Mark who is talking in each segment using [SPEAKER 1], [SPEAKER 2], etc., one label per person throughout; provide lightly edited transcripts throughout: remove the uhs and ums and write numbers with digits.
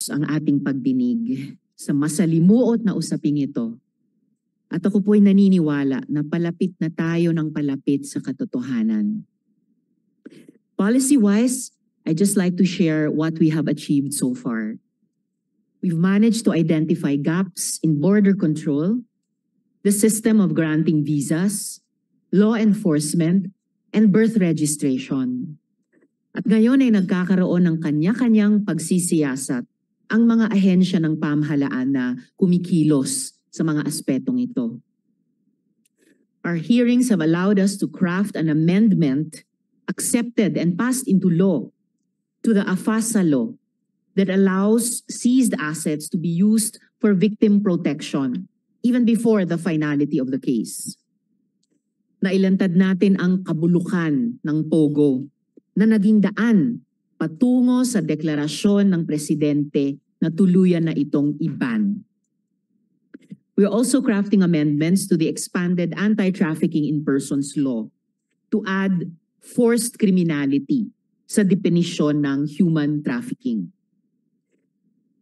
[SPEAKER 1] ang ating pagdinig sa masalimuot na usaping ito. At ako po'y naniniwala na palapit na tayo ng palapit sa katotohanan. Policy-wise, I'd just like to share what we have achieved so far. We've managed to identify gaps in border control, the system of granting visas, law enforcement, and birth registration. At ngayon ay nagkakaroon ng kanya-kanyang pagsisiyasat ang mga ahensya ng pamahalaan na kumikilos sa mga aspetong ito. Our hearings have allowed us to craft an amendment accepted and passed into law to the AFASA law that allows seized assets to be used for victim protection even before the finality of the case. Nailantad natin ang kabulukan ng POGO na naging daan patungo sa deklarasyon ng presidente na tuluyan na itong i-ban. We are also crafting amendments to the expanded anti-trafficking in persons law to add forced criminality sa definisyon ng human trafficking.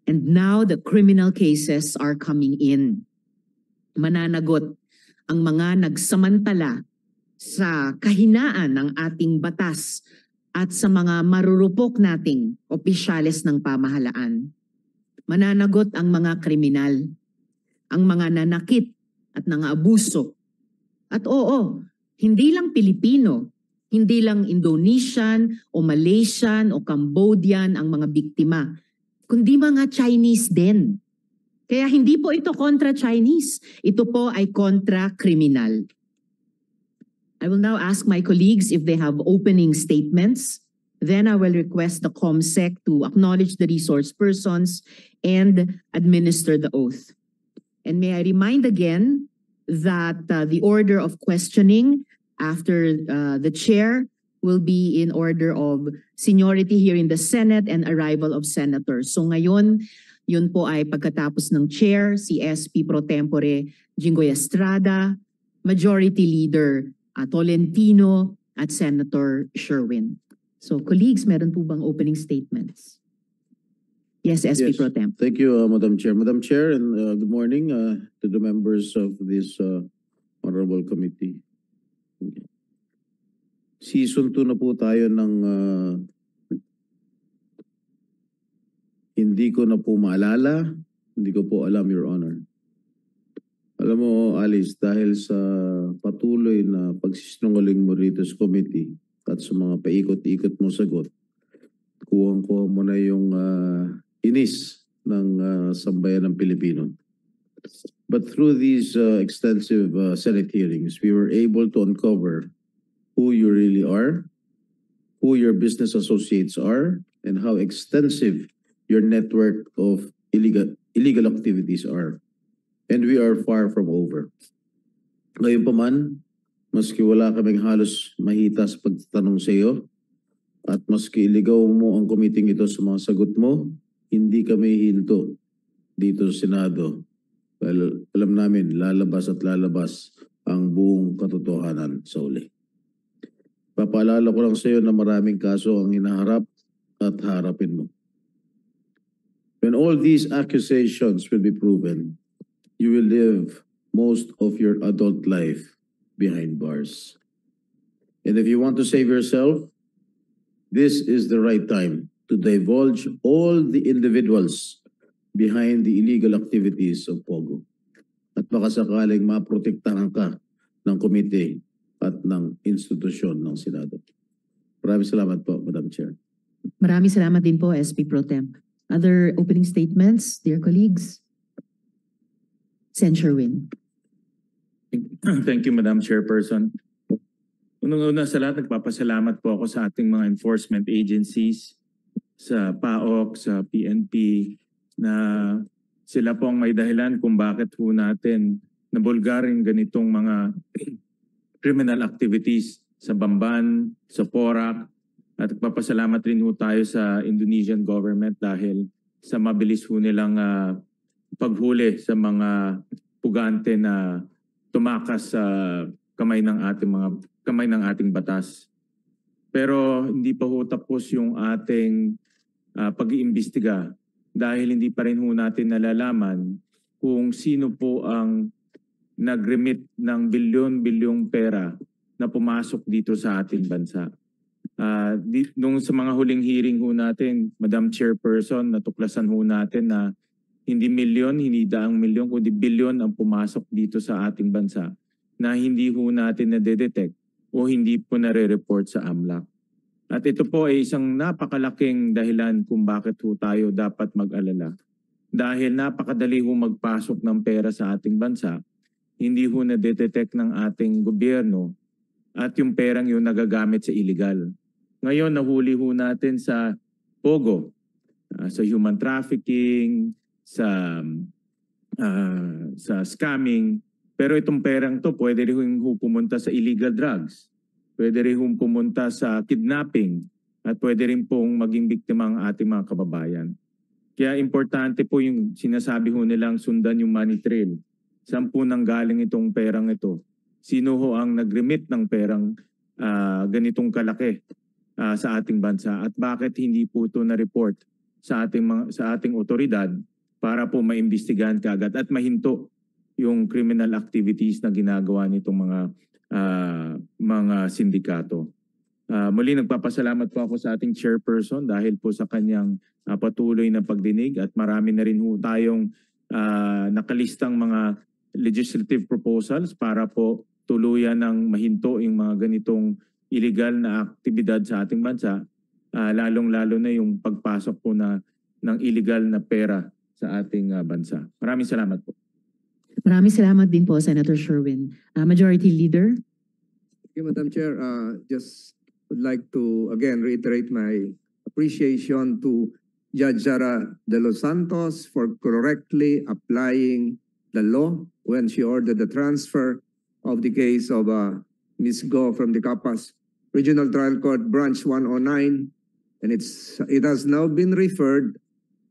[SPEAKER 1] And now the criminal cases are coming in. Mananagot ang mga nagsamantala sa kahinaan ng ating batas at sa mga marurupok nating opisyales ng pamahalaan. Mananagot ang mga kriminal, ang mga nanakit at nang-abuso. At oo, hindi lang Pilipino, hindi lang Indonesian o Malaysian o Cambodian ang mga biktima, kundi mga Chinese din. Kaya hindi po ito kontra Chinese, ito po ay kontra kriminal. I will now ask my colleagues if they have opening statements. Then I will request the COMSEC to acknowledge the resource persons and administer the oath. And may I remind again that the order of questioning after the chair will be in order of seniority here in the Senate and arrival of senators. So ngayon, yun po ay pagkatapos ng chair, si SP Pro Tempore Jinggoy Estrada, Majority Leader Tolentino at Senator Sherwin. So colleagues, meron po bang opening statements? Yes, SP Pro Temp.
[SPEAKER 2] Thank you, Madam Chair. Madam Chair, and good morning to the members of this honorable committee. Season 2 na po tayo ng hindi ko na po maalala, hindi ko po alam, Your Honor. Alam mo, Alice, dahil sa patuloy na pagsisinungaling mo rito sa committee at sa mga paikot-ikot mo sagot, kuwang-kuha mo na yung inis ng sambayan ng Pilipino. But through these extensive Senate hearings, we were able to uncover who you really are, who your business associates are, and how extensive your network of illegal activities are. And we are far from over. Ngayon pa man, maski wala kaming halos mahita sa pagtatanong sa iyo, at maski iligaw mo ang committee ito sa mga sagot mo, hindi kami hinto dito sa Senado. Well, alam namin, lalabas at lalabas ang buong katotohanan sa uli. Papaalala ko lang sa iyo na maraming kaso ang hinaharap at harapin mo. When all these accusations will be proven, you will live most of your adult life behind bars. And if you want to save yourself, this is the right time to divulge all the individuals behind the illegal activities of POGO. At baka sakaling maprotektahan ka ng komite at ng institusyon ng Senado. Maraming salamat po, Madam Chair.
[SPEAKER 1] Maraming salamat din po, SP Pro Temp. Other opening statements, dear colleagues? Sen. Sherwin.
[SPEAKER 3] Thank you, Madam Chairperson. Unang-una sa lahat, nagpapasalamat po ako sa ating mga enforcement agencies, sa PAOK, sa PNP, na sila po ang may dahilan kung bakit po natin nabulgaring ganitong mga criminal activities sa Bamban, sa Porac, at nagpapasalamat rin po tayo sa Indonesian government dahil sa mabilis po nilang paghuli sa mga pugante na tumakas sa kamay ng ating batas. Pero hindi pa ho tapos yung ating pag-iimbestiga dahil hindi pa rin ho natin nalalaman kung sino po ang nag-remit ng bilyon-bilyong pera na pumasok dito sa ating bansa. Nung sa mga huling hearing ho natin, Madam Chairperson, natuklasan ho natin na hindi milyon, hindi daang milyon, kundi bilyon ang pumasok dito sa ating bansa na hindi ho natin na-detect o hindi po nare-report sa AMLAC. At ito po ay isang napakalaking dahilan kung bakit ho tayo dapat mag-alala. Dahil napakadali ho magpasok ng pera sa ating bansa, hindi ho na-detect ng ating gobyerno at yung perang yun nagagamit sa illegal. Ngayon, nahuli ho natin sa POGO, sa human trafficking, sa scamming. Pero itong perang to, pwede rin ho pumunta sa illegal drugs. Pwede rin ho pumunta sa kidnapping. At pwede rin pong maging biktima ang ating mga kababayan. Kaya importante po yung sinasabi ho nilang sundan yung money trail. Saan po nanggaling itong perang ito? Sino ho ang nag-remit ng perang ganitong kalaki sa ating bansa? At bakit hindi po ito na-report sa ating otoridad para po maimbestigahan kaagad at mahinto yung criminal activities na ginagawa nitong mga sindikato. Muli nagpapasalamat po ako sa ating chairperson dahil po sa kanyang patuloy na pagdinig at marami na rin ho tayong nakalistang mga legislative proposals para po tuluyan ng mahinto yung mga ganitong illegal na aktibidad sa ating bansa, lalong-lalo na yung pagpasok po ng illegal na pera sa ating bansa. Maraming salamat po.
[SPEAKER 1] Maraming salamat din po, Senator Sherwin. Majority Leader.
[SPEAKER 4] Thank you, Madam Chair. Just would like to again reiterate my appreciation to Judge Sara De Los Santos for correctly applying the law when she ordered the transfer of the case of Ms. Go from the Capas Regional Trial Court Branch 109, and it has now been referred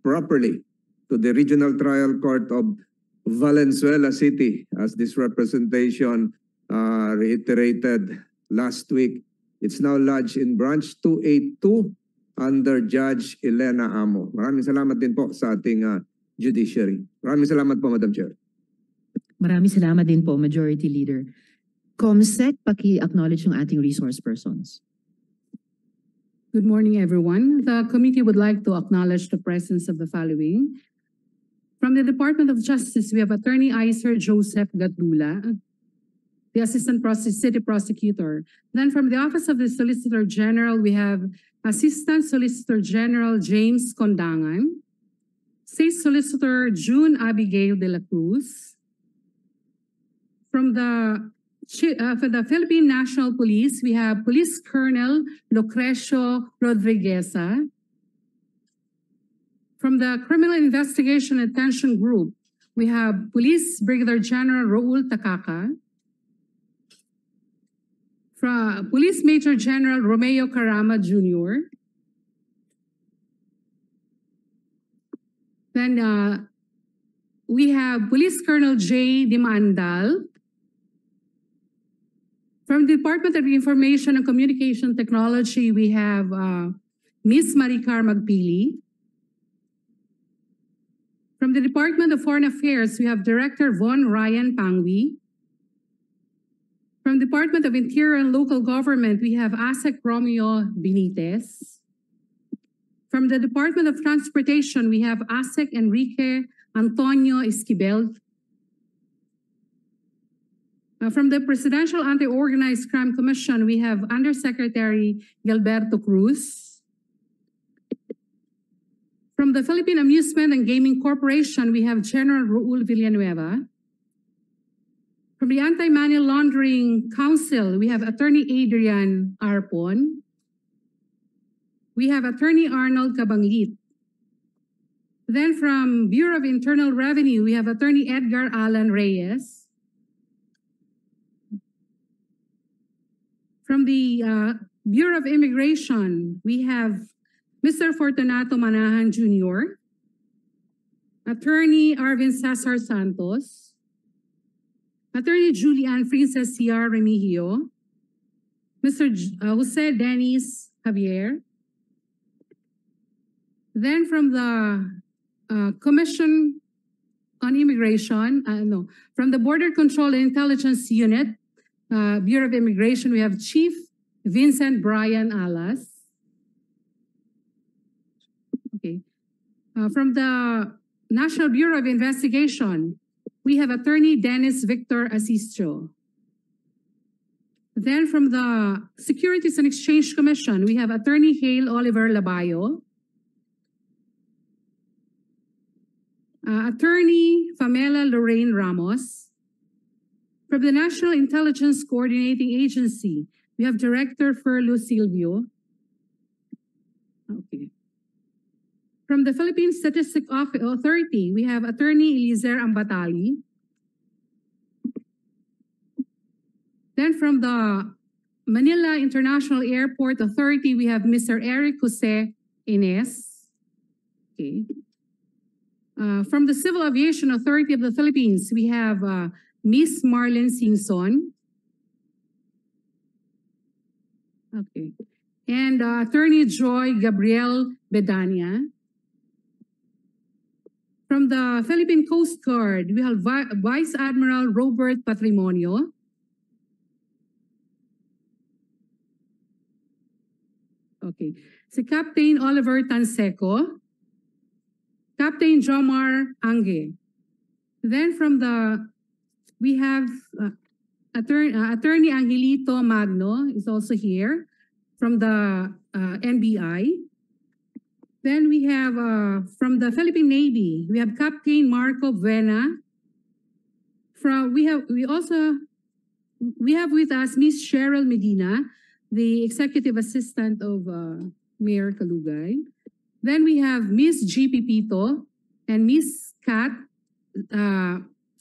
[SPEAKER 4] properly to the Regional Trial Court of Valenzuela City, as this representation reiterated last week. It's now lodged in Branch 282 under Judge Elena Amo. Maraming salamat din po sa ating judiciary. Maraming salamat po, Madam Chair.
[SPEAKER 1] Maraming salamat din po, Majority Leader. Comsec, paki-acknowledge ng ating resource persons.
[SPEAKER 5] Good morning, everyone. The committee would like to acknowledge the presence of the following. From the Department of Justice, we have Attorney Iser Joseph Gatdula, the Assistant City Prosecutor. Then from the Office of the Solicitor General, we have Assistant Solicitor General James Condangan, State Solicitor June Abigail de la Cruz. From for the Philippine National Police, we have Police Colonel Lucrecio Rodrigueza. From the Criminal Investigation Attention Group, we have Police Brigadier General Raul Takaka. From Police Major General Romeo Carama Jr. Then we have Police Colonel J. Dimandal. From the Department of Information and Communication Technology, we have Ms. Maricar Magpili. From the Department of Foreign Affairs, we have Director Von Ryan Pangwi. From the Department of Interior and Local Government, we have ASEC Romeo Benitez. From the Department of Transportation, we have ASEC Enrique Antonio Esquivel. From the Presidential Anti-Organized Crime Commission, we have Undersecretary Gilberto Cruz. From the Philippine Amusement and Gaming Corporation, we have General Raul Villanueva. From the Anti-Money Laundering Council, we have Attorney Adrian Arpon. We have Attorney Arnold Cabanglit. Then from Bureau of Internal Revenue, we have Attorney Edgar Alan Reyes. From the Bureau of Immigration, we have Mr. Fortunato Manahan Jr., Attorney Arvin Cesar Santos, Attorney Julian Princess C.R. Remigio, Mr. Jose Dennis Javier. Then from the Commission on Immigration, from the Border Control and Intelligence Unit, Bureau of Immigration, we have Chief Vincent Brian Alas. Okay. From the National Bureau of Investigation, we have Attorney Dennis Victor Asistio. Then from the Securities and Exchange Commission, we have Attorney Hale Oliver Labayo, Attorney Pamela Lorraine Ramos. From the National Intelligence Coordinating Agency, we have Director Ferlo Silvio. Okay. From the Philippine Statistic Authority, we have Attorney Eliezer Ambatali. Then from the Manila International Airport Authority, we have Mr. Eric Jose Ines. Okay. From the Civil Aviation Authority of the Philippines, we have Miss Marlene Simpson. Okay. And Attorney Joy Gabriel Bedania. From the Philippine Coast Guard, we have Vice Admiral Robert Patrimonio. Okay. Si Captain Oliver Tanseco. Captain Jomar Ange. Then from the, we have Attorney Angelito Magno is also here from the NBI. Then we have from the Philippine Navy, we have Captain Marco Vena. We have with us Miss Cheryl Medina, the Executive Assistant of Mayor Kalugay. Then we have Miss G. Pipito and Miss Kat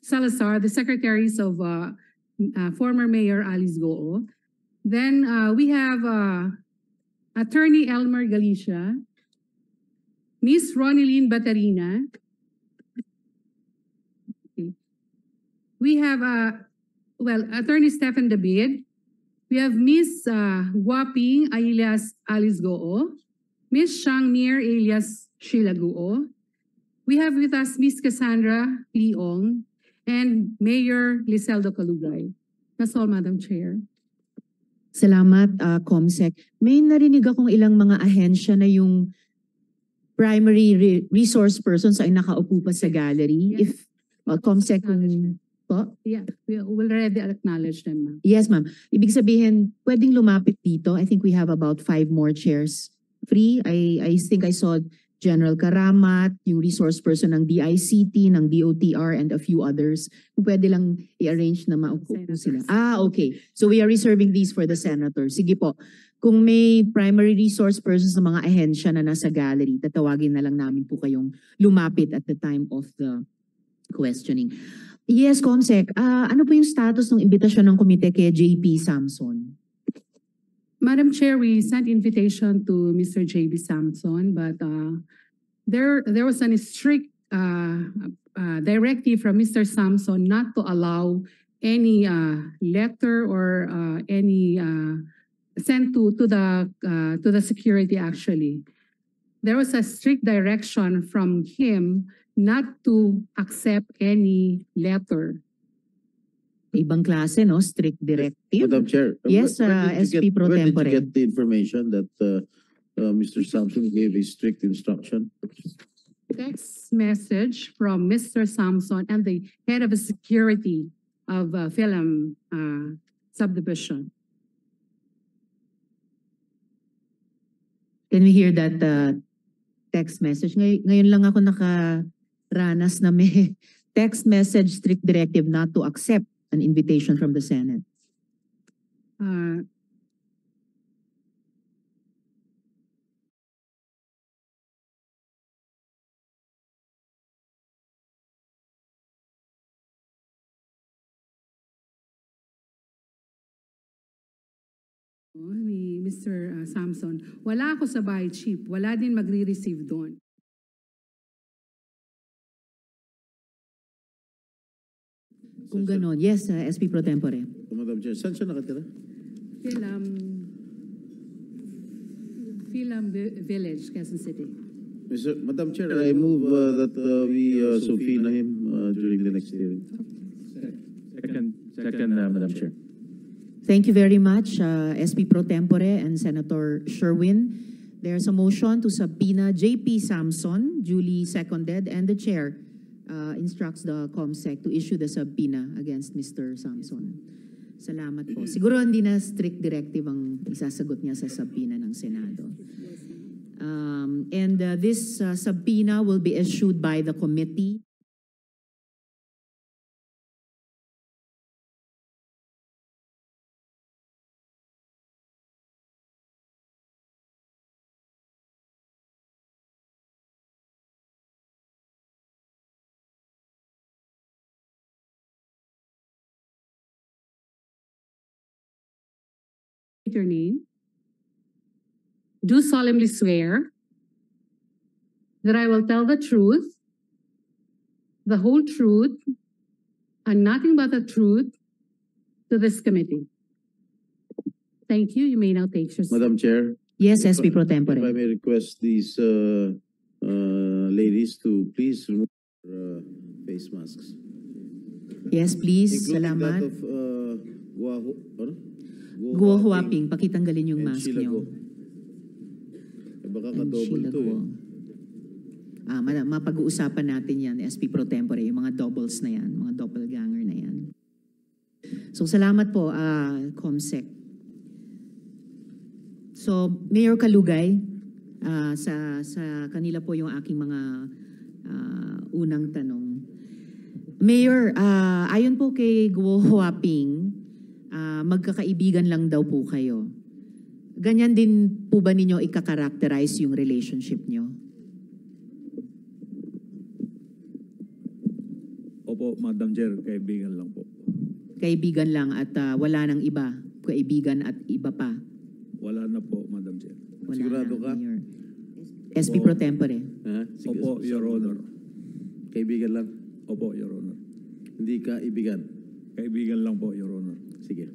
[SPEAKER 5] Salazar, the secretaries of former Mayor Alice Goo. Then we have Attorney Elmer Galicia, Miss Ronilyn Batarina. Okay. We have Attorney Stephen David. We have Miss Guaping alias Alice Goo. Miss Shangmir alias Sheila Goo. We have with us Miss Cassandra Leong and Mayor Liseldo Kalugay. That's all, Madam Chair.
[SPEAKER 1] Salamat, Comsec. May narinig akong ilang mga ahensya na yung primary resource persons ay nakaupo pa sa gallery.
[SPEAKER 5] Yes.
[SPEAKER 1] If Comsec po?
[SPEAKER 5] Yeah, we already acknowledge them, ma'am.
[SPEAKER 1] Yes, ma'am. Ibig sabihin, pwedeng lumapit dito. I think we have about 5 more chairs free. I think I saw General Karamat, yung resource person ng DICT, ng DOTR, and a few others. Kung pwede lang i-arrange na maupo sila. Okay. So we are reserving these for the senators. Sige po. Kung may primary resource persons sa mga ahensya na nasa gallery, tatawagin na lang namin po kayong lumapit at the time of the questioning. Yes, Comsec. Ano po yung status ng imbitasyon ng komite kay JP Samson?
[SPEAKER 5] Madam Chair, we sent invitation to Mr. J.B. Samson, but there was a strict directive from Mr. Samson not to allow any letter or any sent to the security. Actually, there was a strict direction from him not to accept any letter.
[SPEAKER 1] Ibang klase, no? Strict directive.
[SPEAKER 2] Madam Chair.
[SPEAKER 1] Yes,
[SPEAKER 2] when did you
[SPEAKER 1] SP Pro
[SPEAKER 2] when did
[SPEAKER 1] Tempore.
[SPEAKER 2] you get the information that Mr. Samson gave a strict instruction?
[SPEAKER 5] Text message from Mr. Samson and the head of security of Film Subdivision.
[SPEAKER 1] Can we hear that text message? Ngayon lang ako nakaranas na may text message strict directive not to accept an invitation from the Senate.
[SPEAKER 5] Ni Mr. Samson, wala ako sa bahay, Chief. Wala din magre-receive doon.
[SPEAKER 1] Kung ganon, yes, SP Pro Tempore.
[SPEAKER 2] Madam Chair, saan siya nakatira?
[SPEAKER 5] Film Village, Quezon City.
[SPEAKER 2] Madam Chair, I move that we subpoena him during the next hearing.
[SPEAKER 3] Second, Madam Chair.
[SPEAKER 1] Thank you very much, SP Pro Tempore and Senator Sherwin. There's a motion to subpoena JP Samson, duly seconded, and the chair instructs the COMSEC to issue the subpoena against Mr. Samson. Salamat po. Siguro hindi na strict directive ang isasagot niya sa subpoena ng Senado. This subpoena will be issued by the committee.
[SPEAKER 5] Your name. Do solemnly swear that I will tell the truth, the whole truth, and nothing but the truth to this committee. Thank you. You may now take your seat.
[SPEAKER 2] Madam Chair,
[SPEAKER 1] Yes, SP Pro
[SPEAKER 2] if
[SPEAKER 1] Tempore.
[SPEAKER 2] I may request these ladies to please remove their face masks.
[SPEAKER 1] Yes, please.
[SPEAKER 2] Including that
[SPEAKER 1] Salamat.
[SPEAKER 2] of Guo
[SPEAKER 1] Guo Huaping, pakitanggalin yung
[SPEAKER 2] and
[SPEAKER 1] mask
[SPEAKER 2] Sheila
[SPEAKER 1] niyo.
[SPEAKER 2] Guo. Eh, baka
[SPEAKER 1] And
[SPEAKER 2] ka-double
[SPEAKER 1] Sheila
[SPEAKER 2] to eh.
[SPEAKER 1] Guo. Mapag-uusapan natin yan, SP Pro Tempore, yung mga doubles na yan, mga doppelganger na yan. So salamat po, COMSEC. So Mayor Kalugay, sa kanila po yung aking mga unang tanong. Mayor, ayon po kay Guo Huaping, magkakaibigan lang daw po kayo. Ganyan din po ba ninyo ika-characterize yung relationship nyo?
[SPEAKER 6] Opo, Madam Chair, kaibigan lang po.
[SPEAKER 1] Kaibigan lang at wala nang iba? Kaibigan at iba pa?
[SPEAKER 6] Wala na po, Madam Chair.
[SPEAKER 1] Wala
[SPEAKER 2] Sigurado
[SPEAKER 1] na,
[SPEAKER 2] ka?
[SPEAKER 1] Mayor. SP
[SPEAKER 6] Opo.
[SPEAKER 1] Pro Tempore.
[SPEAKER 2] Ha? Sige,
[SPEAKER 6] Opo, Your Honor.
[SPEAKER 2] Kaibigan lang.
[SPEAKER 6] Opo, Your Honor.
[SPEAKER 2] Hindi ka ibigan.
[SPEAKER 6] Kaibigan lang po, Your Honor.
[SPEAKER 2] Sige.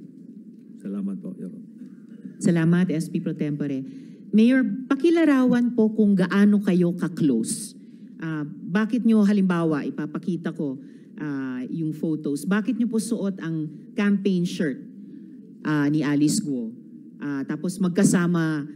[SPEAKER 6] Salamat po, Your Honor.
[SPEAKER 1] Salamat, SP Pro Tempore. Mayor, pakilarawan po kung gaano kayo ka-close. Bakit nyo, halimbawa, ipapakita ko yung photos, bakit nyo po suot ang campaign shirt ni Alice Guo? Tapos magkasama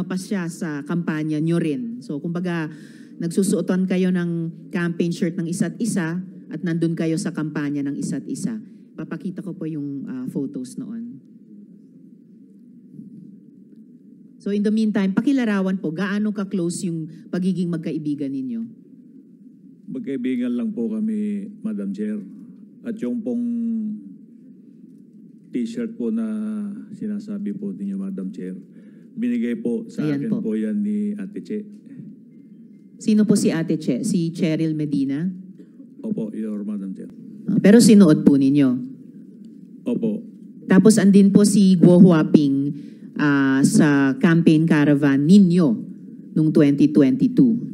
[SPEAKER 1] pa siya sa kampanya nyo rin. So kumbaga, nagsusuotan kayo ng campaign shirt ng isa't isa at nandun kayo sa kampanya ng isa't isa. Papakita ko po yung photos noon. So in the meantime, pakilarawan po, gaano ka-close yung pagiging magkaibigan ninyo?
[SPEAKER 6] Magkaibigan lang po kami, Madam Chair. At yung pong t-shirt po na sinasabi po ninyo, Madam Chair, binigay po sa
[SPEAKER 1] Ayan
[SPEAKER 6] akin
[SPEAKER 1] po.
[SPEAKER 6] po yan ni Ate Che.
[SPEAKER 1] Sino po si Ate Che? Si Cheryl Medina?
[SPEAKER 6] Opo, Your Madam Chair.
[SPEAKER 1] Pero sinuot po ninyo.
[SPEAKER 6] Opo.
[SPEAKER 1] Tapos andin po si Guo Huaping sa campaign caravan ninyo noong 2022.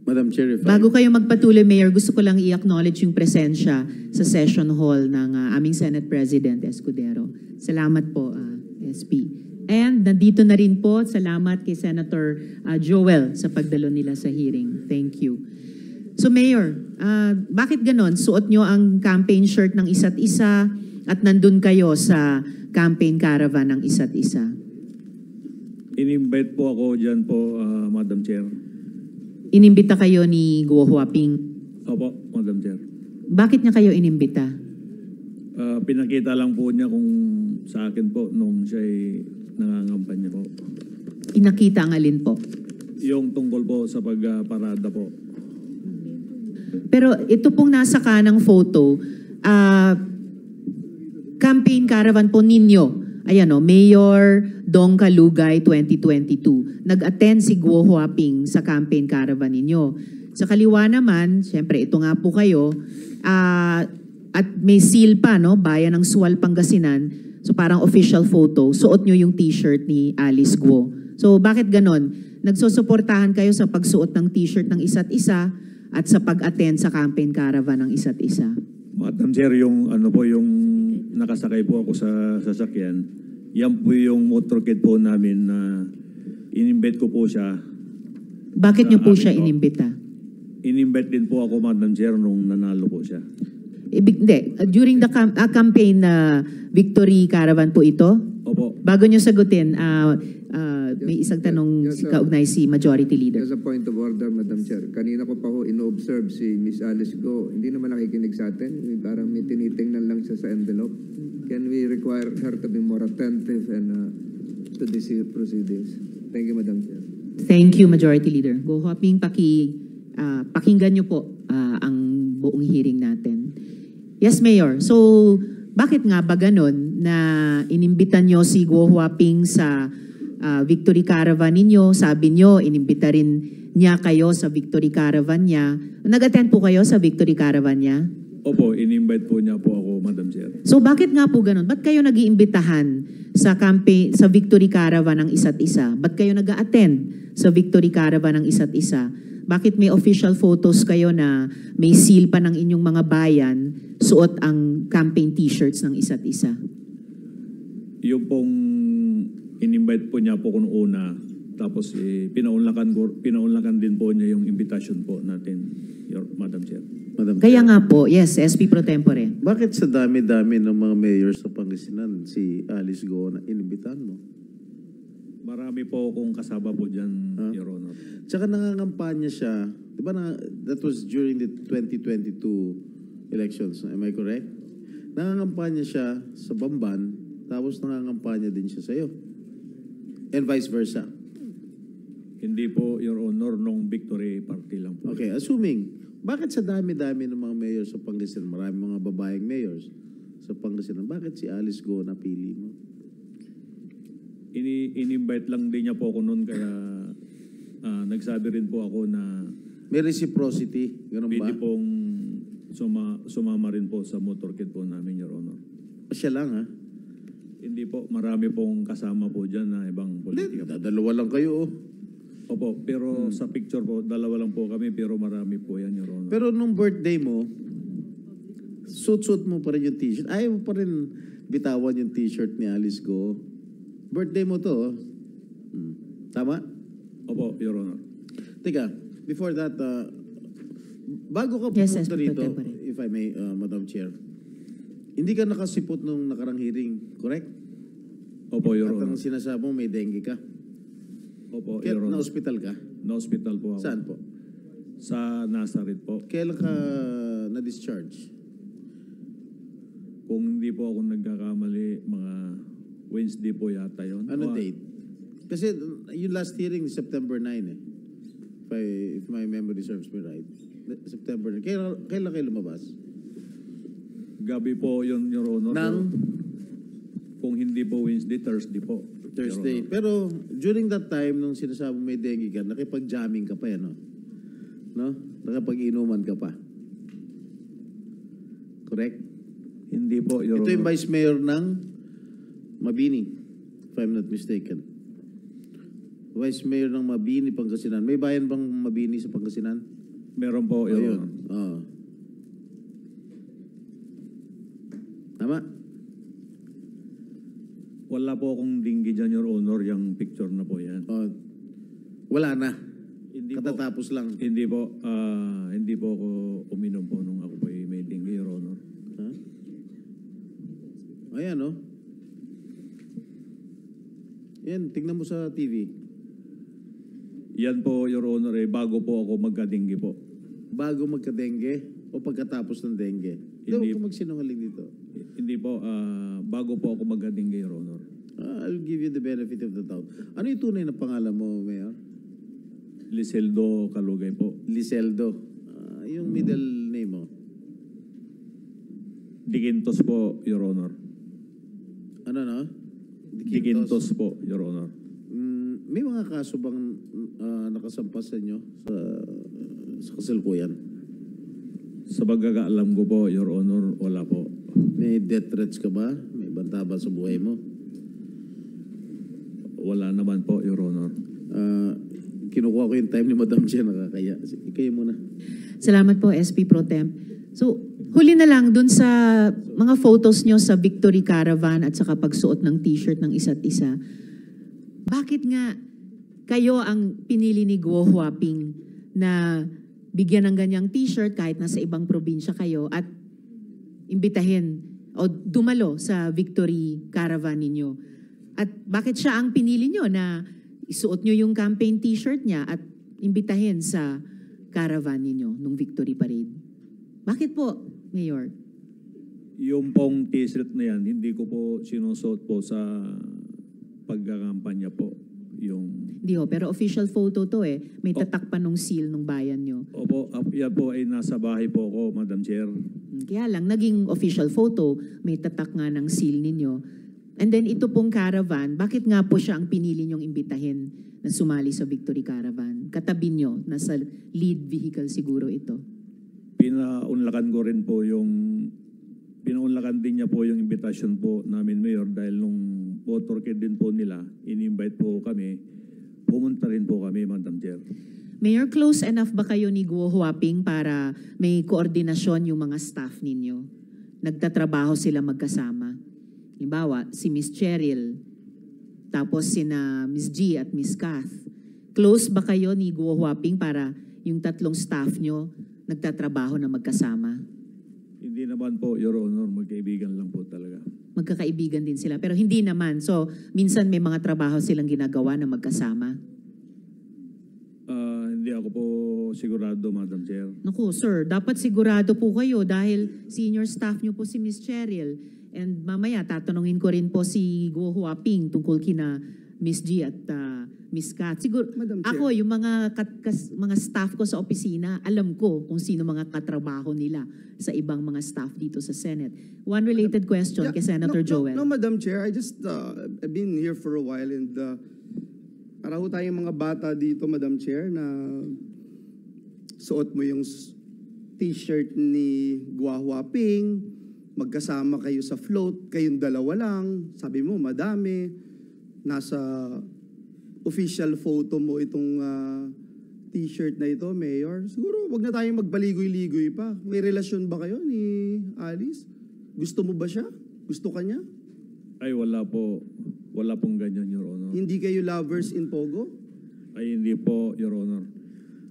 [SPEAKER 2] Madam Chair, if
[SPEAKER 1] Bago kayo magpatuloy, Mayor, gusto ko lang i-acknowledge yung presensya sa session hall ng aming Senate President Escudero. Salamat po, SP. And nandito na rin po, salamat kay Senator Joel sa pagdalo nila sa hearing. Thank you. So Mayor, bakit ganon? Suot nyo ang campaign shirt ng isa't isa at nandun kayo sa campaign caravan ng isa't isa.
[SPEAKER 6] In-invite po ako dyan po, Madam Chair.
[SPEAKER 1] Inimbita kayo ni Guo Huaping.
[SPEAKER 6] Opo, Madam Chair.
[SPEAKER 1] Bakit niya kayo inimbita?
[SPEAKER 6] Pinakita lang po niya kung sa akin po nung siya'y nangangampanya po.
[SPEAKER 1] Pinakita ang alin po?
[SPEAKER 6] Yung tungkol po sa pagparada po.
[SPEAKER 1] Pero ito pong nasa kanang photo, campaign caravan po ninyo. Ayan o, Mayor Dong Kalugay 2022. Nag-attend si Guo Huaping sa campaign caravan ninyo. Sa kaliwa naman, syempre ito nga po kayo, at may seal pa, no? Bayan ng Sual, Pangasinan. So parang official photo. Suot nyo yung t-shirt ni Alice Guo. So bakit ganon? Nagsusuportahan kayo sa pagsuot ng t-shirt ng isa't isa at sa pag-attend sa campaign caravan ng isa't isa.
[SPEAKER 6] Madam Chair, yung ano po, yung nakasakay po ako sa sasakyan, Yan po yung motorcade po namin na in-invite ko po siya.
[SPEAKER 1] Bakit niyo po siya
[SPEAKER 6] Amin po.
[SPEAKER 1] inimbita?
[SPEAKER 6] In-invite din po ako, Madam Chair, nung nanalo po siya.
[SPEAKER 1] Hindi. During the campaign na Victory Caravan po ito,
[SPEAKER 6] Opo.
[SPEAKER 1] bago niyo sagutin, may isang tanong
[SPEAKER 4] Yes, sir.
[SPEAKER 1] kaugnay si Majority Leader.
[SPEAKER 4] As a point of order, Madam Chair, kanina ko pa ho ino-observe si Miss Alice Go. Hindi naman nakikinig sa atin. Parang may tinitingnan lang siya sa envelope. Can we require her to be more attentive and to these proceedings? Thank you, Madam Chair.
[SPEAKER 1] Thank you, Majority Leader. Go Huaping, pakinggan niyo po ang buong hearing natin. Yes, Mayor. So, bakit nga ba ganun na inimbitan niyo si Go Huaping sa Victory Caravan ninyo? Sabi niyo, inimbita rin niya kayo sa Victory Caravan niya. Nag-attend po kayo sa Victory Caravan niya?
[SPEAKER 6] Opo, in-invite po niya po ako, Madam Chair.
[SPEAKER 1] So bakit nga po ganun? Ba't kayo nag-iimbitahan sa campaign, sa Victory Caravan ng isa't isa? Ba't kayo nag-attend sa Victory Caravan ng isa't isa? Bakit may official photos kayo na may seal pa ng inyong mga bayan, suot ang campaign t-shirts ng isa't isa?
[SPEAKER 6] Yung pong in-invite po niya po kung una, tapos pinaunlakan din po niya yung invitation po natin, Madam Chair.
[SPEAKER 2] Madam
[SPEAKER 1] Kaya
[SPEAKER 2] Chair.
[SPEAKER 1] nga po, yes, SP Pro Tempore.
[SPEAKER 2] Bakit sa dami-dami ng mga mayor sa Pangasinan, si Alice Go na inimbitan mo?
[SPEAKER 6] Marami po akong kasama po dyan,
[SPEAKER 2] Huh?
[SPEAKER 6] Your Honor.
[SPEAKER 2] Tsaka nangangampanya siya, di ba that was during the 2022 elections, am I correct? Nangangampanya siya sa Bamban, tapos nangangampanya din siya sa'yo. And vice versa.
[SPEAKER 6] Hindi po, Your Honor, nung Victory Party lang po.
[SPEAKER 2] Okay, assuming, bakit sa dami-dami ng mga mayor sa Pangasinan, marami mga babaeng mayors sa Pangasinan, bakit si Alice Go napili mo?
[SPEAKER 6] In-invite lang din niya po ako noon, kaya nagsabi rin po ako na
[SPEAKER 2] May reciprocity, ganun ba?
[SPEAKER 6] pwede pong sumama rin po sa motorcade po namin, Your Honor.
[SPEAKER 2] Siya lang ha?
[SPEAKER 6] Hindi po, marami pong kasama po dyan na ibang
[SPEAKER 2] Hindi,
[SPEAKER 6] politika.
[SPEAKER 2] dalawa lang kayo oh.
[SPEAKER 6] Opo, pero sa picture po, dalawa lang po kami, pero marami po yan, Your Honor.
[SPEAKER 2] Pero nung birthday mo, suit-suit mo pa rin yung t-shirt. Ayaw mo pa rin bitawan yung t-shirt ni Alice Go. Birthday mo to oh. Tama?
[SPEAKER 6] Opo, Your Honor.
[SPEAKER 2] Teka, before that, bago ka
[SPEAKER 1] Yes,
[SPEAKER 2] pumunta
[SPEAKER 1] SP Pro
[SPEAKER 2] rito,
[SPEAKER 1] Tempore.
[SPEAKER 2] if I may, Madam Chair, hindi ka nakasipot nung nakarang hearing, correct?
[SPEAKER 6] Opo, Your
[SPEAKER 2] At ang
[SPEAKER 6] Honor.
[SPEAKER 2] sinasabi mo, may dengue ka.
[SPEAKER 6] Opo,
[SPEAKER 2] Kaya
[SPEAKER 6] Your Honor.
[SPEAKER 2] na-hospital ka?
[SPEAKER 6] Na-hospital po ako.
[SPEAKER 2] Saan po?
[SPEAKER 6] Sa Nazareth po.
[SPEAKER 2] Kailan ka na-discharge?
[SPEAKER 6] Kung hindi po ako nagkakamali, mga Wednesday po yata yun.
[SPEAKER 2] Ano
[SPEAKER 6] O,
[SPEAKER 2] date? Kasi yung last hearing, September 9 eh. If my memory serves me right. September 9. Kailan kayo lumabas?
[SPEAKER 6] Gabi po yun, Your Honor.
[SPEAKER 2] Nang
[SPEAKER 6] Kung hindi po Wednesday, Thursday po.
[SPEAKER 2] Thursday.
[SPEAKER 6] Your Honor.
[SPEAKER 2] Pero during that time, nung sinasabi may dengue ka, nakipag-jamming ka pa yan, no? No? Nakapag-inuman ka pa. Correct?
[SPEAKER 6] Hindi po, Your
[SPEAKER 2] Ito yung
[SPEAKER 6] Honor.
[SPEAKER 2] Vice Mayor ng Mabini, if I'm not mistaken. Vice Mayor ng Mabini, Pangasinan. May bayan bang Mabini sa Pangasinan?
[SPEAKER 6] Meron po, Your
[SPEAKER 2] Ayun.
[SPEAKER 6] Honor.
[SPEAKER 2] Oo. Tama?
[SPEAKER 6] Wala po akong dinggi dyan, Your Honor, yung picture na po yan.
[SPEAKER 2] Oh, wala na.
[SPEAKER 6] Hindi po,
[SPEAKER 2] Katatapos lang.
[SPEAKER 6] hindi po ako uminom po nung ako po may dinggi, Your Honor.
[SPEAKER 2] Ha? Ayan, no? Yan, tingnan mo sa TV.
[SPEAKER 6] Yan po, Your Honor, bago po ako magka-dinggi po.
[SPEAKER 2] Bago magka-dengue o pagkatapos ng dengue? Hindi
[SPEAKER 6] Hindi.
[SPEAKER 2] ko magsinungaling dito.
[SPEAKER 6] Hindi po, bago po ako magka-dinggi, Your Honor.
[SPEAKER 2] I'll give you the benefit of the doubt. Ano yung tunay na pangalan mo, Mayor?
[SPEAKER 6] Liseldo Kalugay po.
[SPEAKER 2] Liseldo. Yung middle name mo?
[SPEAKER 6] Digintos po, Your Honor.
[SPEAKER 2] Ano, no?
[SPEAKER 6] Digintos po, Your Honor.
[SPEAKER 2] May mga kaso bang nakasampas sa inyo sa kasalukuyan?
[SPEAKER 6] Sa pagkakaalam ko po, Your Honor, wala po.
[SPEAKER 2] May death threats ka ba? May banta ba sa buhay mo?
[SPEAKER 6] Wala naman po, Your Honor.
[SPEAKER 2] Kinukuha ko yung time ni Madam Chair, nakakaya. Sige, kayo muna.
[SPEAKER 1] Salamat po, SP Pro Temp. So, Huli na lang dun sa mga photos nyo sa Victory Caravan at saka pagsuot ng t-shirt ng isa't isa. Bakit nga kayo ang pinili ni Guo Huaping na bigyan ng ganyang t-shirt kahit nasa ibang probinsya kayo at imbitahin o dumalo sa Victory Caravan ninyo? At bakit siya ang pinili nyo na isuot nyo yung campaign t-shirt niya at imbitahin sa caravan ninyo nung Victory Parade? Bakit po, Mayor?
[SPEAKER 6] Yung pong t-shirt na yan, hindi ko po sinusuot po sa pagkakampanya po.
[SPEAKER 1] Hindi ho, pero official photo to eh. May tatak pa nung seal nung bayan nyo.
[SPEAKER 6] Opo, yan po ay nasa bahay po ako, Madam Chair.
[SPEAKER 1] Kaya lang, naging official photo, may tatak nga ng seal ninyo. And then ito pong caravan, bakit nga po siya ang pinili nyong imbitahin na sumali sa Victory Caravan? Katabi nyo, nasa lead vehicle siguro ito.
[SPEAKER 6] Pinaunlakan din niya po yung invitation po namin, Mayor, dahil nung motorcade din po nila, in-invite po kami, pumunta rin po kami, Madam Chair.
[SPEAKER 1] Mayor, close enough ba kayo ni Guo Huaping para may koordinasyon yung mga staff ninyo? Nagtatrabaho sila magkasama. Halimbawa, si Miss Cheryl, tapos sina Miss G at Miss Kath. Close ba kayo ni Guo Huaping para yung tatlong staff nyo nagtatrabaho na magkasama?
[SPEAKER 6] Hindi naman po, Your Honor, magkaibigan lang po talaga.
[SPEAKER 1] Magkakaibigan din sila, pero hindi naman. So, minsan may mga trabaho silang ginagawa na magkasama.
[SPEAKER 6] Hindi ako po sigurado, Madam Chair.
[SPEAKER 1] Naku, sir, dapat sigurado po kayo dahil senior staff nyo po si Miss Cheryl. And mamaya, tatanungin ko rin po si Guo Huaping tungkol kina Miss G at Miss Kat. Siguro,
[SPEAKER 7] Madam Chair.
[SPEAKER 1] ako, yung mga staff ko sa opisina, alam ko kung sino mga katrabaho nila sa ibang mga staff dito sa Senate. One related question kay Senator Joel.
[SPEAKER 7] No, Madam Chair, I just, I've been here for a while and para ho tayong mga bata dito, Madam Chair, na suot mo yung t-shirt ni Guo Huaping, magkasama kayo sa float, kayong dalawa lang, sabi mo madami, nasa official photo mo itong t-shirt na ito, Mayor. Siguro wag na tayong magbaligoy-ligoy pa. May relasyon ba kayo ni Alice? Gusto mo ba siya? Gusto ka niya?
[SPEAKER 6] Ay, wala po. Wala pong ganyan, Your Honor.
[SPEAKER 7] Hindi kayo lovers in Pogo?
[SPEAKER 6] Ay, hindi po, Your Honor.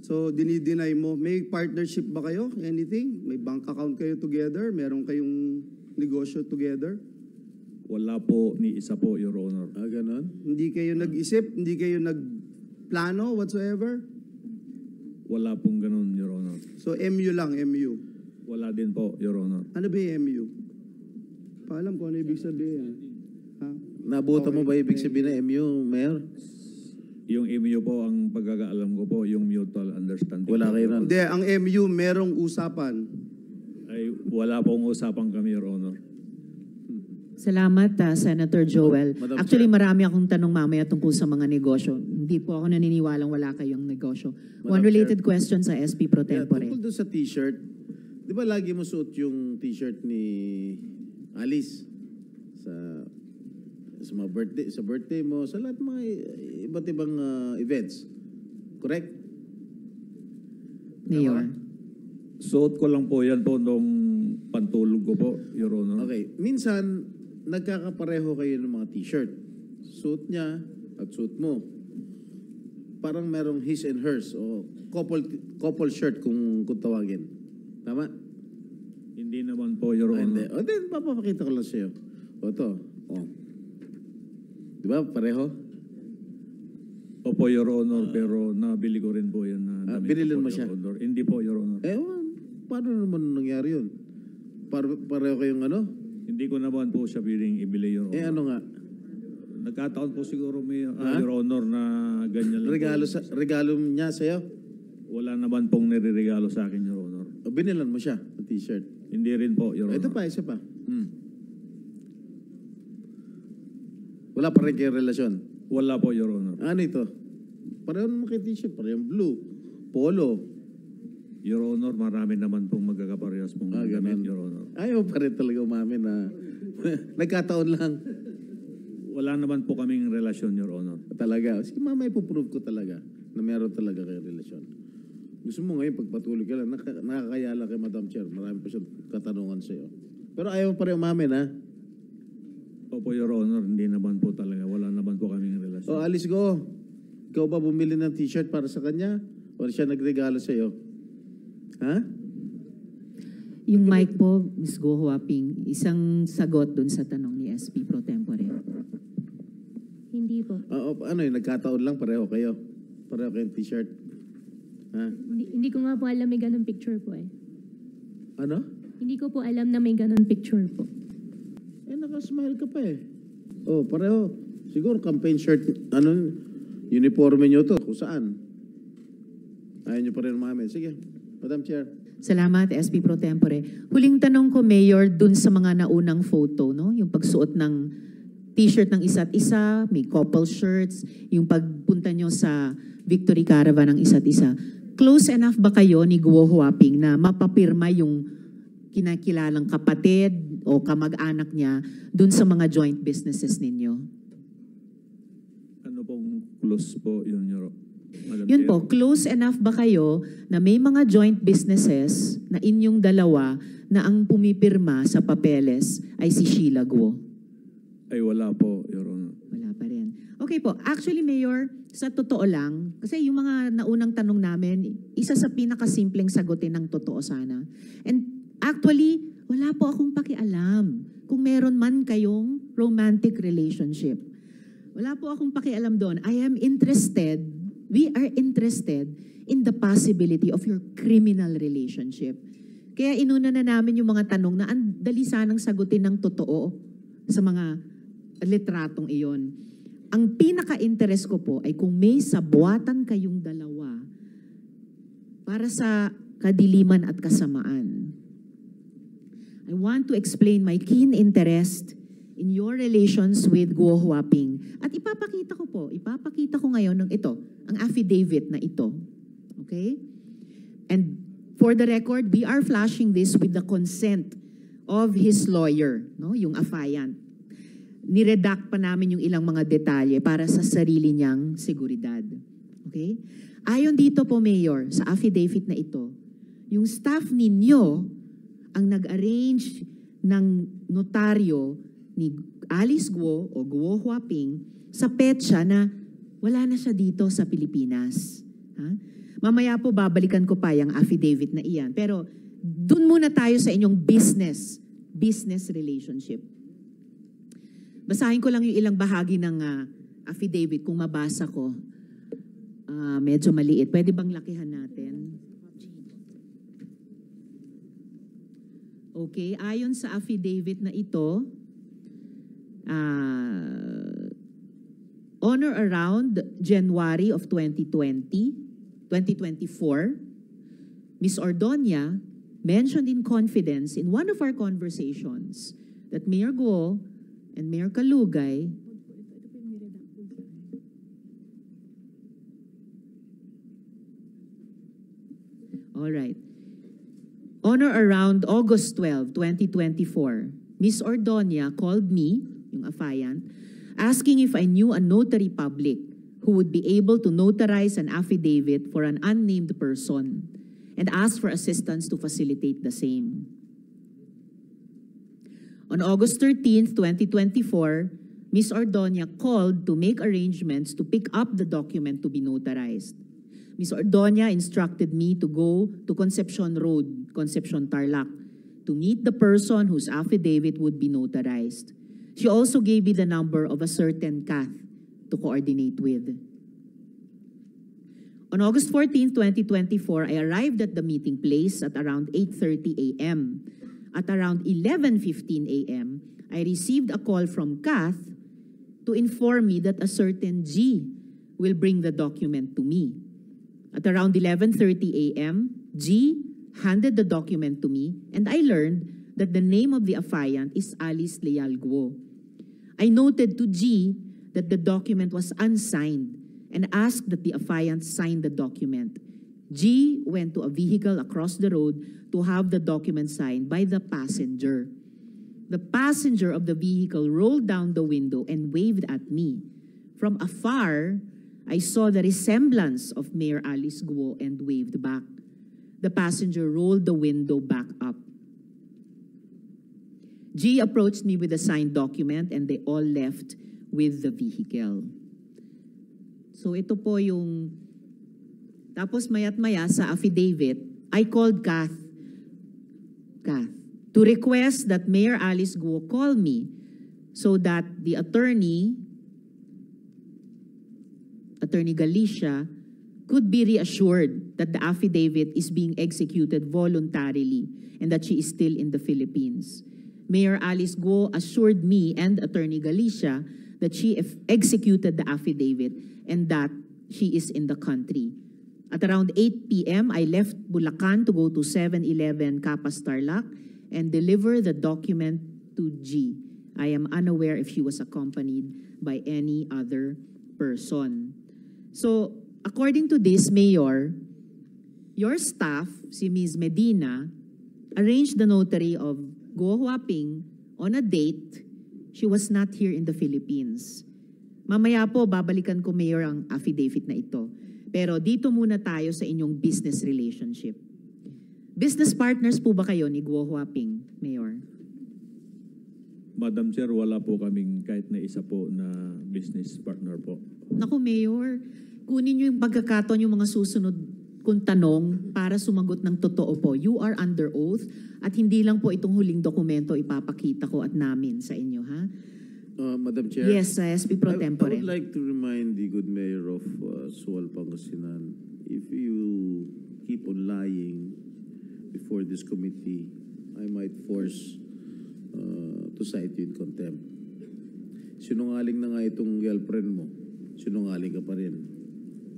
[SPEAKER 7] So, dinideny mo. May partnership ba kayo? Anything? May bank account kayo together? Meron kayong negosyo together?
[SPEAKER 6] Wala po ni isa po, Your Honor.
[SPEAKER 2] Ganon?
[SPEAKER 7] Hindi kayo nag-isip? Hindi kayo nagplano whatsoever?
[SPEAKER 6] Wala pong ganun, Your Honor.
[SPEAKER 7] So, MU lang, MU.
[SPEAKER 6] Wala din po, Your Honor.
[SPEAKER 7] Ano ba yung MU? Paalam ko ano ibig sabihin. Ha?
[SPEAKER 2] Nabuta mo
[SPEAKER 7] Okay,
[SPEAKER 2] ba ibig sabihin na MU, Mayor?
[SPEAKER 6] Yung MU po, ang pagkakaalam ko po, yung mutual understanding.
[SPEAKER 2] Wala kayo nun.
[SPEAKER 7] Hindi, ang MU merong usapan.
[SPEAKER 6] Ay, wala pong usapan kami, Your Honor.
[SPEAKER 1] Salamat, Senator Joel.
[SPEAKER 2] Madam
[SPEAKER 1] Actually, marami akong tanong mamaya tungkol sa mga negosyo. Hindi po ako naniniwalang wala kayong negosyo. One
[SPEAKER 2] Madam
[SPEAKER 1] related question sa SP Pro
[SPEAKER 2] Yeah,
[SPEAKER 1] Tempore.
[SPEAKER 2] tungkol doon sa t-shirt, di ba lagi mo suot yung t-shirt ni Alice sa mga birthday mo, sa lahat mga iba't ibang events. Correct?
[SPEAKER 1] Mayor.
[SPEAKER 6] Suot ko lang po yan po nung pantulog ko po, Your Honor.
[SPEAKER 2] Okay. Minsan, nagkakapareho kayo ng mga t-shirt. Suot niya at suot mo. Parang merong his and hers o couple shirt kung tawagin. Tama?
[SPEAKER 6] Hindi naman po, Your
[SPEAKER 2] Hindi.
[SPEAKER 6] Honor.
[SPEAKER 2] O din, papapakita ko lang sa'yo. O ito. O. Di ba? Pareho?
[SPEAKER 6] Opo, Your Honor, pero nabili ko rin po yan na damit
[SPEAKER 2] binilin
[SPEAKER 6] po,
[SPEAKER 2] mo
[SPEAKER 6] Your
[SPEAKER 2] siya?
[SPEAKER 6] Honor. Hindi po, Your Honor.
[SPEAKER 2] Paano naman nangyari yun? Pareho kayong ano?
[SPEAKER 6] Hindi ko naman po siya piling ibili, Your Honor.
[SPEAKER 2] Ano nga?
[SPEAKER 6] Nagkataon po siguro may,
[SPEAKER 2] Ha?
[SPEAKER 6] Your Honor, na ganyan lang po.
[SPEAKER 2] Regalo niya sa'yo?
[SPEAKER 6] Wala naman pong nireregalo sa akin, Your Honor.
[SPEAKER 2] O binilan mo siya ng t-shirt?
[SPEAKER 6] Hindi rin po, Your Honor.
[SPEAKER 2] Ito pa, isa pa. Wala pa rin kayong relasyon?
[SPEAKER 6] Wala po, Your Honor.
[SPEAKER 2] Ano ito? Pareho naman kayo t-shirt. Pareho blue. Polo.
[SPEAKER 6] Your Honor, marami naman pong magkakaparehas pong gamit,
[SPEAKER 2] Ganun.
[SPEAKER 6] Your Honor.
[SPEAKER 2] Ayaw pa rin talaga umamin na nagkataon lang.
[SPEAKER 6] Wala naman po kaming relasyon, Your Honor.
[SPEAKER 2] Talaga. Sige, mamaya ipoprove ko talaga na meron talaga kayong relasyon. Gusto mo ngayon pagpatuloy ka lang, nakakaya lang kay Madam Chair. Marami pa siyang katanungan sa iyo. Pero ayaw pa rin umamin, ha?
[SPEAKER 6] Opo, Your Honor, hindi naman po talaga. Wala naman po kaming relasyon.
[SPEAKER 2] O, Alice Go. Ikaw ba bumili ng t-shirt para sa kanya? O siya nagregalo sa iyo? Ha?
[SPEAKER 1] Yung mic po, Ms. Go Huaping, isang sagot dun sa tanong ni SP Pro Tempore.
[SPEAKER 8] Hindi po.
[SPEAKER 2] Ano yun, nagkataon lang, pareho kayo. Pareho kayong t-shirt. Ha?
[SPEAKER 8] Hindi ko nga po alam may ganun picture po eh.
[SPEAKER 2] Ano?
[SPEAKER 8] Hindi ko po alam na may ganun picture po.
[SPEAKER 2] Nakasmile ka pa eh. Oh, pareho. Siguro campaign shirt, uniforme nyo to, kung saan. Ayaw nyo pa rin umamin. Sige, Madam Chair.
[SPEAKER 1] Salamat, SP Pro Tempore. Huling tanong ko, Mayor, dun sa mga naunang photo, no? Yung pagsuot ng t-shirt ng isa't isa, may couple shirts, yung pagpunta nyo sa Victory Caravan ng isa't isa. Close enough ba kayo ni Guo Huaping na mapapirma yung kinakilalang kapatid o kamag-anak niya dun sa mga joint businesses ninyo?
[SPEAKER 6] Ano pong close po yun, Madam
[SPEAKER 1] Yun
[SPEAKER 6] Chair?
[SPEAKER 1] po, close enough ba kayo na may mga joint businesses na inyong dalawa na ang pumipirma sa papeles ay si Sheila Guo?
[SPEAKER 6] Ay, wala po, Your Honor.
[SPEAKER 1] Wala pa rin. Okay po. Actually, Mayor, sa totoo lang, kasi yung mga naunang tanong namin, isa sa pinakasimpleng sagutin ng totoo sana. And actually, wala po akong pakialam kung meron man kayong romantic relationship. Wala po akong pakialam doon. We are interested in the possibility of your criminal relationship. Kaya inuna na namin yung mga tanong na ang dali sanang sagutin ng totoo sa mga litratong iyon. Ang pinaka-interest ko po ay kung may sabuatan kayong dalawa para sa kadiliman at kasamaan. I want to explain my keen interest in your relations with Guo Huaping. At ipapakita ko ngayon ng ito, ang affidavit na ito. Okay? And for the record, we are flashing this with the consent of his lawyer, no? Yung affiant. Niredact pa namin yung ilang mga detalye para sa sarili niyang seguridad. Okay? Ayon dito po, Mayor, sa affidavit na ito, yung staff ninyo ang nag-arrange ng notaryo ni Alice Guo o Guo Huaping sa petsa na wala na siya dito sa Pilipinas. Ha? Mamaya po babalikan ko pa yung affidavit na iyan. Pero dun muna tayo sa inyong business relationship. Basahin ko lang yung ilang bahagi ng affidavit kung mabasa ko. Medyo maliit. Pwede bang lakihan natin? Okay, ayon sa affidavit na ito, on or around January of 2024, Ms. Ordonia mentioned in confidence in one of our conversations that Mayor Guo and Mayor Kalugay all right. On or around August 12, 2024, Ms. Ordonia called me, yung affiant, asking if I knew a notary public who would be able to notarize an affidavit for an unnamed person and asked for assistance to facilitate the same. On August 13, 2024, Ms. Ordonia called to make arrangements to pick up the document to be notarized. Ms. Ordonia instructed me to go to Concepcion Road, Concepcion Tarlac, to meet the person whose affidavit would be notarized. She also gave me the number of a certain Kath to coordinate with. On August 14, 2024, I arrived at the meeting place at around 8:30 a.m. At around 11:15 a.m., I received a call from Kath to inform me that a certain G will bring the document to me. At around 11:30 a.m., G handed the document to me, and I learned that the name of the affiant is Alice Leal Guo. I noted to G that the document was unsigned and asked that the affiant sign the document. G went to a vehicle across the road to have the document signed by the passenger. The passenger of the vehicle rolled down the window and waved at me. From afar, I saw the resemblance of Mayor Alice Guo and waved back. The passenger rolled the window back up. G approached me with a signed document and they all left with the vehicle. So ito po yung... Tapos maya't maya sa affidavit, I called Kath to request that Mayor Alice Guo call me so that the attorney Galicia, could be reassured that the affidavit is being executed voluntarily and that she is still in the Philippines. Mayor Alice Guo assured me and Attorney Galicia that she executed the affidavit and that she is in the country. At around 8 p.m., I left Bulacan to go to 7-Eleven Capas Tarlac and deliver the document to G. I am unaware if she was accompanied by any other person. So, according to this, Mayor, your staff, si Ms. Medina, arranged the notary of Guo Huaping on a date. She was not here in the Philippines. Mamaya po, babalikan ko, Mayor, ang affidavit na ito. Pero dito muna tayo sa inyong business relationship. Business partners po ba kayo ni Guo Huaping, Mayor?
[SPEAKER 6] Madam Chair, wala po kaming kahit na isa po na business partner po.
[SPEAKER 1] Naku, Mayor, kunin niyo yung pagkakataon yung mga susunod kong tanong para sumagot ng totoo po. You are under oath at hindi lang po itong huling dokumento ipapakita ko at namin sa inyo, ha?
[SPEAKER 2] Madam Chair.
[SPEAKER 1] Yes, SP Pro
[SPEAKER 2] I
[SPEAKER 1] Tempore.
[SPEAKER 2] would like to remind the good mayor of Sual, Pangasinan, if you keep on lying before this committee, I might force to cite you in contempt. Sinungaling na nga itong girlfriend mo. Sinungaling ka pa rin.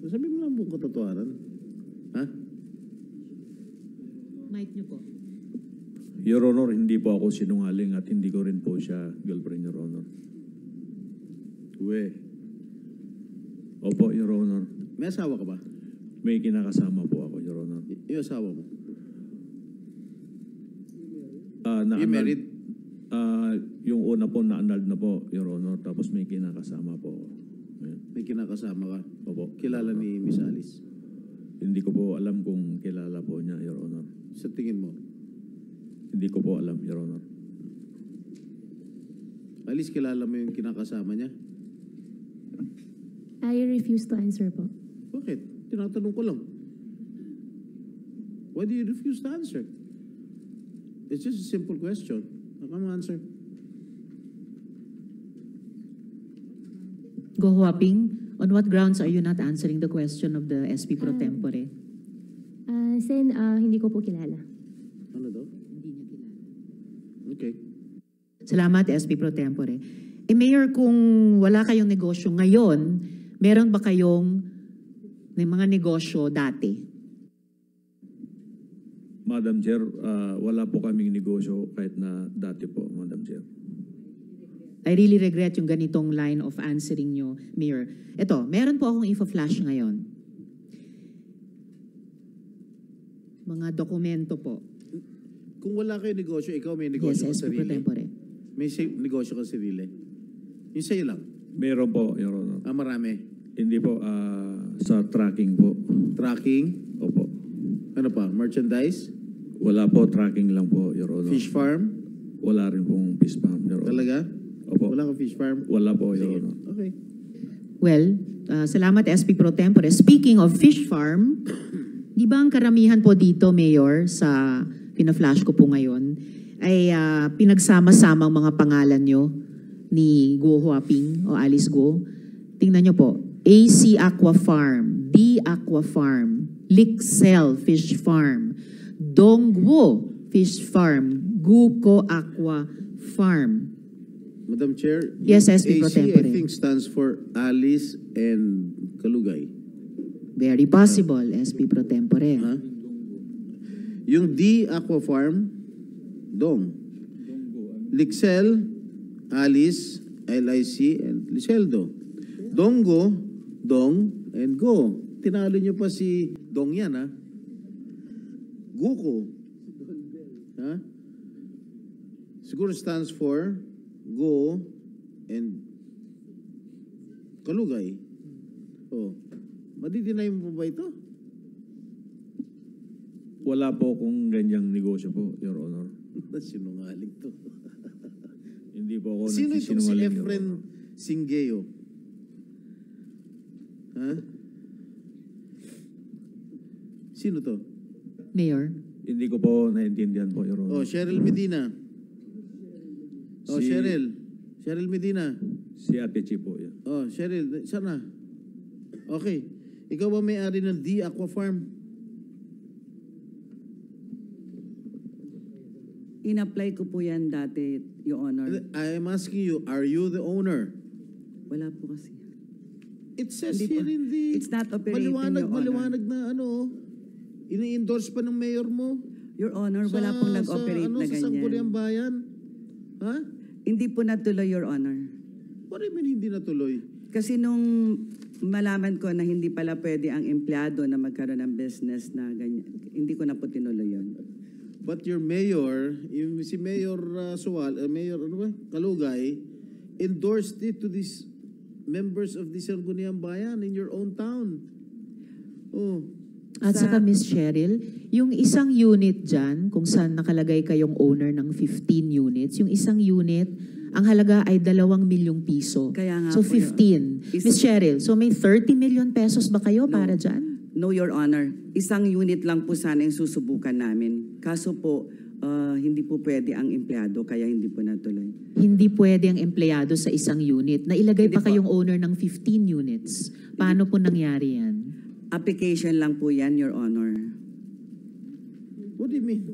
[SPEAKER 2] Sabi mo lang buong katotohanan. Ha?
[SPEAKER 1] Mic niyo po.
[SPEAKER 6] Your Honor, hindi po ako sinungaling at hindi ko rin po siya girlfriend, Your Honor.
[SPEAKER 2] We.
[SPEAKER 6] Opo, Your Honor.
[SPEAKER 2] May asawa ka ba?
[SPEAKER 6] May kinakasama po ako, Your Honor.
[SPEAKER 2] Yung asawa mo?
[SPEAKER 6] Na-annulled-
[SPEAKER 2] You married?
[SPEAKER 6] Yung una po, na-annulled na po, Your Honor. Tapos may kinakasama po ako. Ayan.
[SPEAKER 2] May kinakasama ka?
[SPEAKER 6] Opo.
[SPEAKER 2] Kilala ni Miss Alice?
[SPEAKER 6] Hindi ko po alam kung kilala po niya, Your Honor.
[SPEAKER 2] Sa tingin mo?
[SPEAKER 6] Hindi ko po alam, Your Honor.
[SPEAKER 2] Alice, kilala mo yung kinakasama niya?
[SPEAKER 8] I refuse to answer po.
[SPEAKER 2] Bakit? Tinatanong ko lang. Why do you refuse to answer? It's just a simple question. Come answer.
[SPEAKER 1] Guo Huaping, on what grounds are you not answering the question of the SP Pro Tempore?
[SPEAKER 8] Sen, hindi ko po kilala.
[SPEAKER 2] Ano daw?
[SPEAKER 1] Hindi niya kilala.
[SPEAKER 2] Okay.
[SPEAKER 1] Salamat, SP Pro Tempore. Mayor, kung wala kayong negosyo ngayon, meron ba kayong may mga negosyo dati?
[SPEAKER 6] Madam Chair, wala po kaming negosyo kahit na dati po, Madam Chair.
[SPEAKER 1] I really regret yung ganitong line of answering nyo, Mayor. Ito, meron po akong info-flash ngayon. Mga dokumento po.
[SPEAKER 2] Kung wala kayo negosyo, ikaw may negosyo
[SPEAKER 1] Yes,
[SPEAKER 2] ka
[SPEAKER 1] SP Pro
[SPEAKER 2] sarili.
[SPEAKER 1] Tempore.
[SPEAKER 2] May negosyo ka sarili. Yung sa'yo lang.
[SPEAKER 6] Meron po, Your Honor.
[SPEAKER 2] Marami.
[SPEAKER 6] Hindi po, sa tracking po.
[SPEAKER 2] Tracking.
[SPEAKER 6] Opo.
[SPEAKER 2] Ano pa? Merchandise?
[SPEAKER 6] Wala po, tracking lang po, Your Honor.
[SPEAKER 2] Fish farm?
[SPEAKER 6] Wala rin pong fish farm, Your Honor.
[SPEAKER 2] Talaga?
[SPEAKER 6] Opo.
[SPEAKER 2] Wala ka fish farm?
[SPEAKER 6] Wala po, Your
[SPEAKER 2] Sige.
[SPEAKER 6] Honor.
[SPEAKER 2] Okay.
[SPEAKER 1] Well, salamat SP Pro Tempore. Speaking of fish farm, di ba ang karamihan po dito, Mayor, sa pina-flash ko po ngayon, ay pinagsama-sama ang mga pangalan nyo ni Guo Huaping o Alice Guo. Tingnan nyo po, AC Aqua Farm, D Aqua Farm, Lixel Fish Farm, Dongguo Fish Farm, Guko Aqua Farm.
[SPEAKER 2] Madam Chair,
[SPEAKER 1] Yes, SP Pro
[SPEAKER 2] AC I
[SPEAKER 1] Tempore.
[SPEAKER 2] think stands for Alice and Kalugay.
[SPEAKER 1] Very possible, SP Pro Tempore.
[SPEAKER 2] Ha? Yung D Aqua Farm, Dong. Lixel, Alice, LIC, and Liceldo. Donggo, Dong, and Go. Tinalo nyo pa si Dong yan, ha? Guko. Ha? Siguro stands for Go and Kalugay. Oh. Madidinay mo ba ito?
[SPEAKER 6] Wala po akong ganyang negosyo po, Your Honor.
[SPEAKER 2] Sinungaling to.
[SPEAKER 6] Hindi po ako
[SPEAKER 2] Sino itong si
[SPEAKER 6] nagsisinungaling, Your
[SPEAKER 2] Efren
[SPEAKER 6] Honor.
[SPEAKER 2] Singeo? Ha? Sino to?
[SPEAKER 1] Mayor.
[SPEAKER 6] Hindi ko po naintindihan po, Your
[SPEAKER 2] Oh,
[SPEAKER 6] Honor.
[SPEAKER 2] Cheryl Medina. Oh,
[SPEAKER 6] Si-
[SPEAKER 2] Cheryl. Cheryl Medina.
[SPEAKER 6] Si Ate Chi po yan.
[SPEAKER 2] Oh, Cheryl, sana. Okay. Ikaw ba may-ari ng D Aqua Farm?
[SPEAKER 9] In-apply ko po yan dati, Your Honor.
[SPEAKER 2] I am asking you, are you the owner?
[SPEAKER 9] Wala po kasi.
[SPEAKER 2] It says
[SPEAKER 9] Hindi po.
[SPEAKER 2] here in the...
[SPEAKER 9] It's not operating, Your Honor.
[SPEAKER 2] Maliwanag na ano, ini-endorse pa ng mayor mo.
[SPEAKER 9] Your Honor, wala pong nag-operate na
[SPEAKER 2] Sa Sangguniang
[SPEAKER 9] ganyan.
[SPEAKER 2] Bayan. Ha?
[SPEAKER 9] Hindi po natuloy, Your Honor.
[SPEAKER 2] What do you mean hindi natuloy?
[SPEAKER 9] Kasi nung malaman ko na hindi pala pwede ang empleyado na magkaroon ng business na ganyan, hindi ko na po tinuloy yun.
[SPEAKER 2] But your mayor, si Mayor Mayor ano ba? Kalugay, endorsed it to these members of the Sangguniang Bayan in your own town. Oh.
[SPEAKER 1] At saka Miss Cheryl, yung isang unit dyan, kung saan nakalagay kayong owner ng 15 units, yung isang unit, ang halaga ay 2 milyong piso.
[SPEAKER 9] Kaya nga
[SPEAKER 1] so
[SPEAKER 9] po,
[SPEAKER 1] 15. Miss Cheryl, so may 30 million pesos ba kayo para dyan?
[SPEAKER 9] No, Your Honor. Isang unit lang po sana yung susubukan namin. Kaso po, hindi po pwede ang empleyado, kaya hindi po natuloy.
[SPEAKER 1] Hindi pwede ang empleyado sa isang unit. Nailagay
[SPEAKER 9] Hindi
[SPEAKER 1] pa
[SPEAKER 9] po.
[SPEAKER 1] kayong owner ng 15 units. Paano po nangyari yan?
[SPEAKER 9] Application lang po yan, Your Honor.
[SPEAKER 2] What do you mean?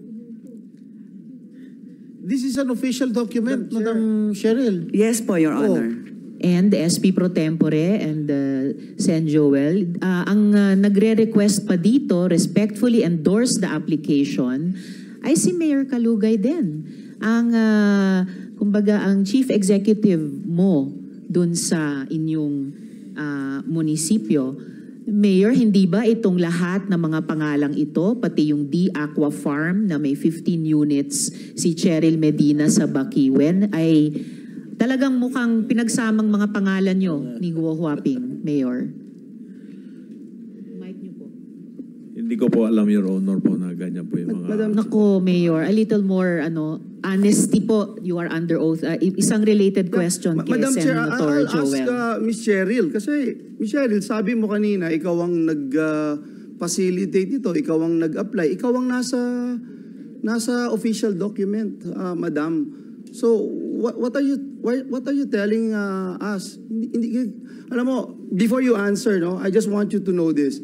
[SPEAKER 2] This is an official document, Madam Cheryl.
[SPEAKER 9] Yes po, Your Honor.
[SPEAKER 1] And the SP Pro Tempore and Sen Joel, ang nagre-request pa dito, respectfully endorse the application, ay si Mayor Kalugay din. Ang, kumbaga, ang chief executive mo dun sa inyong munisipyo. Mayor, hindi ba itong lahat ng mga pangalang ito, pati yung D Aqua Farm na may 15 units, si Cheryl Medina sa Bakiwen, ay talagang mukhang pinagsamang mga pangalan nyo ni Guo Huaping, Mayor? Mic niyo po.
[SPEAKER 6] Hindi ko po alam, Your Honor, po na ganyan po yung mga...
[SPEAKER 1] Nako, Mayor, a little more honesty po. You are under oath. Isang related question kay
[SPEAKER 7] Madam Chair,
[SPEAKER 1] Senator
[SPEAKER 7] I'll ask
[SPEAKER 1] Joel.
[SPEAKER 7] Miss Cheryl. Kasi, Miss Cheryl, sabi mo kanina, ikaw ang nag-facilitate ito, ikaw ang nag-apply, ikaw ang nasa official document, Madam. So, what are you telling us? Alam mo, before you answer, no, I just want you to know this.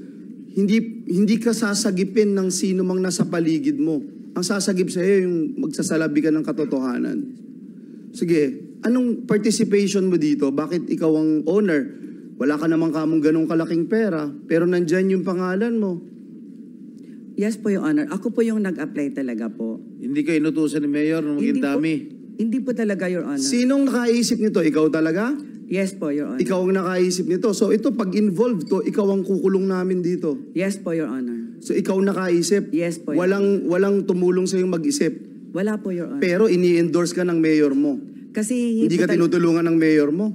[SPEAKER 7] Hindi ka sasagipin ng sino mang nasa paligid mo. Ang sasagip sa iyo yung magsasalabi ka ng katotohanan. Sige, anong participation mo dito? Bakit ikaw ang owner? Wala ka namang kamong ganong kalaking pera, pero nandyan yung pangalan mo.
[SPEAKER 9] Yes po, Your Honor. Ako po yung nag-apply talaga po.
[SPEAKER 2] Hindi ka inutusan ni Mayor ng maging
[SPEAKER 9] Hindi po.
[SPEAKER 2] dami.
[SPEAKER 9] Hindi po talaga, Your Honor.
[SPEAKER 7] Sinong nakaisip nito? Ikaw talaga?
[SPEAKER 9] Yes po, Your Honor.
[SPEAKER 7] Ikaw ang nakaisip nito. So ito, pag involved to, ikaw ang kukulong namin dito.
[SPEAKER 9] Yes po, Your Honor.
[SPEAKER 7] So ikaw nakaisip.
[SPEAKER 9] Yes po, Your
[SPEAKER 7] Walang tumulong sa yung mag-isip.
[SPEAKER 9] Wala po, Your Honor.
[SPEAKER 7] Pero ini-endorse ka ng mayor mo.
[SPEAKER 9] Kasi
[SPEAKER 7] Hindi ka tinutulungan ng mayor mo.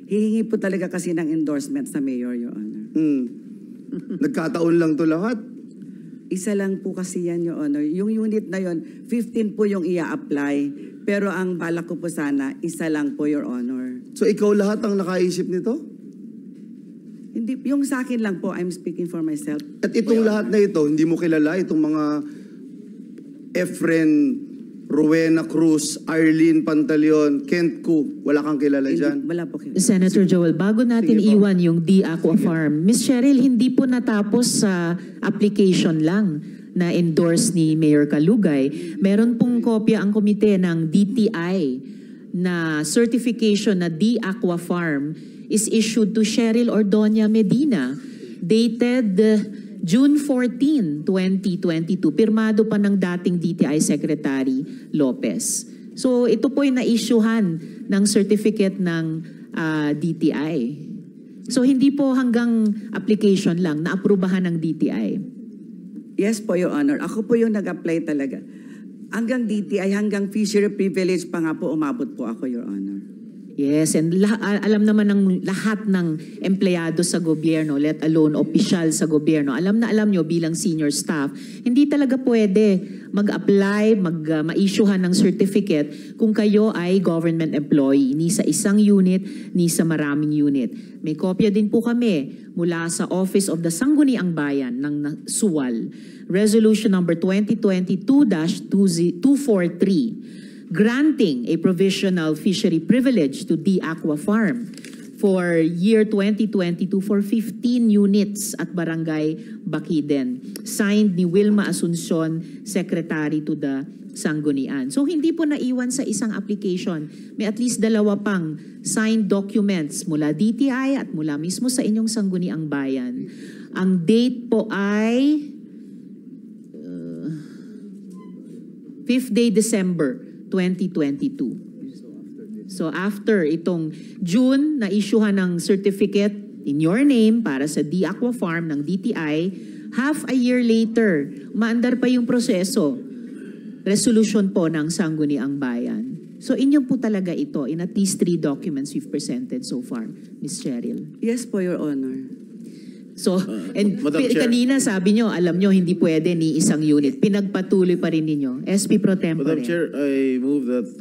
[SPEAKER 9] hihingi po talaga kasi ng endorsement sa Mayor, Your Honor.
[SPEAKER 7] Nagkataon lang to lahat.
[SPEAKER 9] Isa lang po kasi yan, Your Honor. Yung unit na yon, 15 po yung ia-apply. Pero ang balak ko po sana, isa lang po, Your Honor.
[SPEAKER 7] So ikaw lahat ang nakaisip nito?
[SPEAKER 9] Hindi, yung sa akin lang po, I'm speaking for myself.
[SPEAKER 7] At itong lahat na ito, hindi mo kilala itong mga Efren, Rowena Cruz, Arlene Pantaleon, Kent Koo. Wala kang kilala dyan?
[SPEAKER 9] Wala po.
[SPEAKER 1] Senator Joel, bago natin
[SPEAKER 7] Sige po.
[SPEAKER 1] iwan yung D Aqua Farm, Miss Cheryl, hindi po natapos sa application lang na endorse ni Mayor Kalugay. Meron pong kopya ang komite ng DTI na certification na D Aqua Farm is issued to Cheryl Ordonia Medina, dated June 14, 2022. Pirmado pa ng dating DTI Secretary Lopez. So ito po yung na-issuehan ng certificate ng DTI. So hindi po hanggang application lang, na-aprubahan ng DTI.
[SPEAKER 9] Yes po, Your Honor. Ako po yung nag-apply talaga. Hanggang DTI, hanggang fishery privilege pa nga po umabot po ako, Your Honor.
[SPEAKER 1] Yes, and alam naman ng lahat ng empleyado sa gobyerno, let alone opisyal sa gobyerno, alam na alam nyo bilang senior staff, hindi talaga pwede mag-apply, ma-issuehan ng certificate kung kayo ay government employee, ni sa isang unit, ni sa maraming unit. May kopya din po kami mula sa Office of the Sangguniang Bayan ng Suwal, Resolution number 2022-243, granting a provisional fishery privilege to D Aqua Farm for year 2022 for 15 units at Barangay Bakiden. Signed ni Wilma Asuncion, Secretary to the Sanggunian. So hindi po naiwan sa isang application. May at least 2 pang signed documents mula DTI at mula mismo sa inyong Sangguniang Bayan. Ang date po ay 5th day December 2022. So after itong June, na-issuehan ng certificate in your name para sa D Aqua Farm ng DTI, half a year later, umaandar pa yung proseso. Resolution po ng Sangguniang Bayan. So inyo po talaga ito in at least 3 documents we've presented so far, Ms. Cheryl.
[SPEAKER 9] Yes po, Your Honor.
[SPEAKER 1] So, and
[SPEAKER 2] Madam Chair.
[SPEAKER 1] kanina sabi nyo, alam nyo, hindi pwede ni isang unit. Pinagpatuloy pa rin ninyo. SP Pro Tempore.
[SPEAKER 2] Madam Chair, I move that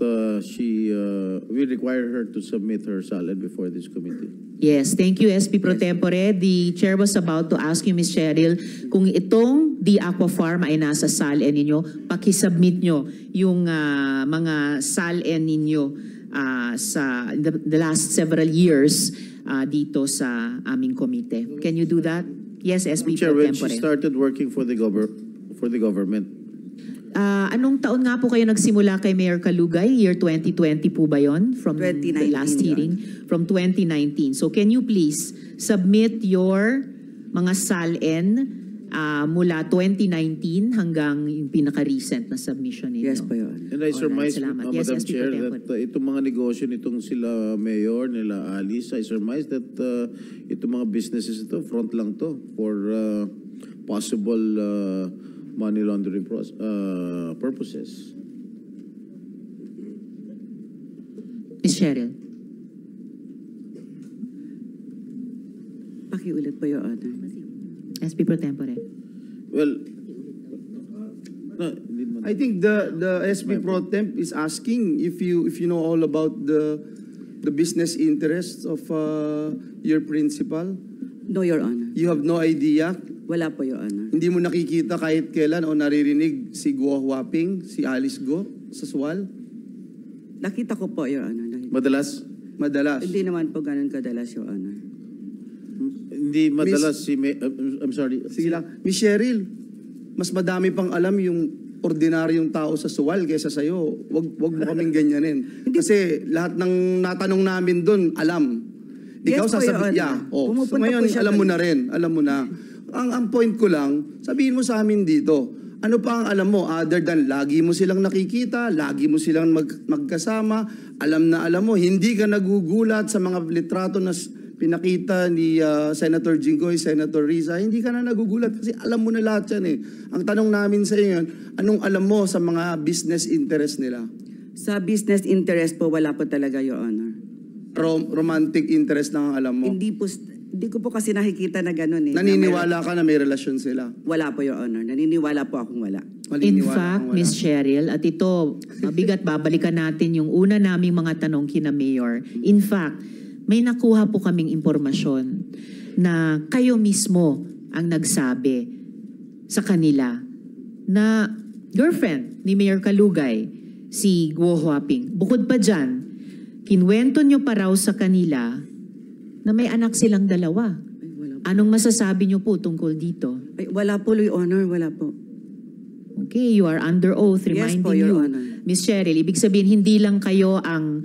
[SPEAKER 2] we require her to submit her SALN before this committee.
[SPEAKER 1] Yes, thank you SP Pro Tempore. The chair was about to ask you, Ms. Cheryl, kung itong D Aqua Farm ay nasa SALN ninyo, pakisubmit nyo yung mga SALN ninyo sa the last several years dito sa aming komite. Can you do that? Yes, SP
[SPEAKER 2] Madam Chair,
[SPEAKER 1] Pro
[SPEAKER 2] when she
[SPEAKER 1] Tempore.
[SPEAKER 2] started working for the government,
[SPEAKER 1] Anong taon nga po kayo nagsimula kay Mayor Kalugay? Year 2020 po ba yon? From the
[SPEAKER 9] 2019
[SPEAKER 1] last
[SPEAKER 9] yan.
[SPEAKER 1] hearing? From 2019. So can you please submit your mga SALN mula 2019 hanggang yung pinaka-recent na submission ninyo?
[SPEAKER 9] Yes po, Your Honor.
[SPEAKER 2] and I surmise,
[SPEAKER 1] Salamat. Yes,
[SPEAKER 2] Madam
[SPEAKER 1] SP Pro
[SPEAKER 2] Chair,
[SPEAKER 1] Tempore.
[SPEAKER 2] that itong mga negosyo nitong sila Mayor, nila Alice, I surmise that itong mga businesses ito, front lang to for possible money laundering purposes.
[SPEAKER 1] Ms. Cheryl.
[SPEAKER 9] Pakiulit po, Your Honor.
[SPEAKER 1] SP Pro Tempore.
[SPEAKER 2] Well, no, hindi naman.
[SPEAKER 7] I think the SP Pro Temp is asking if you know all about the business interests of your principal.
[SPEAKER 9] No, Your Honor.
[SPEAKER 7] You have no idea.
[SPEAKER 9] Wala po, Your Honor.
[SPEAKER 7] Hindi mo nakikita kahit kailan o naririnig si Guo Huaping, si Alice Go sa Suwal?
[SPEAKER 9] Nakita ko po, Your Honor.
[SPEAKER 2] Madalas?
[SPEAKER 7] Madalas.
[SPEAKER 9] Hindi naman po ganun kadalas, Your Honor.
[SPEAKER 2] Hindi madalas I'm sorry.
[SPEAKER 7] Sige lang. Miss Cheryl, mas madami pang alam yung ordinaryong tao sa Suwal kaysa sa'yo. Wag mo kaming ganyanin. Kasi lahat ng natanong namin doon, alam. Ikaw
[SPEAKER 9] Yes po, Your
[SPEAKER 7] sasabihin,
[SPEAKER 9] Honor.
[SPEAKER 7] so
[SPEAKER 9] Pumupunta
[SPEAKER 7] ngayon,
[SPEAKER 9] po siya
[SPEAKER 7] alam mo
[SPEAKER 9] doon.
[SPEAKER 7] na rin. Alam mo na. Ang point ko lang, sabihin mo sa amin dito, ano pa ang alam mo other than lagi mo silang nakikita, lagi mo silang magkasama, alam na alam mo, hindi ka nagugulat sa mga litrato na pinakita ni Senator Jinggoy, Senator Riza, hindi ka na nagugulat kasi alam mo na lahat yan eh. Ang tanong namin sa iyo, anong alam mo sa mga business interest nila?
[SPEAKER 9] Sa business interest po, wala po talaga, Your Honor.
[SPEAKER 7] Romantic interest lang ang alam mo?
[SPEAKER 9] Hindi ko po kasi nakikita na ganun eh.
[SPEAKER 7] Naniniwala ka na may relasyon sila?
[SPEAKER 9] Wala po, Your Honor. Naniniwala po akong wala.
[SPEAKER 1] In
[SPEAKER 7] Maniniwala
[SPEAKER 1] fact,
[SPEAKER 7] kang wala.
[SPEAKER 1] Ms. Cheryl, at ito, mabigat babalikan natin yung una naming mga tanong kina Mayor. In fact, may nakuha po kaming impormasyon na kayo mismo ang nagsabi sa kanila na girlfriend ni Mayor Kalugay, si Guo Huaping. Bukod pa dyan, kinwento nyo pa raw sa kanila na may anak silang 2.
[SPEAKER 9] Ay, wala po.
[SPEAKER 1] Anong masasabi nyo po tungkol dito?
[SPEAKER 9] Ay, wala po, Your Honor. Wala po.
[SPEAKER 1] Okay, you are under oath
[SPEAKER 9] Yes
[SPEAKER 1] reminding
[SPEAKER 9] po, Your
[SPEAKER 1] you.
[SPEAKER 9] Honor.
[SPEAKER 1] Ms. Cheryl, ibig sabihin hindi lang kayo ang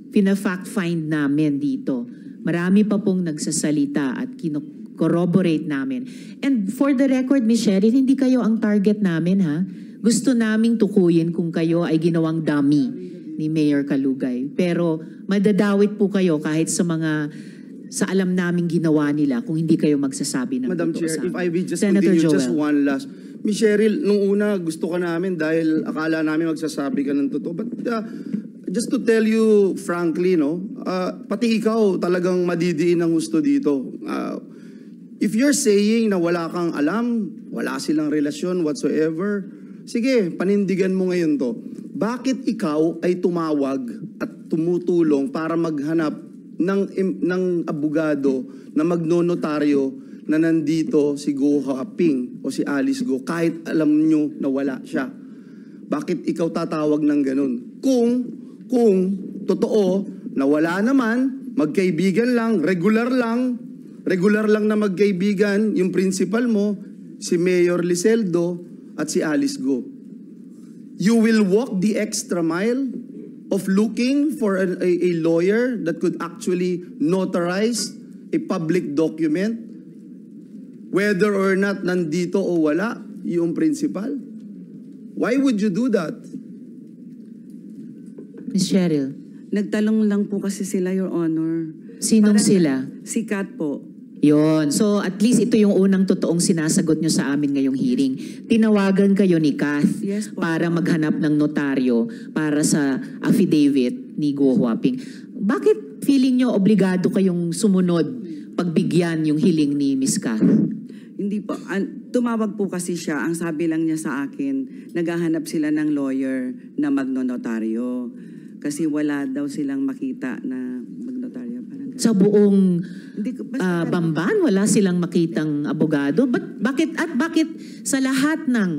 [SPEAKER 1] pina-fact find namin dito. Marami pa pong nagsasalita at corroborate namin. And for the record, Ms. Cheryl, hindi kayo ang target namin ha. Gusto naming tukuyin kung kayo ay ginawang dummy ni Mayor Kalugay. Pero madadawit po kayo kahit sa alam naming ginawa nila kung hindi kayo magsasabi ng
[SPEAKER 7] Madam
[SPEAKER 1] totoo
[SPEAKER 7] Chair,
[SPEAKER 1] sa
[SPEAKER 7] if I
[SPEAKER 1] amin.
[SPEAKER 7] may just
[SPEAKER 1] Senator
[SPEAKER 7] continue,
[SPEAKER 1] Joel.
[SPEAKER 7] just one last. Miss Cheryl, nung una gusto ka namin dahil akala namin magsasabi ka ng totoo. But just to tell you frankly, no, pati ikaw talagang madidiin ang gusto dito. If you're saying na wala kang alam, wala silang relasyon whatsoever, sige, panindigan mo ngayon to. Bakit ikaw ay tumawag at tumutulong para maghanap ng abogado na magnonotaryo na nandito si Go Huaping o si Alice Go kahit alam nyo na wala siya? Bakit ikaw tatawag ng ganun? Kung totoo na wala naman, magkaibigan lang, regular lang na magkaibigan, yung principal mo, si Mayor Liseldo at si Alice Go. You will walk the extra mile of looking for a lawyer that could actually notarize a public document, whether or not nandito o wala yung principal. Why would you do that?
[SPEAKER 1] Ms. Cheryl,
[SPEAKER 9] Nagtalong lang po kasi sila, Your Honor.
[SPEAKER 1] sinong
[SPEAKER 9] Parang
[SPEAKER 1] sila?
[SPEAKER 9] Si Kat po.
[SPEAKER 1] Yon. So at least ito yung unang totoong sinasagot nyo sa amin ngayong hearing. Tinawagan kayo ni Kath
[SPEAKER 9] Yes po.
[SPEAKER 1] para maghanap ng notaryo para sa affidavit ni Go Huaping. Bakit feeling nyo obligado kayong sumunod pagbigyan yung hiling ni Ms. Kath?
[SPEAKER 9] Hindi po. Tumawag po kasi siya. Ang sabi lang niya sa akin, naghahanap sila ng lawyer na magnonotaryo. Kasi wala daw silang makita na magnotaryo. Parang ganun.
[SPEAKER 1] Sa buong
[SPEAKER 9] Hindi ko, basta
[SPEAKER 1] Bamban, wala silang makitang abogado? Bakit sa lahat ng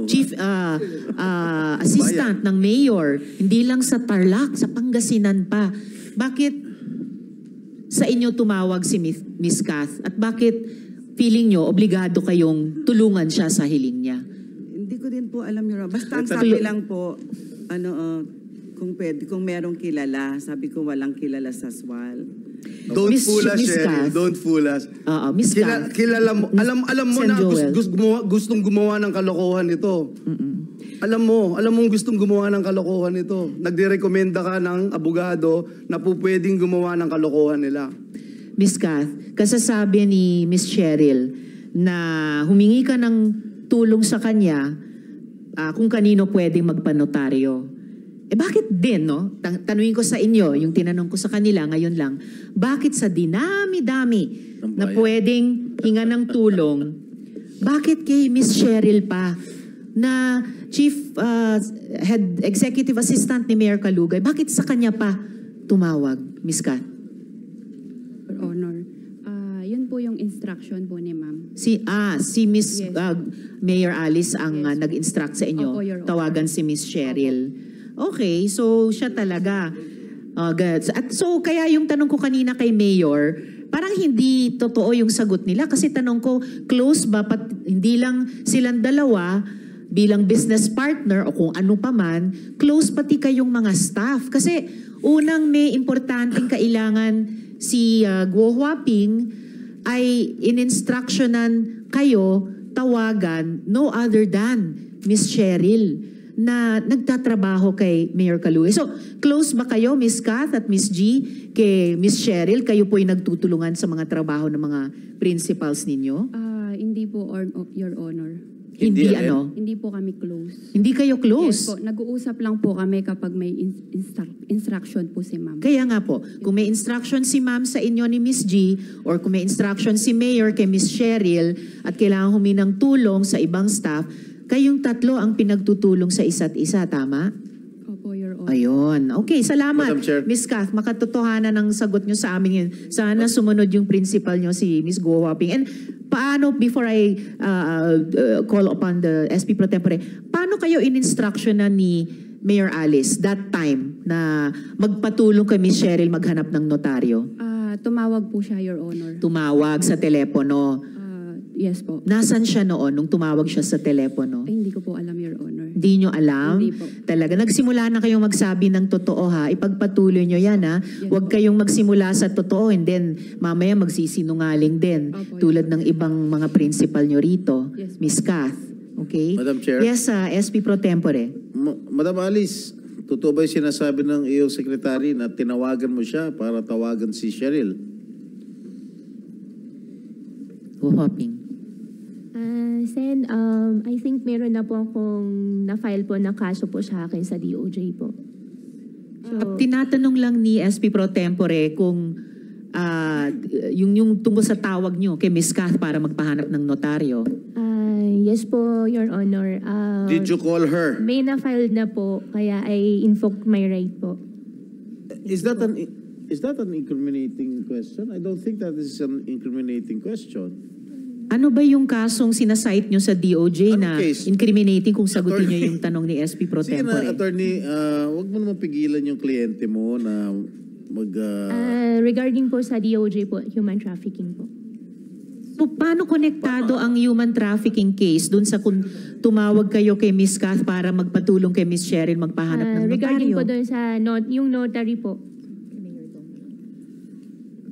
[SPEAKER 1] chief assistant ng mayor, hindi lang sa Tarlac, sa Pangasinan pa, bakit sa inyo tumawag si Miss Kath? At bakit feeling nyo obligado kayong tulungan siya sa hiling niya?
[SPEAKER 9] Hindi ko din po alam, Your Honor. Basta ang sabi lang po, kung merong kilala, sabi ko walang kilala sa SWAL.
[SPEAKER 7] Don't
[SPEAKER 1] Miss-
[SPEAKER 7] fool us,
[SPEAKER 1] Miss
[SPEAKER 7] Cheryl.
[SPEAKER 1] Kath.
[SPEAKER 7] Don't fool us.
[SPEAKER 1] Oo, Miss Kath.
[SPEAKER 7] Kilala mo, alam mo
[SPEAKER 1] Sen.
[SPEAKER 7] na
[SPEAKER 1] Joel.
[SPEAKER 7] gustong gumawa ng kalokohan ito. Alam mo gustong gumawa ng kalokohan ito. Nagdirekomenda ka ng abogado na po pwedeng gumawa ng kalokohan nila.
[SPEAKER 1] Miss Kath, kasasabi ni Miss Cheryl na humingi ka ng tulong sa kanya kung kanino pwedeng magpanotaryo. Bakit din, no? Tanungin ko sa inyo, yung tinanong ko sa kanila ngayon lang, bakit sa dinami-dami na pwedeng hinga ng tulong, bakit kay Miss Cheryl pa na Chief Head Executive Assistant ni Mayor Kalugay, bakit sa kanya pa tumawag, Miss Kat?
[SPEAKER 10] Your Honor, yun po yung instruction po ni ma'am.
[SPEAKER 1] Si Miss
[SPEAKER 10] Yes.
[SPEAKER 1] Mayor Alice ang
[SPEAKER 10] Yes.
[SPEAKER 1] nag-instruct sa inyo.
[SPEAKER 10] Opo, Your Honor.
[SPEAKER 1] Tawagan si Miss Cheryl. Okay, so siya talaga. At so kaya yung tanong ko kanina kay Mayor, parang hindi totoo yung sagot nila kasi tanong ko, close ba? Hindi lang silang dalawa bilang business partner o kung ano pa man, close pati kayong mga staff. Kasi unang may importanteng kailangan si Go Huaping ay in-instructionan kayo tawagan no other than Miss Cheryl na nagtatrabaho kay Mayor Kalugay. So, close ba kayo, Miss Kath at Miss G, kay Miss Cheryl? Kayo po ay nagtutulungan sa mga trabaho ng mga principals ninyo?
[SPEAKER 10] Hindi po, Your Honor.
[SPEAKER 1] Hindi ano?
[SPEAKER 10] Hindi po kami close.
[SPEAKER 1] Hindi kayo
[SPEAKER 10] Yes
[SPEAKER 1] close?
[SPEAKER 10] po, nag-uusap lang po kami kapag may instruction po si ma'am.
[SPEAKER 1] Kaya nga po, kung may instruction si ma'am sa inyo ni Miss G or kung may instruction si Mayor kay Miss Cheryl at kailangan huminang tulong sa ibang staff, kayong tatlo ang pinagtutulong sa isa't isa, tama?
[SPEAKER 10] Opo, Your Honor.
[SPEAKER 1] Ayun. Okay, salamat.
[SPEAKER 2] Madam Chair.
[SPEAKER 1] Miss Kath, makatotohanan ng sagot nyo sa amin yun. Sana sumunod yung principal nyo si Miss Go Huaping. And paano, before I call upon the SP Pro Tempore, paano kayo in-instruction na ni Mayor Alice that time na magpatulong kay Miss Cheryl maghanap ng notaryo?
[SPEAKER 10] Tumawag po siya, Your Honor.
[SPEAKER 1] Tumawag sa telepono.
[SPEAKER 10] Yes po.
[SPEAKER 1] Nasaan siya noon nung tumawag siya sa telepono?
[SPEAKER 10] Ay, hindi ko po alam, Your Honor.
[SPEAKER 1] Hindi nyo alam?
[SPEAKER 10] Hindi po.
[SPEAKER 1] Talaga, nagsimula na kayong magsabi ng totoo ha. Ipagpatuloy nyo yan ha.
[SPEAKER 10] Yes
[SPEAKER 1] Huwag
[SPEAKER 10] po.
[SPEAKER 1] kayong magsimula sa totoo and then mamaya magsisinungaling din.
[SPEAKER 10] Opo,
[SPEAKER 1] Tulad ng ibang mga principal nyo rito.
[SPEAKER 10] Yes po.
[SPEAKER 1] Miss Kath. Okay?
[SPEAKER 2] Madam Chair.
[SPEAKER 1] Yes, SP Pro Tempore.
[SPEAKER 2] Madam Alice, totoo ba yung sinasabi ng iyong secretary na tinawagan mo siya para tawagan si Cheryl?
[SPEAKER 1] Huhoping.
[SPEAKER 8] Sen, I think meron na po akong na-file po na kaso po sa akin sa DOJ po.
[SPEAKER 1] Tinatanong lang ni SP Pro Tempore kung yung tungkol sa tawag nyo kay Ms. Kath para magpahanap ng notaryo.
[SPEAKER 8] Yes po, Your Honor.
[SPEAKER 2] Did you call her?
[SPEAKER 8] May na-file na po, kaya I invoke my right po.
[SPEAKER 2] Is that an incriminating question? I don't think that is an incriminating question.
[SPEAKER 1] Ano ba yung kasong sinasite nyo sa DOJ na
[SPEAKER 2] Anong case?
[SPEAKER 1] incriminating kung sagutin nyo
[SPEAKER 2] Attorney.
[SPEAKER 1] yung tanong ni SP Pro
[SPEAKER 2] Sige
[SPEAKER 1] Tempore?
[SPEAKER 2] na, attorney, wag mo naman pigilan yung kliyente mo na
[SPEAKER 8] Regarding po sa DOJ po, human trafficking po.
[SPEAKER 1] So, paano konektado ang human trafficking case dun sa kung tumawag kayo kay Ms. Kath para magpatulong kay Ms. Cheryl magpahanap ng notaryo?
[SPEAKER 8] Regarding po doon sa yung notary po.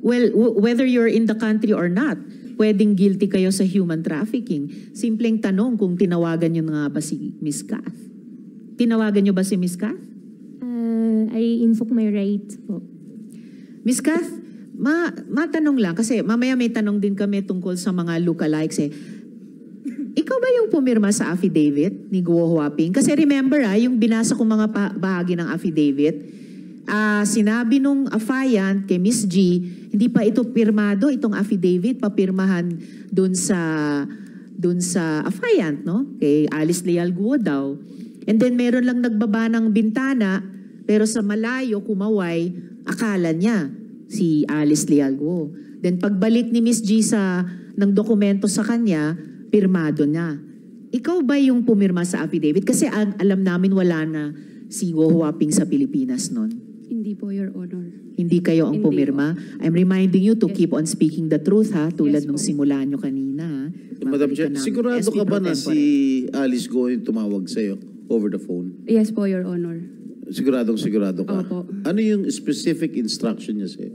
[SPEAKER 1] Well, whether you're in the country or not, pwedeng guilty kayo sa human trafficking. Simpleng tanong kung tinawagan nyo nga ba si Ms. Kath. Tinawagan nyo ba si Ms. Kath?
[SPEAKER 8] I invoke my right po.
[SPEAKER 1] Ms. Kath, matanong lang kasi mamaya may tanong din kami tungkol sa mga lookalikes eh. Ikaw ba yung pumirma sa affidavit ni Guo Huaping? Kasi remember yung binasa kong mga bahagi ng affidavit, sinabi nung affiant kay Miss G, hindi pa ito pirmado, itong affidavit, papirmahan dun sa affiant, no? Kay Alice Leal Guo daw. And then meron lang nagbaba ng bintana, pero sa malayo kumaway, akala niya si Alice Leal Guo. Then pagbalik ni Miss G ng dokumento sa kanya, pirmado na. Ikaw ba yung pumirma sa affidavit? Kasi alam namin wala na si Guo Huaping sa Pilipinas noon.
[SPEAKER 10] Hindi po, Your Honor.
[SPEAKER 1] Hindi kayo ang
[SPEAKER 10] Hindi
[SPEAKER 1] pumirma? I'm reminding you to
[SPEAKER 10] Yes.
[SPEAKER 1] keep on speaking the truth, ha? Tulad
[SPEAKER 10] Yes
[SPEAKER 1] nung
[SPEAKER 10] po.
[SPEAKER 1] simula nyo kanina.
[SPEAKER 2] Madam Chair,
[SPEAKER 1] Babalikan namin.
[SPEAKER 2] sigurado
[SPEAKER 1] SP
[SPEAKER 2] ka ba
[SPEAKER 1] Pro
[SPEAKER 2] na
[SPEAKER 1] Tempore.
[SPEAKER 2] si Alice Go yung tumawag sa'yo over the phone?
[SPEAKER 10] Yes po, Your Honor.
[SPEAKER 2] Sigurado ka?
[SPEAKER 10] Opo.
[SPEAKER 2] Ano yung specific instruction niya sa'yo?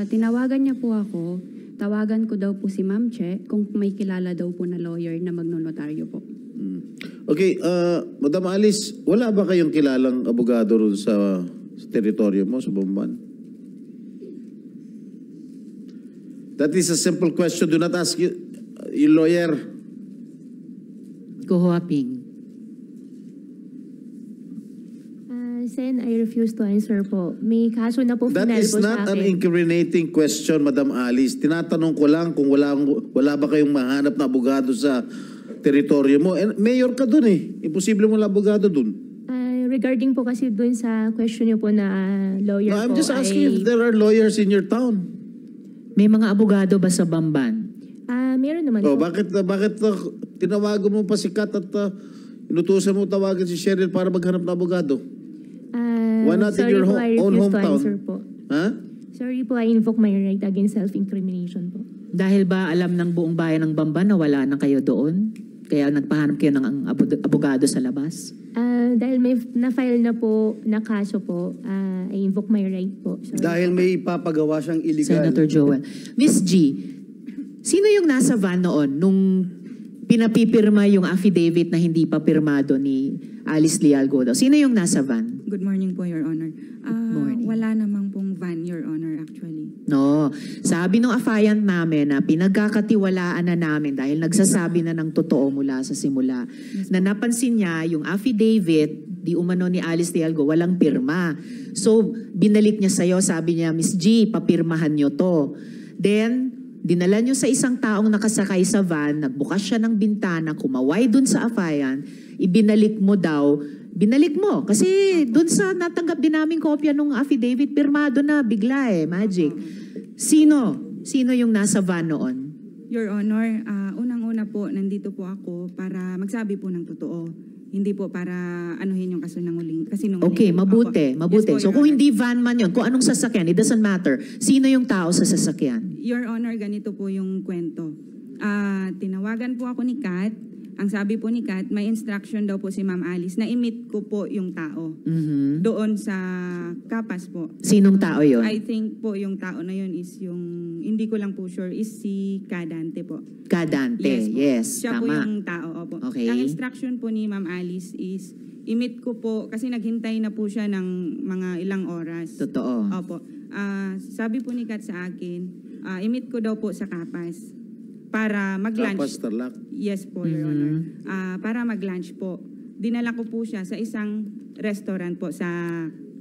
[SPEAKER 10] Tinawagan niya po ako. Tawagan ko daw po si Ma'am Che kung may kilala daw po na lawyer na magnonotaryo po.
[SPEAKER 2] Okay, Madam Alice, wala ba kayong kilalang abogado ron sa teritoryo mo, sa Bamban? That is a simple question. Do not ask yung lawyer.
[SPEAKER 1] Guo Huaping.
[SPEAKER 8] Sen, I refuse to answer po. May kaso na po
[SPEAKER 2] That
[SPEAKER 8] final
[SPEAKER 2] is
[SPEAKER 8] po
[SPEAKER 2] not
[SPEAKER 8] sa
[SPEAKER 2] an
[SPEAKER 8] akin.
[SPEAKER 2] incriminating question, Madam Alice. Tinatanong ko lang kung wala ba kayong mahanap na abogado sa teritoryo mo. And mayor ka dun eh. Imposible mo lang abogado dun.
[SPEAKER 8] Regarding po kasi dun sa question niyo po na lawyer
[SPEAKER 2] No, I'm
[SPEAKER 8] po
[SPEAKER 2] just asking if there are lawyers in your town.
[SPEAKER 1] May mga abogado ba sa Bamban?
[SPEAKER 8] Meron naman
[SPEAKER 2] Oh,
[SPEAKER 8] po.
[SPEAKER 2] bakit tinawagan mo pa si Kat at inutusan mo tawagan si Cheryl para maghanap ng abogado? Why not in
[SPEAKER 8] sorry
[SPEAKER 2] your
[SPEAKER 8] po, I
[SPEAKER 2] own
[SPEAKER 8] refuse to
[SPEAKER 2] hometown?
[SPEAKER 8] answer po.
[SPEAKER 2] Ha?
[SPEAKER 8] Sorry po, I invoke my right against self-incrimination po.
[SPEAKER 1] Dahil ba alam ng buong bayan ng Bamban na wala na kayo doon? Kaya nagpahanap kayo ng abogado sa labas?
[SPEAKER 8] Dahil may na-file na po na kaso po, I invoke my right po. Sorry.
[SPEAKER 7] Dahil may ipapagawa siyang illegal.
[SPEAKER 1] Senator Joel. Miss G, sino yung nasa van noon nung pinapipirma yung affidavit na hindi pa pirmado ni Alice Leal Guo daw? Sino yung nasa van?
[SPEAKER 11] Good morning po, Your Honor.
[SPEAKER 1] morning.
[SPEAKER 11] Wala namang pong van, Your Honor, actually.
[SPEAKER 1] No. Sabi nung affiant namin na pinagkakatiwalaan na namin dahil nagsasabi na ng totoo mula sa simula, na napansin niya yung affidavit, di umano ni Alice Leal Guo, walang pirma. So, binalik niya sa'yo, sabi niya, Miss G, papirmahan niyo to. Then, dinala niyo sa isang taong nakasakay sa van, nagbukas siya ng bintana, kumaway dun sa affiant, ibinalik mo daw, binalik mo. Kasi dun sa natanggap din namin kopya nung affidavit, pirmado na, bigla magic. Sino yung nasa van noon?
[SPEAKER 11] Your Honor, unang-una po, nandito po ako para magsabi po ng totoo. Hindi po para anuhin yung kasinungaling.
[SPEAKER 1] Okay, mabuti.
[SPEAKER 11] Yes po,
[SPEAKER 1] So
[SPEAKER 11] Your
[SPEAKER 1] kung
[SPEAKER 11] Honor.
[SPEAKER 1] hindi van man yun, kung anong sasakyan, it doesn't matter. Sino yung tao sa sasakyan?
[SPEAKER 11] Your Honor, ganito po yung kwento. Tinawagan po ako ni Kat. Ang sabi po ni Kat, may instruction daw po si Ma'am Alice na i-meet ko po yung tao.
[SPEAKER 1] Mhm.
[SPEAKER 11] Doon sa Kapas po.
[SPEAKER 1] Sinong tao yon?
[SPEAKER 11] I think po yung tao na yun is yung, hindi ko lang po sure, is si Kadante po.
[SPEAKER 1] Kadante.
[SPEAKER 11] po.
[SPEAKER 1] Yes,
[SPEAKER 11] Siya po
[SPEAKER 1] tama.
[SPEAKER 11] yung tao. Opo.
[SPEAKER 1] Okay.
[SPEAKER 11] Ang instruction po ni Ma'am Alice is i-meet ko po, kasi naghintay na po siya ng mga ilang oras.
[SPEAKER 1] Totoo.
[SPEAKER 11] Opo. Sabi po ni Kat sa akin, i-meet ko daw po sa Kapas para mag-lunch.
[SPEAKER 2] Kapas Tarlac.
[SPEAKER 11] Yes po, Your Honor. Para mag-lunch po. Dinala ko po siya sa isang restaurant po sa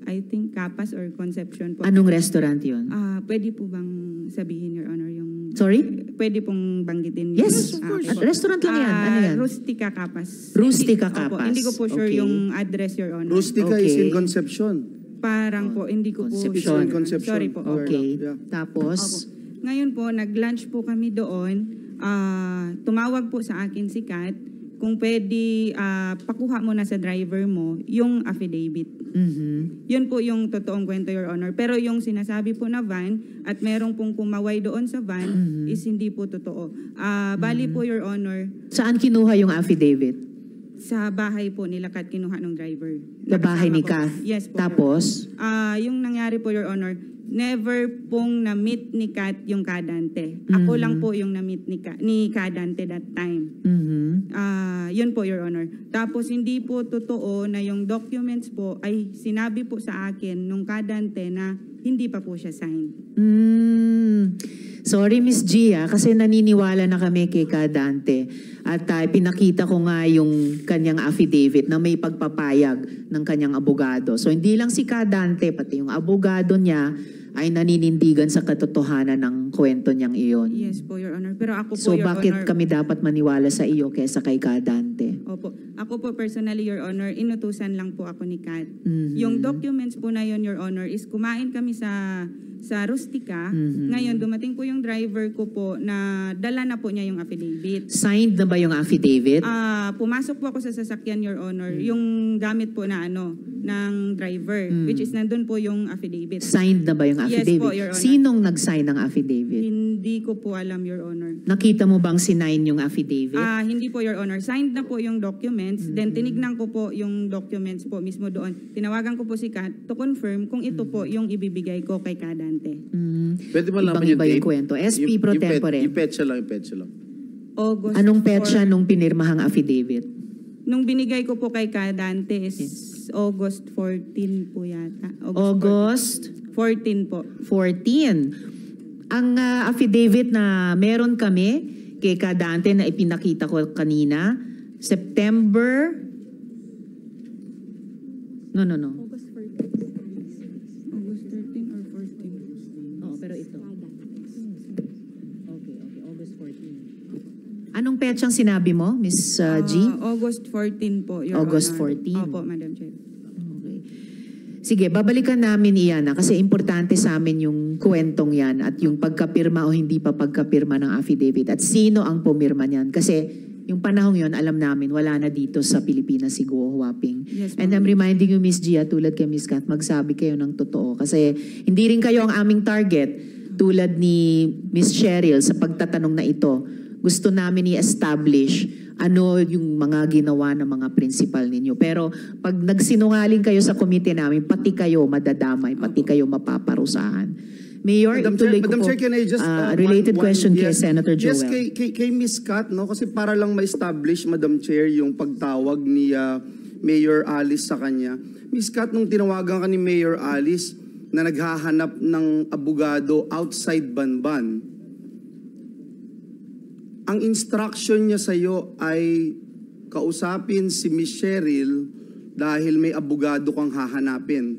[SPEAKER 11] I think Kapas or Concepcion po.
[SPEAKER 1] Anong restaurant yun?
[SPEAKER 11] Pwede po bang sabihin, Your Honor, yung...
[SPEAKER 1] Sorry?
[SPEAKER 11] Pwede pong banggitin.
[SPEAKER 1] Yes, of course.
[SPEAKER 11] Okay po.
[SPEAKER 1] Restaurant lang yan. Ano yan?
[SPEAKER 11] Rustica Kapas.
[SPEAKER 1] Rustica
[SPEAKER 11] Opo,
[SPEAKER 1] Kapas.
[SPEAKER 11] hindi ko po sure
[SPEAKER 1] Okay.
[SPEAKER 11] yung address, Your Honor.
[SPEAKER 7] Rustica is
[SPEAKER 1] Okay.
[SPEAKER 7] in Concepcion.
[SPEAKER 11] Parang po, hindi ko po
[SPEAKER 1] Concepcion.
[SPEAKER 11] sure.
[SPEAKER 7] Concepcion.
[SPEAKER 11] Sorry po.
[SPEAKER 1] Okay.
[SPEAKER 7] Yeah.
[SPEAKER 1] Tapos,
[SPEAKER 11] Ngayon po, nag-lunch po kami doon. Tumawag po sa akin si Kat kung pwede pakuha mo na sa driver mo yung affidavit.
[SPEAKER 1] mhm.
[SPEAKER 11] Yun po yung totoong kwento, Your Honor. Pero yung sinasabi po na van at merong pong kumaway doon sa van is hindi po totoo. Bali po, Your Honor,
[SPEAKER 1] Saan kinuha yung affidavit?
[SPEAKER 11] sa bahay po nila Kat kinuha ng driver.
[SPEAKER 1] Sa bahay ni
[SPEAKER 11] Nakasama ko.
[SPEAKER 1] Kath?
[SPEAKER 11] Yes po.
[SPEAKER 1] Tapos?
[SPEAKER 11] Yung nangyari po, Your Honor, never pong na-meet ni Kat yung Kadante. Ako lang po yung na-meet ni Kadante that time.
[SPEAKER 1] Mhm.
[SPEAKER 11] Yun po, Your Honor. Tapos hindi po totoo na yung documents po ay sinabi po sa akin nung Kadante na hindi pa po siya signed.
[SPEAKER 1] Sorry, Miss Gia, kasi naniniwala na kami kay Kadante. At pinakita ko nga yung kanyang affidavit na may pagpapayag ng kanyang abogado. So hindi lang si Kadante, pati yung abogado niya ay naninindigan sa katotohanan ng kwento niyang iyon.
[SPEAKER 11] Yes po, Your Honor. Pero ako po,
[SPEAKER 1] So
[SPEAKER 11] Your
[SPEAKER 1] bakit
[SPEAKER 11] Honor,
[SPEAKER 1] kami dapat maniwala sa iyo kaysa kay Kadante?
[SPEAKER 11] Opo. Ako po personally, Your Honor, inutusan lang po ako ni Kat.
[SPEAKER 1] Mhm.
[SPEAKER 11] Yung documents po na yun, Your Honor, is kumain kami sa Rustica.
[SPEAKER 1] Mhm.
[SPEAKER 11] Ngayon, dumating po yung driver ko po na dala na po niya yung affidavit.
[SPEAKER 1] Signed na ba yung affidavit?
[SPEAKER 11] Pumasok po ako sa sasakyan, Your Honor, yung gamit po na ng driver, which is nandun po yung affidavit.
[SPEAKER 1] Signed na ba yung
[SPEAKER 11] Yes
[SPEAKER 1] affidavit?
[SPEAKER 11] po, Your Honor.
[SPEAKER 1] Sinong nag-sign ng affidavit?
[SPEAKER 11] Hindi ko po alam, Your Honor.
[SPEAKER 1] Nakita mo bang sinign yung affidavit?
[SPEAKER 11] Hindi po, Your Honor. Signed na po yung documents. Then tinignan ko po yung documents po mismo doon. Tinawagan ko po si Kat to confirm kung ito po yung ibibigay ko kay Kadante.
[SPEAKER 2] Pwede ba laman yung
[SPEAKER 1] Ibang-iba yung
[SPEAKER 2] date?
[SPEAKER 1] kwento. SP pro tempore.
[SPEAKER 2] Yung petsa lang, yung petsa lang.
[SPEAKER 11] August
[SPEAKER 1] Anong petsa
[SPEAKER 11] 4.
[SPEAKER 1] nung pinirmahang affidavit?
[SPEAKER 11] Nung binigay ko po kay Kadante is August 14 po yata.
[SPEAKER 1] August
[SPEAKER 11] 14 po.
[SPEAKER 1] 14. Ang affidavit na meron kami kay Kadante na ipinakita ko kanina, September... No.
[SPEAKER 11] August 13 or 14?
[SPEAKER 1] Oo, pero ito. Okay, August 14. Anong petsang sinabi mo, Miss G?
[SPEAKER 11] August 14 po, Your
[SPEAKER 1] August
[SPEAKER 11] Honor.
[SPEAKER 1] 14.
[SPEAKER 11] Opo, Madam Chair.
[SPEAKER 1] Okay. Sige, babalikan namin iyan kasi importante sa amin yung kwentong yan at yung pagkapirma o hindi pa pagkapirma ng affidavit at sino ang pumirma niyan. Kasi yung panahong yon alam namin, wala na dito sa Pilipinas si Guo Huaping.
[SPEAKER 11] Yes,
[SPEAKER 1] And I'm reminding you, Miss Gia, tulad kay Miss Kat, magsabi kayo ng totoo. Kasi hindi rin kayo ang aming target tulad ni Miss Cheryl sa pagtatanong na ito. Gusto namin i-establish ano yung mga ginawa ng mga principal ninyo. Pero pag nagsinungaling kayo sa komite namin, pati kayo madadamay, pati kayo mapaparusahan. Mayor, ituloy ko
[SPEAKER 7] Madam
[SPEAKER 1] po,
[SPEAKER 7] Chair, can I just...
[SPEAKER 1] related question kay
[SPEAKER 7] yes,
[SPEAKER 1] Senator Joel.
[SPEAKER 7] Yes, kay Ms. Kat, no? Kasi para lang ma-establish, Madam Chair, yung pagtawag ni Mayor Alice sa kanya. Ms. Kat, nung tinawagan ka ni Mayor Alice na naghahanap ng abogado outside Banban, ang instruction niya sa'yo ay kausapin si Ms. Cheryl dahil may abogado kang hahanapin.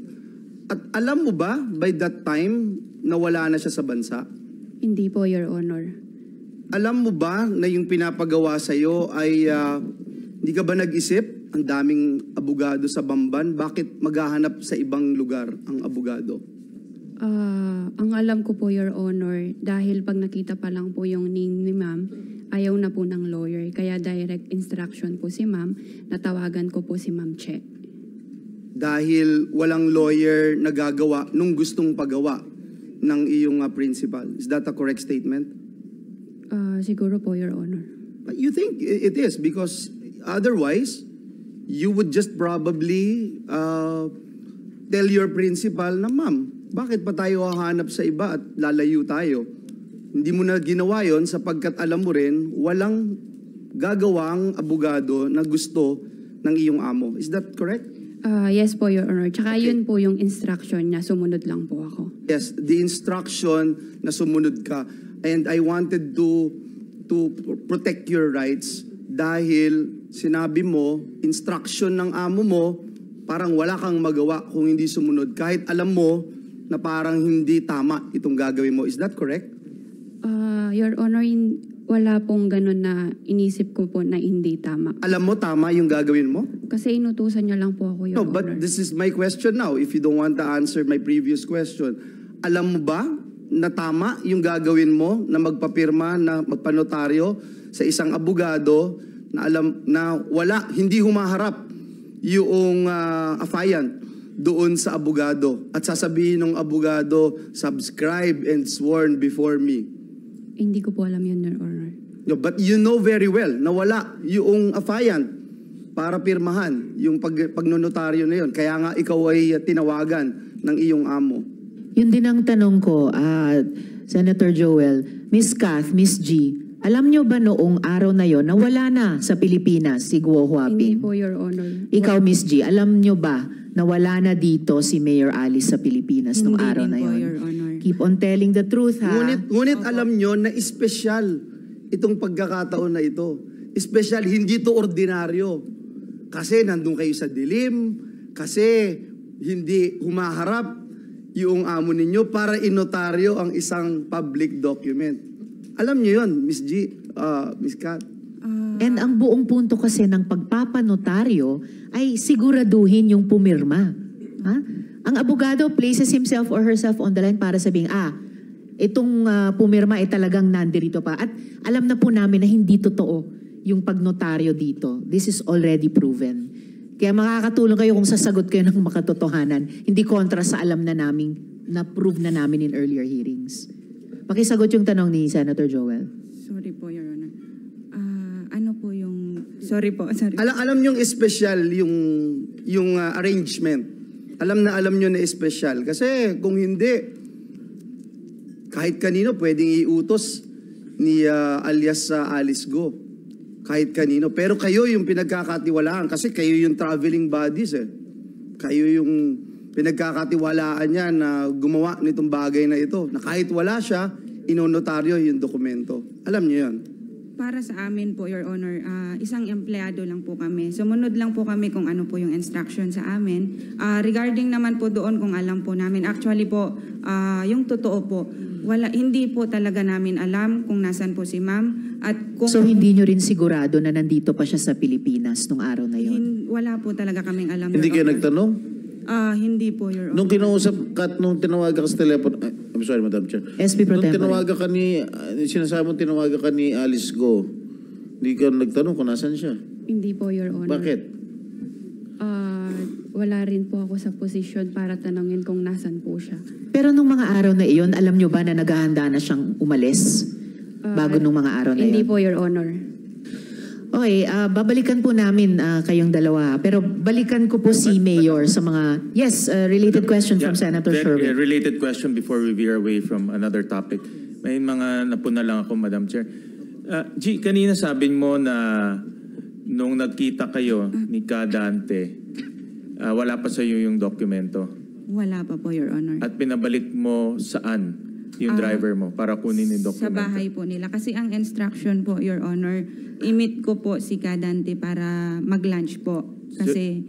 [SPEAKER 7] At alam mo ba, by that time, nawala na siya sa bansa?
[SPEAKER 10] Hindi po, Your Honor.
[SPEAKER 7] Alam mo ba na yung pinapagawa sa'yo ay hindi ka ba nag-isip? Ang daming abogado sa Bamban, bakit maghahanap sa ibang lugar ang abogado?
[SPEAKER 10] Ang alam ko po, Your Honor, dahil pag nakita pa lang po yung name ni ma'am, ayaw na po ng lawyer. Kaya direct instruction po si ma'am, natawagan ko po si Ma'am Che.
[SPEAKER 7] Dahil walang lawyer na gagawa nung gustong pagawa ng iyong principal. Is that a correct statement?
[SPEAKER 10] Siguro po, Your Honor.
[SPEAKER 7] You think it is because otherwise, you would just probably tell your principal na, ma'am, bakit pa tayo hahanap sa iba at lalayo tayo? Hindi mo na ginawa yon sapagkat alam mo rin, walang gagawang abogado na gusto ng iyong amo. Is that correct?
[SPEAKER 10] Yes po, Your Honor. Tsaka
[SPEAKER 7] Okay.
[SPEAKER 10] yun po yung instruction niya, sumunod lang po ako.
[SPEAKER 7] Yes, the instruction na sumunod ka. And I wanted to protect your rights dahil sinabi mo, instruction ng amo mo, parang wala kang magawa kung hindi sumunod kahit alam mo na parang hindi tama itong gagawin mo. Is that correct?
[SPEAKER 10] Your Honor, wala pong ganun na inisip ko po na hindi tama.
[SPEAKER 7] Alam mo tama yung gagawin mo?
[SPEAKER 10] Kasi inutusan niyo lang po ako, Your
[SPEAKER 7] No,
[SPEAKER 10] Honor.
[SPEAKER 7] but this is my question now. If you don't want to answer my previous question, alam mo ba na tama yung gagawin mo na magpapirma, na magpanotaryo sa isang abogado na alam na hindi humaharap yung affiant doon sa abogado at sasabihin ng abogado, subscribe and sworn before me?
[SPEAKER 10] Hindi ko po alam yun, Your Honor.
[SPEAKER 7] No, but you know very well na wala yung affiant para pirmahan yung pagnonotaryo na yun. Kaya nga ikaw ay tinawagan ng iyong amo.
[SPEAKER 1] Yun din ang tanong ko, Senator Joel, Miss Kath, Miss G, alam nyo ba noong araw na yon na wala na sa Pilipinas si Guo
[SPEAKER 10] Hindi
[SPEAKER 1] Huaping?
[SPEAKER 10] po, Your Honor.
[SPEAKER 1] Ikaw, Miss G, alam nyo ba na wala na dito si Mayor Alice sa Pilipinas noong
[SPEAKER 11] Hindi
[SPEAKER 1] araw
[SPEAKER 11] din
[SPEAKER 1] na
[SPEAKER 11] po,
[SPEAKER 1] yon?
[SPEAKER 11] Your Honor.
[SPEAKER 1] Keep on telling the truth, ha?
[SPEAKER 7] Ngunit alam nyo na espesyal itong pagkakataon na ito. Espesyal, hindi to ordinaryo. Kasi nandun kayo sa dilim, kasi hindi humaharap yung amo ninyo para inotaryo ang isang public document. Alam nyo yun, Miss G, Miss Kat.
[SPEAKER 1] And ang buong punto kasi ng pagpapanotaryo ay siguraduhin yung pumirma. Ha? Ang abogado places himself or herself on the line para sabihin, itong pumirma ay talagang nandirito pa. At alam na po namin na hindi totoo yung pagnotaryo dito. This is already proven. Kaya makakatulong kayo kung sasagot kayo ng makatotohanan. Hindi kontra sa alam na namin, na-prove na namin in earlier hearings. Pakisagot yung tanong ni Senator Joel.
[SPEAKER 11] Sorry po, Your Honor. Ano po yung... Sorry po, sorry.
[SPEAKER 7] Alam nyo yung espesyal yung arrangement. Alam nyo na espesyal. Kasi kung hindi, kahit kanino pwedeng iutos ni alias Alice Go. Kahit kanino. Pero kayo yung pinagkakatiwalaan kasi kayo yung traveling bodies eh. Kayo yung pinagkakatiwalaan niya na gumawa nitong bagay na ito. Na kahit wala siya, inonotaryo yung dokumento. Alam niyo yun.
[SPEAKER 11] Para sa amin po, Your Honor, isang empleyado lang po kami. Sumunod lang po kami kung ano po yung instruction sa amin. Regarding naman po doon kung alam po namin. Actually po, yung totoo po, hindi po talaga namin alam kung nasan po si ma'am. At kung
[SPEAKER 1] So hindi nyo rin sigurado na nandito pa siya sa Pilipinas nung araw na yon?
[SPEAKER 11] wala po talaga kaming alam.
[SPEAKER 2] Hindi
[SPEAKER 11] Your
[SPEAKER 2] kayo
[SPEAKER 11] Honor.
[SPEAKER 2] nagtanong?
[SPEAKER 11] Hindi po, Your Honor.
[SPEAKER 2] Nung kinausap ka, nung tinawagan ka sa telepono, I'm sorry, Madam Chair.
[SPEAKER 1] SB Pro
[SPEAKER 2] Nung
[SPEAKER 1] Tempore.
[SPEAKER 2] tinawagan ka sinasabi mo tinawagan ka ni Alice Go, hindi ka nagtanong kung nasan siya.
[SPEAKER 10] Hindi po, Your Honor.
[SPEAKER 2] Bakit?
[SPEAKER 10] Wala rin po ako sa posisyon para tanongin kung nasan po siya.
[SPEAKER 1] Pero nung mga araw na iyon, alam nyo ba na naghahanda na siyang umalis? Bago nung mga araw na
[SPEAKER 10] Hindi
[SPEAKER 1] iyon?
[SPEAKER 10] po, Your Honor.
[SPEAKER 1] Okay, babalikan po namin kayong dalawa. Pero balikan ko po si Mayor sa mga... Yes, related question from Senator Sherwin.
[SPEAKER 3] Related question before we veer away from another topic. May mga napuna lang ako, Madam Chair. G, kanina sabi mo na nung nagkita kayo ni Kadante, wala pa sa iyo yung dokumento.
[SPEAKER 11] Wala pa po, Your Honor.
[SPEAKER 3] At pinabalik mo saan yung driver mo para kunin yung dokumento?
[SPEAKER 11] Sa bahay po nila. Kasi ang instruction po, Your Honor, i-meet ko po si Kadante para mag-lunch po. Kasi,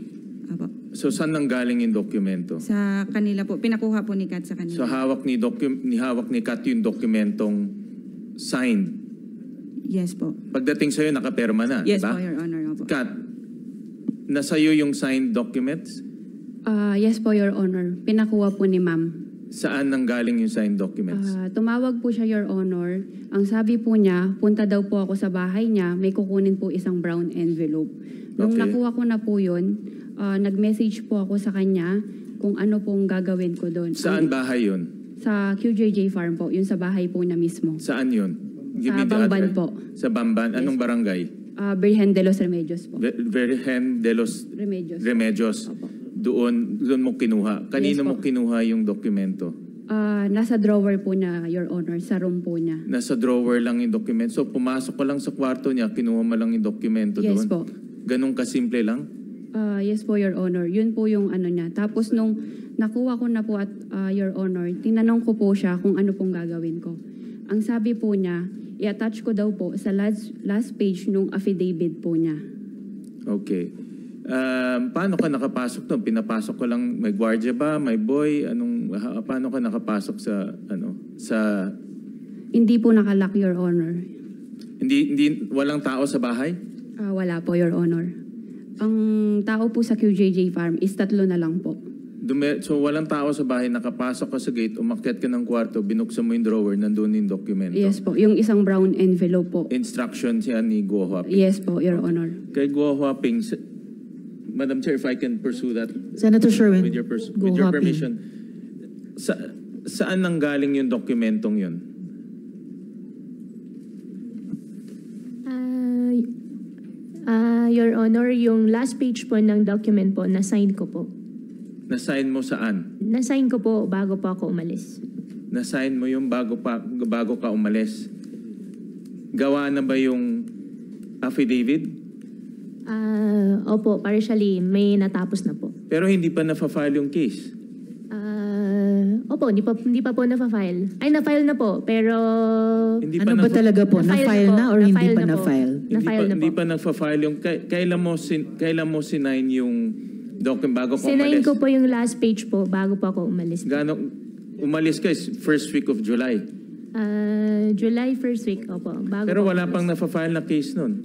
[SPEAKER 3] So saan nanggaling yung dokumento?
[SPEAKER 11] sa kanila po, pinakuha po ni Kat sa kanila.
[SPEAKER 3] So hawak ni Kat yung dokumentong signed.
[SPEAKER 11] Yes po.
[SPEAKER 3] Pagdating sa'yo, nakaperma na,
[SPEAKER 11] Yes
[SPEAKER 3] diba?
[SPEAKER 11] po, Your Honor. Opo.
[SPEAKER 3] Kat, nasa'yo yung signed documents?
[SPEAKER 10] Yes po, Your Honor. Pinakuha po ni ma'am.
[SPEAKER 3] Saan nanggaling yung signed documents?
[SPEAKER 10] Tumawag po siya, Your Honor. Ang sabi po niya, punta daw po ako sa bahay niya, may kukunin po isang brown envelope. Nung
[SPEAKER 3] Okay.
[SPEAKER 10] nakuha ko na po yun, nag-message po ako sa kanya kung ano pong gagawin ko doon.
[SPEAKER 3] Saan bahay yun?
[SPEAKER 10] Sa QJJ Farm po, yun sa bahay po na mismo.
[SPEAKER 3] Saan yun? Give
[SPEAKER 10] Sa
[SPEAKER 3] me the
[SPEAKER 10] Bamban
[SPEAKER 3] address.
[SPEAKER 10] po.
[SPEAKER 3] Sa Bamban? Anong barangay?
[SPEAKER 10] Virgen de los Remedios po.
[SPEAKER 3] Virgen de los
[SPEAKER 10] Remedios.
[SPEAKER 3] Remedios.
[SPEAKER 10] Opo.
[SPEAKER 3] Doon mo kinuha. Kanino
[SPEAKER 10] Yes po.
[SPEAKER 3] mo kinuha yung dokumento?
[SPEAKER 10] Nasa drawer po niya, Your Honor, sa room po niya.
[SPEAKER 3] Nasa drawer lang yung dokumento. So pumasok ka lang sa kwarto niya, kinuha mo lang yung dokumento
[SPEAKER 10] Yes
[SPEAKER 3] doon?
[SPEAKER 10] po.
[SPEAKER 3] Ganun kasimple lang?
[SPEAKER 10] Yes po, Your Honor. Yun po yung ano niya. Tapos nung nakuha ko na po at Your Honor, tinanong ko po siya kung ano pong gagawin ko. Ang sabi po niya, i-attach ko daw po sa last page nung affidavit po niya.
[SPEAKER 3] Okay. Paano ka nakapasok doon? Pinapasok ko lang, may gwardiya ba, may boy, paano ka nakapasok sa
[SPEAKER 10] Hindi po nakalock, Your Honor.
[SPEAKER 3] hindi walang tao sa bahay?
[SPEAKER 10] Wala po, Your Honor. Ang tao po sa QJJ Farm is 3 na lang po.
[SPEAKER 3] So walang tao sa bahay, nakapasok ka sa gate, umakyat ka ng kwarto, binuksan mo yung drawer, nandun yung dokumento.
[SPEAKER 10] Yes po, yung isang brown envelope po.
[SPEAKER 3] Instructions yan ni Guo Huaping.
[SPEAKER 10] Yes po, Your Honor.
[SPEAKER 3] Kay Guo Huaping, Madam Chair, if I can pursue that
[SPEAKER 1] Senator Sherwin,
[SPEAKER 3] with your,
[SPEAKER 1] Guo
[SPEAKER 3] with your
[SPEAKER 1] Huaping.
[SPEAKER 3] permission. Saan nanggaling yung dokumentong yun?
[SPEAKER 8] Your Honor, yung last page po ng document po, na-sign ko po.
[SPEAKER 3] Na-sign mo saan?
[SPEAKER 8] Na-sign ko po bago po ako umalis.
[SPEAKER 3] Na-sign mo yung bago ka umalis. Gawa na ba yung affidavit?
[SPEAKER 8] Opo, partially, may natapos na po.
[SPEAKER 3] Pero hindi pa na-file yung case.
[SPEAKER 8] Opo, hindi pa po na-file. Ay, na-file na po, pero...
[SPEAKER 3] Hindi
[SPEAKER 1] Ano ba talaga po? Na-file na or hindi pa na-file?
[SPEAKER 8] Na-file na po.
[SPEAKER 3] Hindi pa nagfa-file yung... Kailan mo sinign yung document bago ka
[SPEAKER 8] Sinayin
[SPEAKER 3] umalis?
[SPEAKER 8] ko po yung last page po bago po ako umalis.
[SPEAKER 3] Umalis ka is first week of July.
[SPEAKER 8] July 1st week, opo. Bago
[SPEAKER 3] Pero
[SPEAKER 8] po
[SPEAKER 3] wala
[SPEAKER 8] umalis.
[SPEAKER 3] pang na-file na case nun.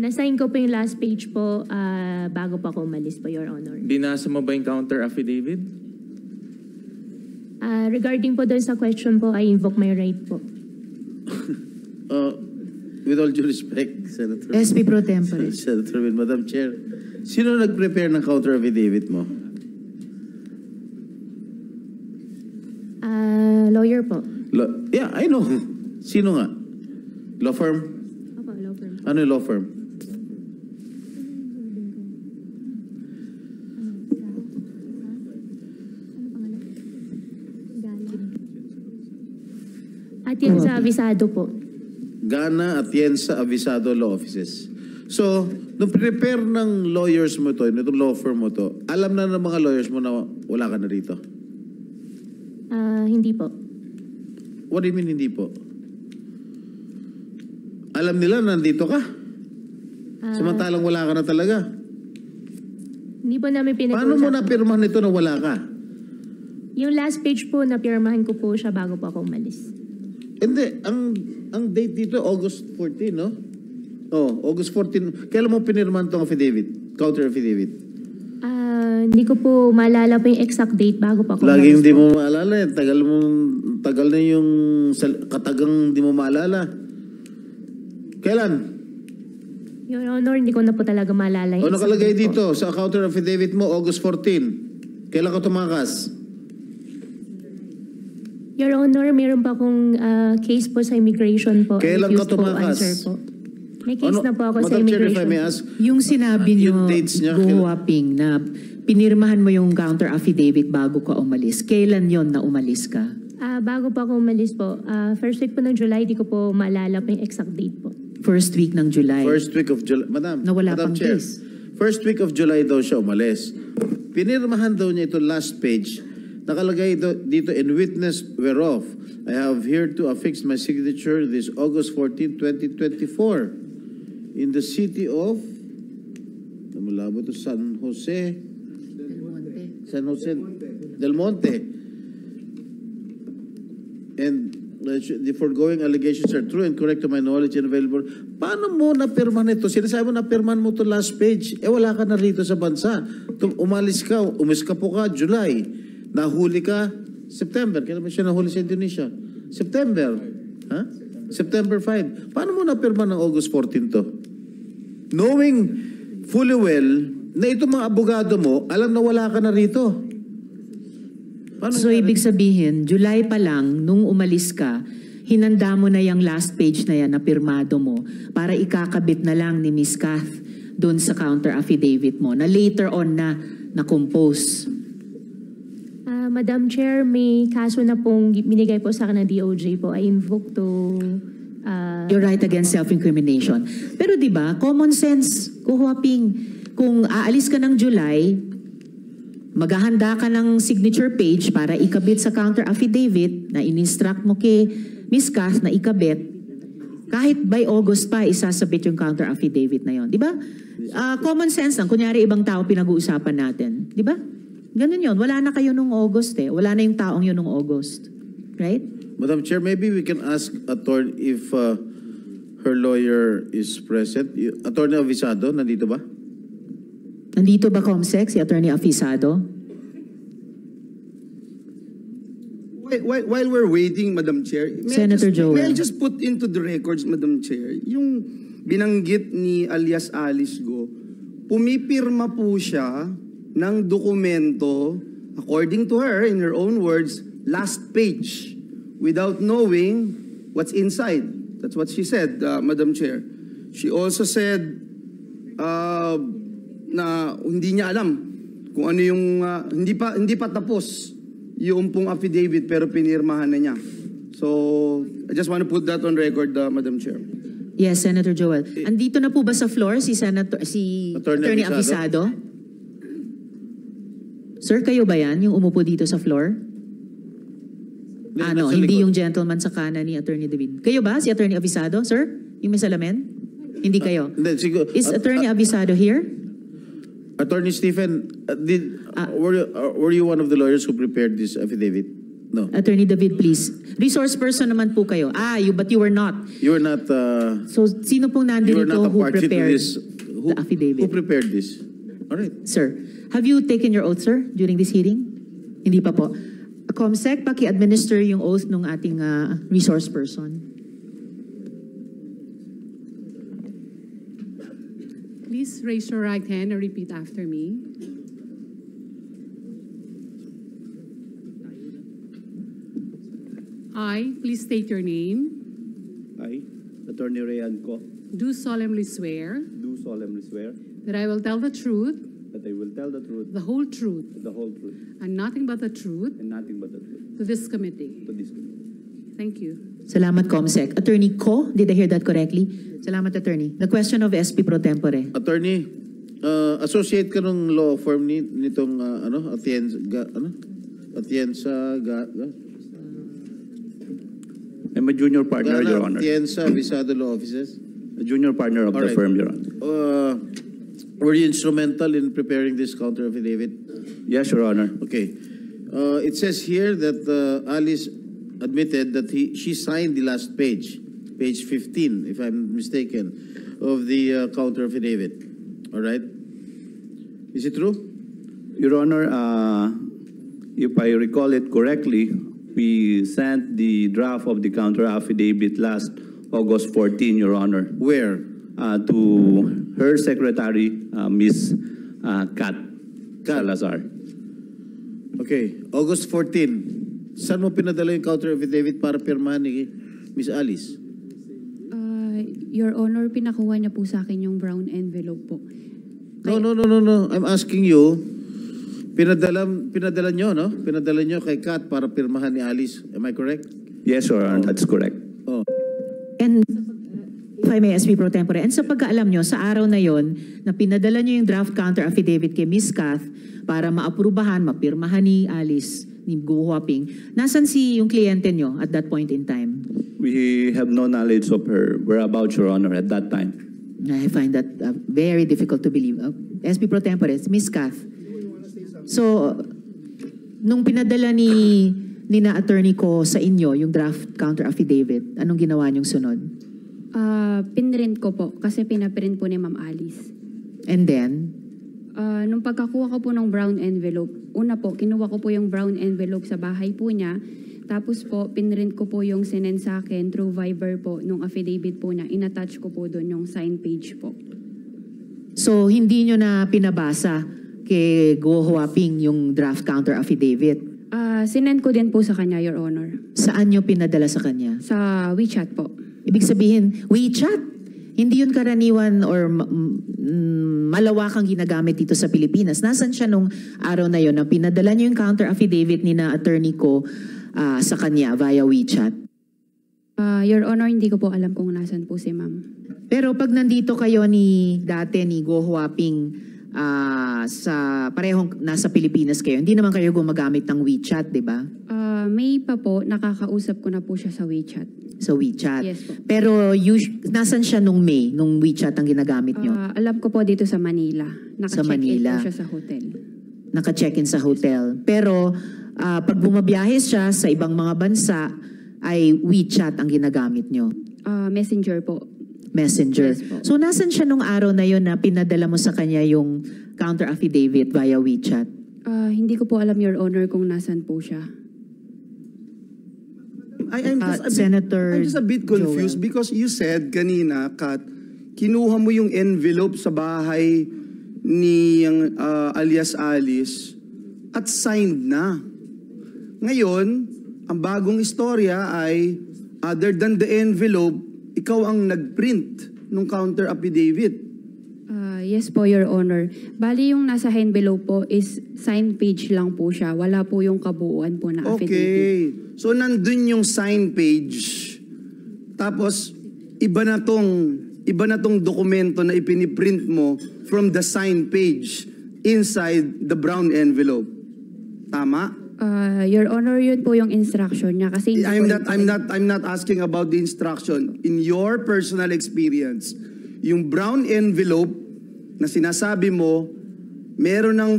[SPEAKER 8] Na-sign ko po yung last page po bago po ako umalis po, Your Honor.
[SPEAKER 3] Binasa mo ba yung counter affidavit?
[SPEAKER 8] Regarding po doon sa question po, I invoke my right po.
[SPEAKER 2] With all due respect, Senator.
[SPEAKER 1] SP Pro Tempore.
[SPEAKER 2] Senator Win, Madam Chair, sino nag-prepare ng counter affidavit mo?
[SPEAKER 8] Lawyer po.
[SPEAKER 2] Yeah, I know. Sino nga? Law firm?
[SPEAKER 8] Opo, law firm.
[SPEAKER 2] Ano yung law firm?
[SPEAKER 8] At yan sa avisado po.
[SPEAKER 2] Gana Atienza Avisado Law Offices. So, nung prepare ng lawyers mo to, itong law firm mo to, alam na ng mga lawyers mo na wala ka na rito?
[SPEAKER 8] Hindi po.
[SPEAKER 2] What do you mean hindi po? Alam nila na nandito ka? Samantalang wala ka na talaga?
[SPEAKER 8] Hindi po namin pinag-uusap.
[SPEAKER 2] Paano mo napirmahan nito na wala ka?
[SPEAKER 8] Yung last page po, napirmahan ko po siya bago po ako umalis.
[SPEAKER 2] Hindi, ang date dito, August 14, no? Oh, August 14. Kailan mo pinirmahan tong affidavit? Counter affidavit?
[SPEAKER 8] Hindi ko po maalala po yung exact date bago po ako
[SPEAKER 2] Laging
[SPEAKER 8] umalis
[SPEAKER 2] hindi
[SPEAKER 8] po.
[SPEAKER 2] mo maalala eh. Tagal na yung katagang hindi mo maalala. Kailan?
[SPEAKER 8] Your Honor, hindi ko na po talaga maalala yung
[SPEAKER 2] O
[SPEAKER 8] exact
[SPEAKER 2] nakalagay
[SPEAKER 8] date po.
[SPEAKER 2] dito sa counter affidavit mo, August 14. Kailan ka tumakas?
[SPEAKER 8] Your Honor, meron pa akong case po sa immigration po.
[SPEAKER 2] Kailan ka
[SPEAKER 8] Refuse po
[SPEAKER 2] tumakas?
[SPEAKER 8] answer po. May case na po ako sa
[SPEAKER 2] Madam Chair, if I
[SPEAKER 8] immigration.
[SPEAKER 2] may ask,
[SPEAKER 1] Yung sinabi
[SPEAKER 2] yung
[SPEAKER 1] niyo,
[SPEAKER 2] dates niya,
[SPEAKER 1] Guo Huaping, na pinirmahan mo yung counter affidavit bago ka umalis. Kailan yon na umalis ka?
[SPEAKER 8] Bago po ako umalis po, first week po ng July, di ko po maalala po yung exact date po.
[SPEAKER 1] First week ng July.
[SPEAKER 2] first week of July. Madam,
[SPEAKER 1] Na wala
[SPEAKER 2] Madam
[SPEAKER 1] pang
[SPEAKER 2] Chair,
[SPEAKER 1] case.
[SPEAKER 2] first week of July daw siya umalis. Pinirmahan daw niya ito last page. Nakalagay dito, in witness whereof, I have here to affix my signature this August 14, 2024 in the city of namulabo to San Jose Del Monte. And the foregoing allegations are true and correct to my knowledge and available. Paano mo napirmahan ito? Sinasabi mo napirmahan mo to last page. Wala ka na rito sa bansa. Umalis ka, umiskapo ka, July. Nahuli ka, September. Kailan ba siya nahuli sa Indonesia? September. Ha? September 5. Paano mo napirma ng August 14 to? Knowing fully well na itong mga abogado mo, alam na wala ka na rito. Paano
[SPEAKER 1] So, ibig sabihin, July pa lang, nung umalis ka, hinanda mo na yung last page na yan na pirmado mo para ikakabit na lang ni Ms. Kath doon sa counter affidavit mo na later on na compose.
[SPEAKER 8] Madam Chair, may kaso na pong binigay po sa akin ng DOJ po. I invoke to...
[SPEAKER 1] Your right against self-incrimination. Pero di ba, common sense, Guo Huaping, kung aalis ka ng July, maghahanda ka ng signature page para ikabit sa counter affidavit na in-instruct mo kay Ms. Kath na ikabit, Kahit by August pa, isasabit yung counter affidavit na yon, di ba? Common sense lang, kunyari ibang tao pinag-uusapan natin, di ba? Ganun yun, wala na kayo nung August eh. Wala na yung taong yun nung August. Right?
[SPEAKER 2] Madam Chair, maybe we can ask attorney if her lawyer is present. Attorney Avisado, nandito ba?
[SPEAKER 1] Nandito ba, Comsec, si Attorney Afisado?
[SPEAKER 7] While we're waiting, Madam Chair,
[SPEAKER 1] Senator Joel.
[SPEAKER 7] May I just put into the records, Madam Chair, yung binanggit ni alias Alice Go, pumipirma po siya ng dokumento, according to her, in her own words, last page, without knowing what's inside. That's what she said, Madam Chair. She also said na hindi niya alam kung ano yung, hindi pa tapos yung pong affidavit pero pinirmahan na niya. So, I just want to put that on record, Madam Chair.
[SPEAKER 1] Yes, Senator Joel. Andito na po ba sa floor si Attorney Afisado? Sir, kayo ba yan? Yung umupo dito sa floor?
[SPEAKER 2] Nasa
[SPEAKER 1] Hindi
[SPEAKER 2] likod.
[SPEAKER 1] yung gentleman sa kanan ni Attorney David. Kayo ba si Attorney Afisado, sir? Yung may salamin? Hindi kayo.
[SPEAKER 2] Hindi, siguro.
[SPEAKER 1] Is Attorney Afisado here?
[SPEAKER 2] Attorney Stephen, were you one of the lawyers who prepared this affidavit? No.
[SPEAKER 1] Attorney David, please. Resource person naman po kayo. But you were not.
[SPEAKER 2] You were not.
[SPEAKER 1] So, sino pong
[SPEAKER 2] You were
[SPEAKER 1] nandito
[SPEAKER 2] not a
[SPEAKER 1] who
[SPEAKER 2] party to
[SPEAKER 1] prepared
[SPEAKER 2] this.
[SPEAKER 1] the affidavit?
[SPEAKER 2] Who prepared this? All right.
[SPEAKER 1] Sir, have you taken your oath, sir, during this hearing? Hindi pa po. Comsec, paki-administer yung oath ng ating resource person.
[SPEAKER 5] Please raise your right hand and repeat after me. I, please state your name,
[SPEAKER 12] I, Attorney Rayan Ko,
[SPEAKER 5] do solemnly swear
[SPEAKER 12] do solemnly swear
[SPEAKER 5] that I will tell the truth,
[SPEAKER 12] that I will tell the truth,
[SPEAKER 5] the whole truth,
[SPEAKER 12] the whole truth,
[SPEAKER 5] and nothing but the truth
[SPEAKER 12] and nothing but the truth
[SPEAKER 5] to this committee.
[SPEAKER 12] to this committee.
[SPEAKER 5] Thank you.
[SPEAKER 1] Salamat, Comsec. Attorney Ko, did I hear that correctly? Salamat, Attorney. The question of SP Pro Tempore.
[SPEAKER 2] Attorney, associate ka ng law firm nitong
[SPEAKER 12] I'm a junior partner, Your Honor.
[SPEAKER 2] Atienza Visado Law Offices.
[SPEAKER 12] A junior partner of
[SPEAKER 2] All
[SPEAKER 12] the
[SPEAKER 2] right.
[SPEAKER 12] firm, Your Honor.
[SPEAKER 2] Were you instrumental in preparing this counter affidavit?
[SPEAKER 12] Yes, Your Honor.
[SPEAKER 2] Okay. It says here that Alice admitted that she signed the last page 15, if I'm mistaken, of the counter affidavit. All right? Is it true?
[SPEAKER 12] Your Honor, if I recall it correctly, we sent the draft of the counter affidavit last August 14, Your Honor.
[SPEAKER 2] Where?
[SPEAKER 12] To her secretary, Ms. Kat Salazar.
[SPEAKER 2] Okay. August 14. Saan mo pinadala yung counter affidavit para pirmahan ni Miss Alice?
[SPEAKER 10] Your Honor, pinakuha niya po sa akin yung brown envelope po.
[SPEAKER 2] No. I'm asking you, pinadala nyo, no? Pinadala nyo kay Kat para pirmahan ni Alice. Am I correct?
[SPEAKER 12] Yes, Your Honor, that's correct.
[SPEAKER 2] Oh.
[SPEAKER 1] And if I may, SP Pro Tempore, and sa pagkaalam nyo, sa araw na yon na pinadala nyo yung draft counter affidavit kay Miss Kath para maaprubahan, mapirmahan ni Alice, ni Go Huaping, nasan yung kliyente nyo at that point in time?
[SPEAKER 12] We have no knowledge of her whereabouts, Your Honor, at that time.
[SPEAKER 1] I find that very difficult to believe. SP Pro Tempore, Miss Kath. So, nung pinadala ni na attorney ko sa inyo yung draft counter affidavit, anong ginawa niyong sunod?
[SPEAKER 10] Pinrint ko po kasi pinaprint po ni Ma'am Alice.
[SPEAKER 1] And then?
[SPEAKER 10] Nung pagkakuha ko po ng brown envelope, una po, kinuha ko po yung brown envelope sa bahay po niya. Tapos po, pinrint ko po yung sinend sa akin through Viber po, nung affidavit po niya. In-attach ko po doon yung sign page po.
[SPEAKER 1] So, hindi nyo na pinabasa kay Go Huaping yung draft counter affidavit?
[SPEAKER 10] Sinend ko din po sa kanya, Your Honor.
[SPEAKER 1] Saan nyo pinadala sa kanya?
[SPEAKER 10] Sa WeChat po.
[SPEAKER 1] Ibig sabihin, WeChat? Hindi yun karaniwan or malawakang ginagamit dito sa Pilipinas. Nasaan siya nung araw na yun na pinadala nyo yung counter affidavit ni na attorney ko sa kanya via WeChat?
[SPEAKER 10] Your Honor, hindi ko po alam kung nasan po si Ma'am.
[SPEAKER 1] Pero pag nandito kayo dati ni Go Huaping sa parehong nasa Pilipinas kayo, hindi naman kayo gumagamit ng WeChat, di ba?
[SPEAKER 10] May pa po, nakakausap ko na po siya sa WeChat.
[SPEAKER 1] Sa WeChat.
[SPEAKER 10] Yes po.
[SPEAKER 1] Pero nasan siya nung May, nung WeChat ang ginagamit nyo?
[SPEAKER 10] Alam ko po dito sa Manila.
[SPEAKER 1] Sa
[SPEAKER 10] Naka-check-in
[SPEAKER 1] Manila.
[SPEAKER 10] po siya sa hotel.
[SPEAKER 1] Naka-check-in sa hotel. Pero pag bumabiyahe siya sa ibang mga bansa, ay WeChat ang ginagamit nyo.
[SPEAKER 10] Messenger po.
[SPEAKER 1] Messenger.
[SPEAKER 10] Yes po.
[SPEAKER 1] So nasan siya nung araw na yon na pinadala mo sa kanya yung counter affidavit via WeChat?
[SPEAKER 10] Hindi ko po alam, Your Honor, kung nasan po siya.
[SPEAKER 7] I'm
[SPEAKER 1] Senator
[SPEAKER 7] just a bit confused
[SPEAKER 1] Joel.
[SPEAKER 7] because you said kanina, Kat, kinuha mo yung envelope sa bahay ni alias Alice at signed na. Ngayon, ang bagong istorya ay other than the envelope, ikaw ang nagprint ng counter affidavit.
[SPEAKER 10] Yes po, Your Honor. Bali yung nasa envelope po is sign page lang po siya. Wala po yung kabuuan po na affidavit.
[SPEAKER 7] Okay. So nandun yung sign page. Tapos iba na tong dokumento na ipiniprint mo from the sign page inside the brown envelope. Tama?
[SPEAKER 10] Your Honor, yun po yung instruction niya kasi hindi
[SPEAKER 7] I'm not asking about the instruction. In your personal experience, yung brown envelope na sinasabi mo, meron ng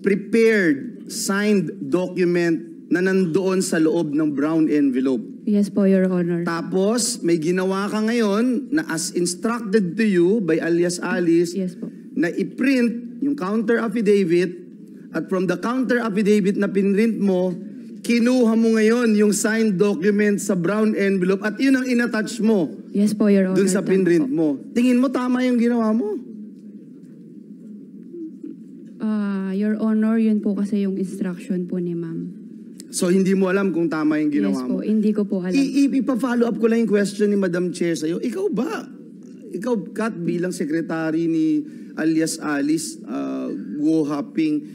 [SPEAKER 7] prepared signed document na nandoon sa loob ng brown envelope.
[SPEAKER 10] Yes po, Your Honor.
[SPEAKER 7] Tapos, may ginawa ka ngayon na as instructed to you by alias Alice,
[SPEAKER 10] Yes po.
[SPEAKER 7] na i-print yung counter affidavit at from the counter affidavit na pinrint mo, kinuha mo ngayon yung signed document sa brown envelope at yun ang inattach mo
[SPEAKER 10] Yes po, Your Honor.
[SPEAKER 7] dun sa
[SPEAKER 10] Tama
[SPEAKER 7] pinrint
[SPEAKER 10] po.
[SPEAKER 7] mo. Tingin mo tama yung ginawa mo?
[SPEAKER 10] Your Honor, yun po kasi yung instruction po ni ma'am.
[SPEAKER 7] So hindi mo alam kung tama yung ginawa
[SPEAKER 10] Yes
[SPEAKER 7] mo?
[SPEAKER 10] po, hindi ko po alam.
[SPEAKER 7] Ipa-follow up ko lang yung question ni Madam Chair sa'yo. Ikaw ba? Ikaw, Kat, bilang secretary ni alias Alice, Guo Haping,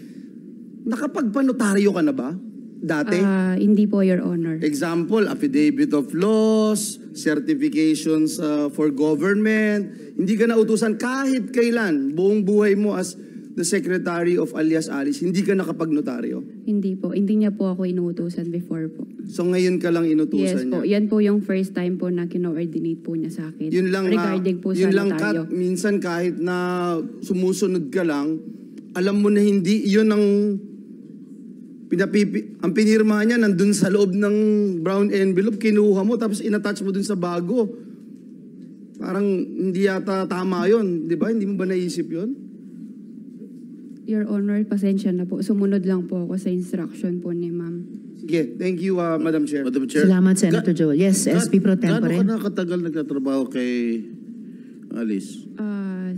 [SPEAKER 7] nakapagpanotaryo ka na ba? Dati?
[SPEAKER 10] Hindi po, Your Honor.
[SPEAKER 7] Example, affidavit of laws, certifications for government. Hindi ka nautusan kahit kailan, buong buhay mo as the secretary of alias Alice, hindi ka nakapagnotaryo.
[SPEAKER 10] Hindi po. Hindi niya po ako inuutosan before po.
[SPEAKER 7] So ngayon ka lang
[SPEAKER 10] Yes
[SPEAKER 7] inutusan
[SPEAKER 10] po.
[SPEAKER 7] niya.
[SPEAKER 10] Yan po yung first time po na kino-ordinate po niya sa akin.
[SPEAKER 7] Yun lang,
[SPEAKER 10] regarding po
[SPEAKER 7] yun
[SPEAKER 10] sa
[SPEAKER 7] lang,
[SPEAKER 10] notaryo.
[SPEAKER 7] Kat, minsan kahit na sumusunod ka lang, alam mo na hindi, yun ang ang pinirma niya nandun sa loob ng brown envelope, kinuha mo, tapos inattach mo dun sa bago. Parang hindi yata tama yun, di ba? Hindi mo ba naisip yun?
[SPEAKER 10] Your Honor, pasensya na po. Sumunod lang po ako sa instruction po ni ma'am.
[SPEAKER 7] Sige, thank you, Madam Chair.
[SPEAKER 2] Madam Chair.
[SPEAKER 1] Salamat, Senator Joel. Yes, SP Pro Tempore.
[SPEAKER 2] Gaano ka nakatagal nagtatrabaho kay Alice?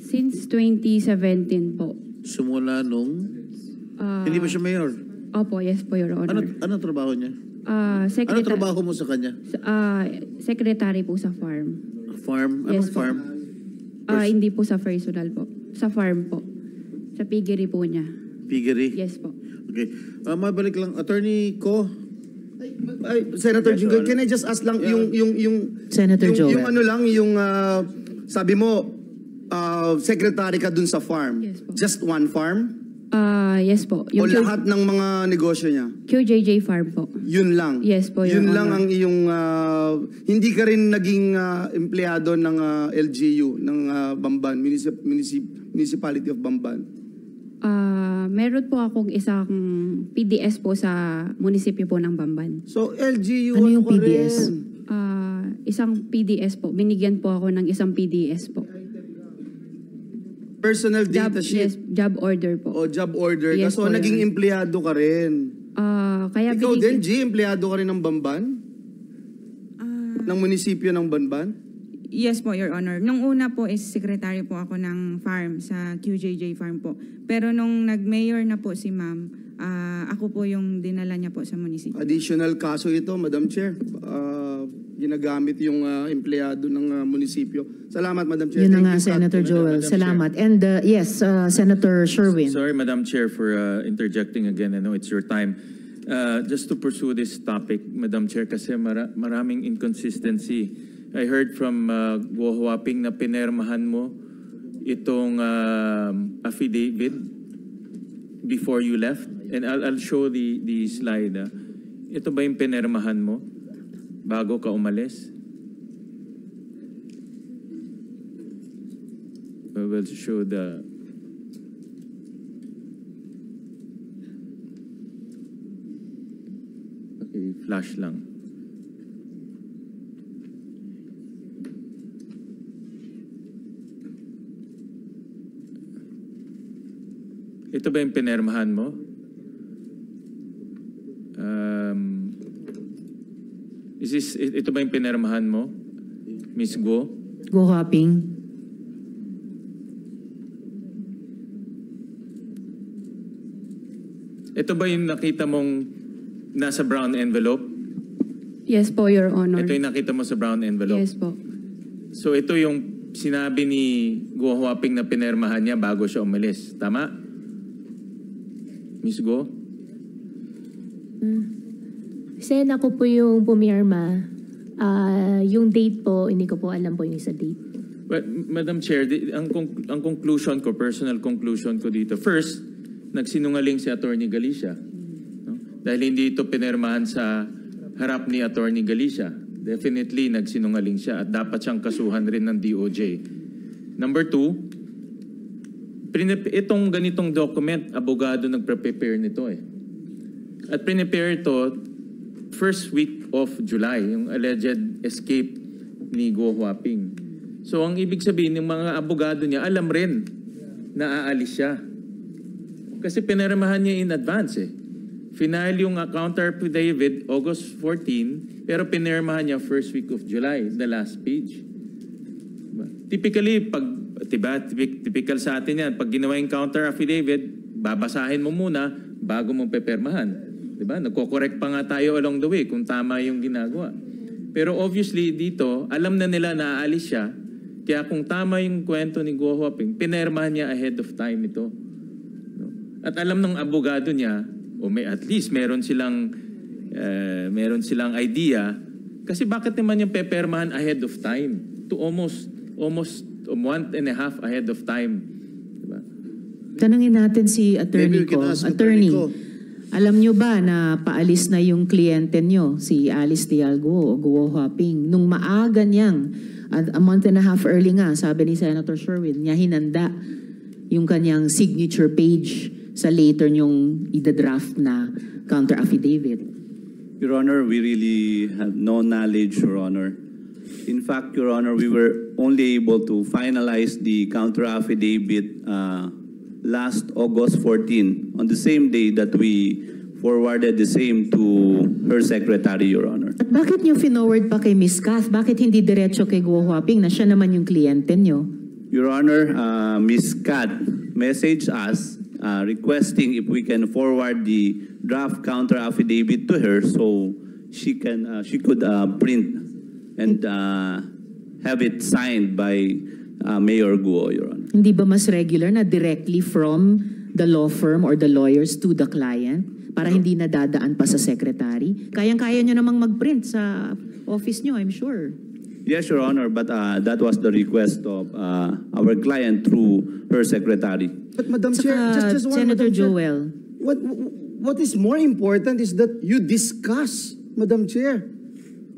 [SPEAKER 10] Since 2017 po.
[SPEAKER 2] Simula nung... hindi ba siya mayor?
[SPEAKER 10] Opo, yes po, Your Honor.
[SPEAKER 2] Ano trabaho niya? Ano trabaho mo sa kanya?
[SPEAKER 10] Secretary po sa farm.
[SPEAKER 2] Farm?
[SPEAKER 10] Yes
[SPEAKER 2] Anong
[SPEAKER 10] po.
[SPEAKER 2] farm?
[SPEAKER 10] Hindi po sa personal po. Sa farm po. Sa piggery po niya.
[SPEAKER 2] Piggery?
[SPEAKER 10] Yes po.
[SPEAKER 2] Okay. Mabalik lang. Attorney Ko?
[SPEAKER 7] Senator Jinggoy, can I just ask lang yung
[SPEAKER 1] Senator Joel.
[SPEAKER 7] yung ano lang, yung sabi mo, secretary ka dun sa farm.
[SPEAKER 10] Yes po.
[SPEAKER 7] Just one farm?
[SPEAKER 10] Yes po.
[SPEAKER 7] O lahat ng mga negosyo niya?
[SPEAKER 10] QJJ Farm po.
[SPEAKER 7] Yun lang?
[SPEAKER 10] Yes po, Your
[SPEAKER 7] Yun lang
[SPEAKER 10] Honor.
[SPEAKER 7] ang iyong, hindi ka rin naging empleyado ng LGU, ng Bamban, Municipality of Bamban?
[SPEAKER 10] Meron po akong isang PDS po sa munisipyo po ng Bamban.
[SPEAKER 7] So LGU,
[SPEAKER 1] Ano yung
[SPEAKER 7] ka
[SPEAKER 1] PDS?
[SPEAKER 7] rin?
[SPEAKER 10] Isang PDS po. Binigyan po ako ng isang PDS po.
[SPEAKER 7] Personal
[SPEAKER 10] Job,
[SPEAKER 7] data
[SPEAKER 10] yes,
[SPEAKER 7] sheet?
[SPEAKER 10] job order po.
[SPEAKER 7] O job order?
[SPEAKER 10] Yes
[SPEAKER 7] So
[SPEAKER 10] po,
[SPEAKER 7] naging
[SPEAKER 10] Your
[SPEAKER 7] empleyado ka rin?
[SPEAKER 10] Kaya
[SPEAKER 7] Ikaw din, G, empleyado ka rin ng Bamban? Ng munisipyo ng Bamban?
[SPEAKER 11] Yes po, Your Honor. Nung una po is secretary po ako ng farm sa QJJ Farm po. Pero nung nag-mayor na po si ma'am, ako po yung dinala niya po sa munisipyo.
[SPEAKER 7] Additional kaso ito, Madam Chair. Ginagamit yung empleyado ng munisipyo. Salamat, Madam Chair.
[SPEAKER 1] Yun na
[SPEAKER 7] Thank
[SPEAKER 1] nga,
[SPEAKER 7] you, Kat.
[SPEAKER 1] Senator Joel.
[SPEAKER 3] Madam
[SPEAKER 1] Salamat. And yes, Senator Sherwin.
[SPEAKER 3] Sorry, Madam Chair, for interjecting again. I know it's your time. Just to pursue this topic, Madam Chair, kasi maraming inconsistency. I heard from Guo Huaping na pinermahan mo itong affidavit before you left. And I'll show the slide. ito ba yung pinermahan mo bago ka umalis? We will show the... Okay, flash lang. Ito ba yung pinermahan mo? Ito ba yung pinermahan mo, Miss Go?
[SPEAKER 1] Go Huaping.
[SPEAKER 3] Ito ba yung nakita mong nasa brown envelope?
[SPEAKER 10] Yes po, Your Honor.
[SPEAKER 3] Ito yung nakita mo sa brown envelope?
[SPEAKER 10] Yes po.
[SPEAKER 3] So ito yung sinabi ni Go Huaping na pinermahan niya bago siya umalis. Tama? Miss Go?
[SPEAKER 8] Sen, ako po yung pumirma. Yung date po, hindi ko po alam po yung isa date.
[SPEAKER 3] Well, Madam Chair, ang conclusion ko, personal conclusion ko dito. First, nagsinungaling si Attorney Galicia. No? Dahil hindi ito pinermahan sa harap ni Attorney Galicia. Definitely, nagsinungaling siya at dapat siyang kasuhan rin ng DOJ. Number two, itong ganitong document, abogado nagpre-prepare nito eh. At prepare ito first week of July, yung alleged escape ni Go Huaping. So ang ibig sabihin, ng mga abogado niya, alam rin na aalis siya. Kasi pinirmahan niya in advance eh. Final yung counter affidavit August 14, pero pinirmahan niya first week of July, the last page. Typically, typical sa atin yan, pag ginawa yung counter affidavit, babasahin mo muna bago mo pepermahan. Diba? Nagko-correct pa nga tayo along the way kung tama yung ginagawa. Pero obviously dito, alam na nila na aalis siya, kaya kung tama yung kwento ni Go Huaping, pinirmahan niya ahead of time ito. At alam ng abogado niya, o at least meron silang idea, kasi bakit naman yung pepermahan ahead of time? To almost 1.5 ahead of time. Diba?
[SPEAKER 1] Tanungin natin si attorney ko. Attorney, alam nyo ba na paalis na yung kliyente nyo, si Alice Dialgo o Go Huaping? Nung maaga niyang, a month and a half early nga, sabi ni Senator Sherwin, niya hinanda yung kanyang signature page sa later nyong ida-draft na counter affidavit.
[SPEAKER 12] Your Honor, we really have no knowledge, Your Honor. In fact, Your Honor, we were only able to finalize the counter affidavit last August 14, on the same day that we forwarded the same to her secretary, Your Honor.
[SPEAKER 1] At bakit nyo finoward pa kay Ms. Kath? Bakit hindi diretso kay Go Huaping na siya naman yung kliyente nyo?
[SPEAKER 12] Your Honor, Ms. Kat messaged us requesting if we can forward the draft counter affidavit to her so she could print and have it signed by Mayor Guo, Your Honor.
[SPEAKER 1] Hindi ba mas regular na directly from the law firm or the lawyers to the client para hindi nadadaan pa sa secretary? Kayang-kaya nyo namang mag-print sa office nyo, I'm sure.
[SPEAKER 12] Yes, Your Honor, but that was the request of our client through her secretary.
[SPEAKER 7] But Madam
[SPEAKER 1] Saka,
[SPEAKER 7] Chair, just one,
[SPEAKER 1] Senator
[SPEAKER 7] Madam Chair,
[SPEAKER 1] Joel.
[SPEAKER 7] what is more important is that you discuss, Madam Chair,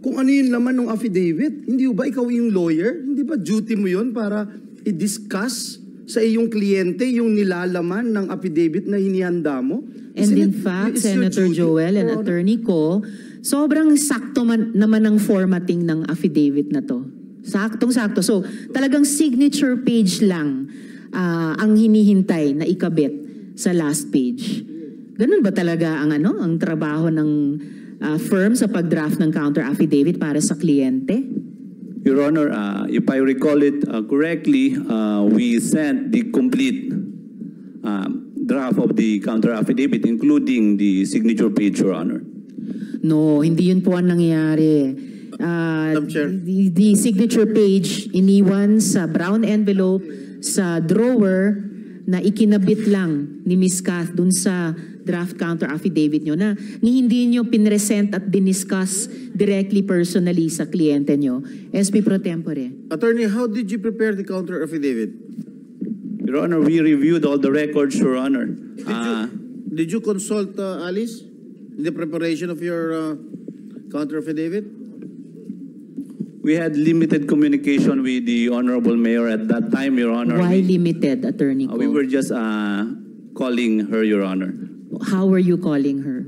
[SPEAKER 7] kung ano yung laman ng affidavit. Hindi ba ikaw yung lawyer? Hindi ba duty mo yun para i-discuss sa iyong kliyente yung nilalaman ng affidavit na hinihanda mo?
[SPEAKER 1] And in fact, Senator Joel and Attorney Ko, sobrang sakto naman ang formatting ng affidavit na to. Saktong-sakto. So, talagang signature page lang ang hinihintay na ikabit sa last page. Ganun ba talaga ang trabaho ng firm sa pag-draft ng counter affidavit para sa kliyente?
[SPEAKER 12] Your Honor, if I recall it correctly, we sent the complete draft of the counter affidavit, including the signature page, Your Honor.
[SPEAKER 1] No, hindi yun po ang nangyari. The signature page iniwan sa brown envelope sa drawer na ikinabit lang ni Ms. Kath dun sa draft counter affidavit nyo na hindi nyo pinresent at diniscuss directly personally sa kliyente nyo. SP Pro Tempore.
[SPEAKER 2] Attorney, how did you prepare the counter affidavit?
[SPEAKER 12] Your Honor, we reviewed all the records, Your Honor.
[SPEAKER 2] Did you consult Alice in the preparation of your counter affidavit?
[SPEAKER 12] We had limited communication with the Honorable Mayor at that time, Your Honor.
[SPEAKER 1] Why limited, Attorney Ko?
[SPEAKER 12] We were just calling her, Your Honor.
[SPEAKER 1] How were you calling her?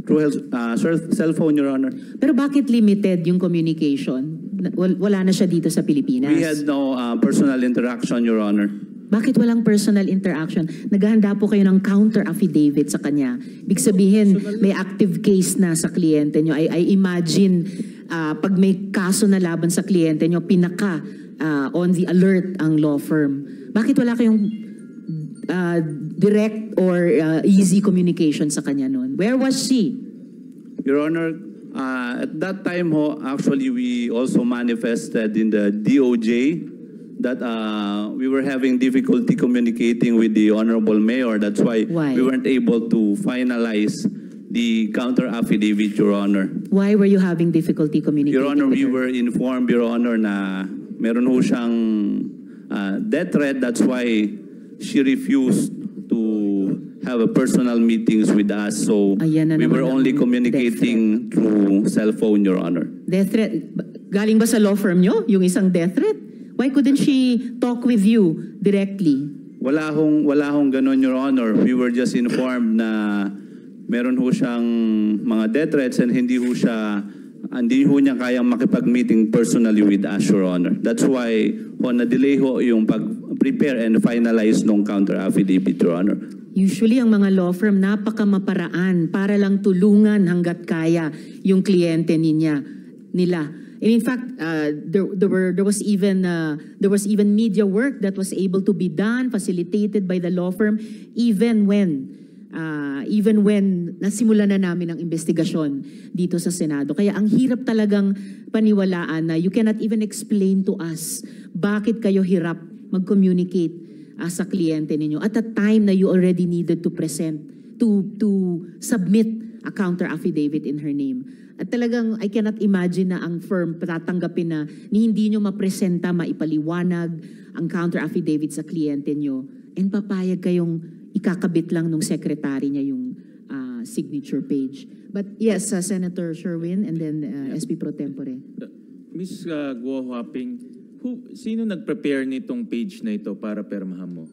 [SPEAKER 12] Through cell phone, Your Honor.
[SPEAKER 1] Pero bakit limited yung communication? Wala na siya dito sa Pilipinas.
[SPEAKER 12] We had no personal interaction, Your Honor.
[SPEAKER 1] Bakit walang personal interaction? Naghahanda po kayo ng counter affidavit sa kanya. Ibig sabihin, may active case na sa kliyente nyo. I imagine, pag may kaso na laban sa kliyente nyo, pinaka on the alert ang law firm. Bakit wala kayong direct or easy communication sa kanya noon? Where was she?
[SPEAKER 12] Your Honor, at that time, actually, we also manifested in the DOJ that we were having difficulty communicating with the Honorable Mayor. That's why we weren't able to finalize the counter affidavit, Your Honor.
[SPEAKER 1] Why were you having difficulty communicating
[SPEAKER 12] Your Honor,
[SPEAKER 1] with
[SPEAKER 12] we
[SPEAKER 1] her?
[SPEAKER 12] were informed, Your Honor, na meron ho siyang death threat. That's why she refused to have a personal meetings with us. So
[SPEAKER 1] Ayan na
[SPEAKER 12] we were
[SPEAKER 1] naman
[SPEAKER 12] only
[SPEAKER 1] ang
[SPEAKER 12] communicating through cell phone, Your Honor.
[SPEAKER 1] Death threat? Galing ba sa law firm nyo, yung isang death threat? Why couldn't she talk with you directly?
[SPEAKER 12] Wala hong ganun, Your Honor. We were just informed na meron ho siyang mga death threats and hindi ho niya kayang makipag-meeting personally with us, Your Honor. That's why na-delay ho yung pag-prepare and finalize nung counter affidavit, Your Honor.
[SPEAKER 1] Usually, ang mga law firm, napakamaparaan para lang tulungan hanggat kaya yung kliyente nila. And in fact, there was even media work that was able to be done, facilitated by the law firm, even when nasimula na namin ang investigasyon dito sa Senado. Kaya ang hirap talagang paniwalaan na you cannot even explain to us bakit kayo hirap mag-communicate sa kliyente ninyo at a time na you already needed to submit a counter affidavit in her name. At talagang I cannot imagine na ang firm patatanggapin na hindi nyo mapresenta, maipaliwanag ang counter affidavit sa kliyente nyo and papayag kayong ikakabit lang nung secretary niya yung signature page. But yes, Senator Sherwin and then SP Pro Tempore.
[SPEAKER 3] Ms. Guo Huaping, sino nag-prepare nitong page na ito para permahan mo?